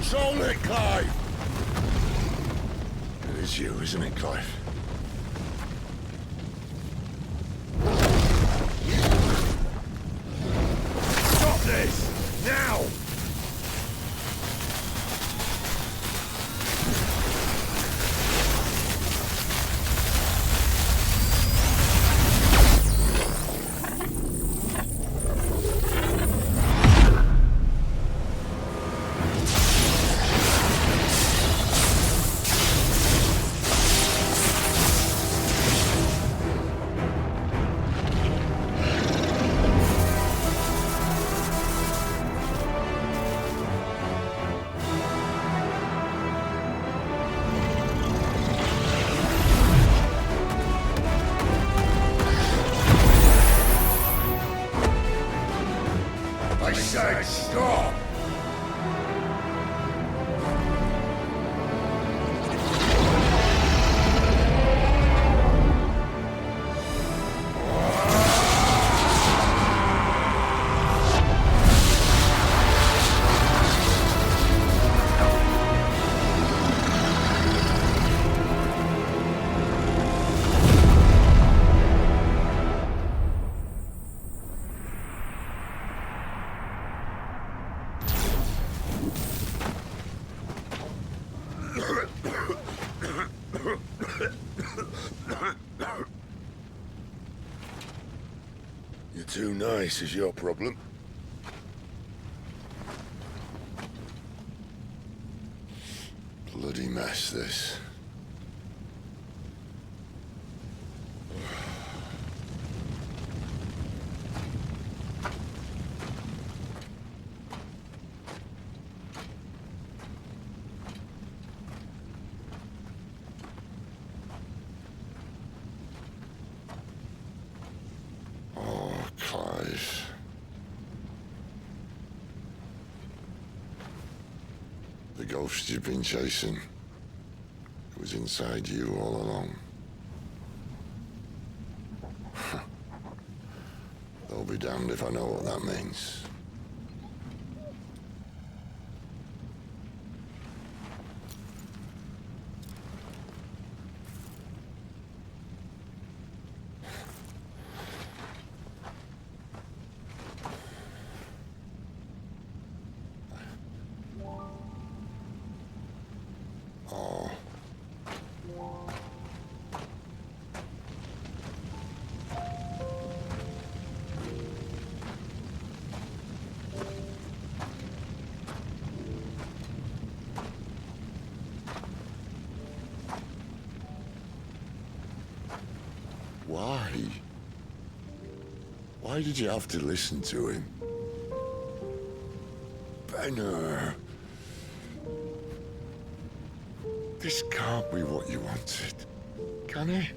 Control it, Clive! It is you, isn't it, Clive? Stop this! Now! I said stop! You're too nice is your problem. Bloody mess, this. Clive. The ghost you've been chasing, it was inside you all along. I'll be damned if I know what that means. Why? Why did you have to listen to him? Benner. This can't be what you wanted, can it?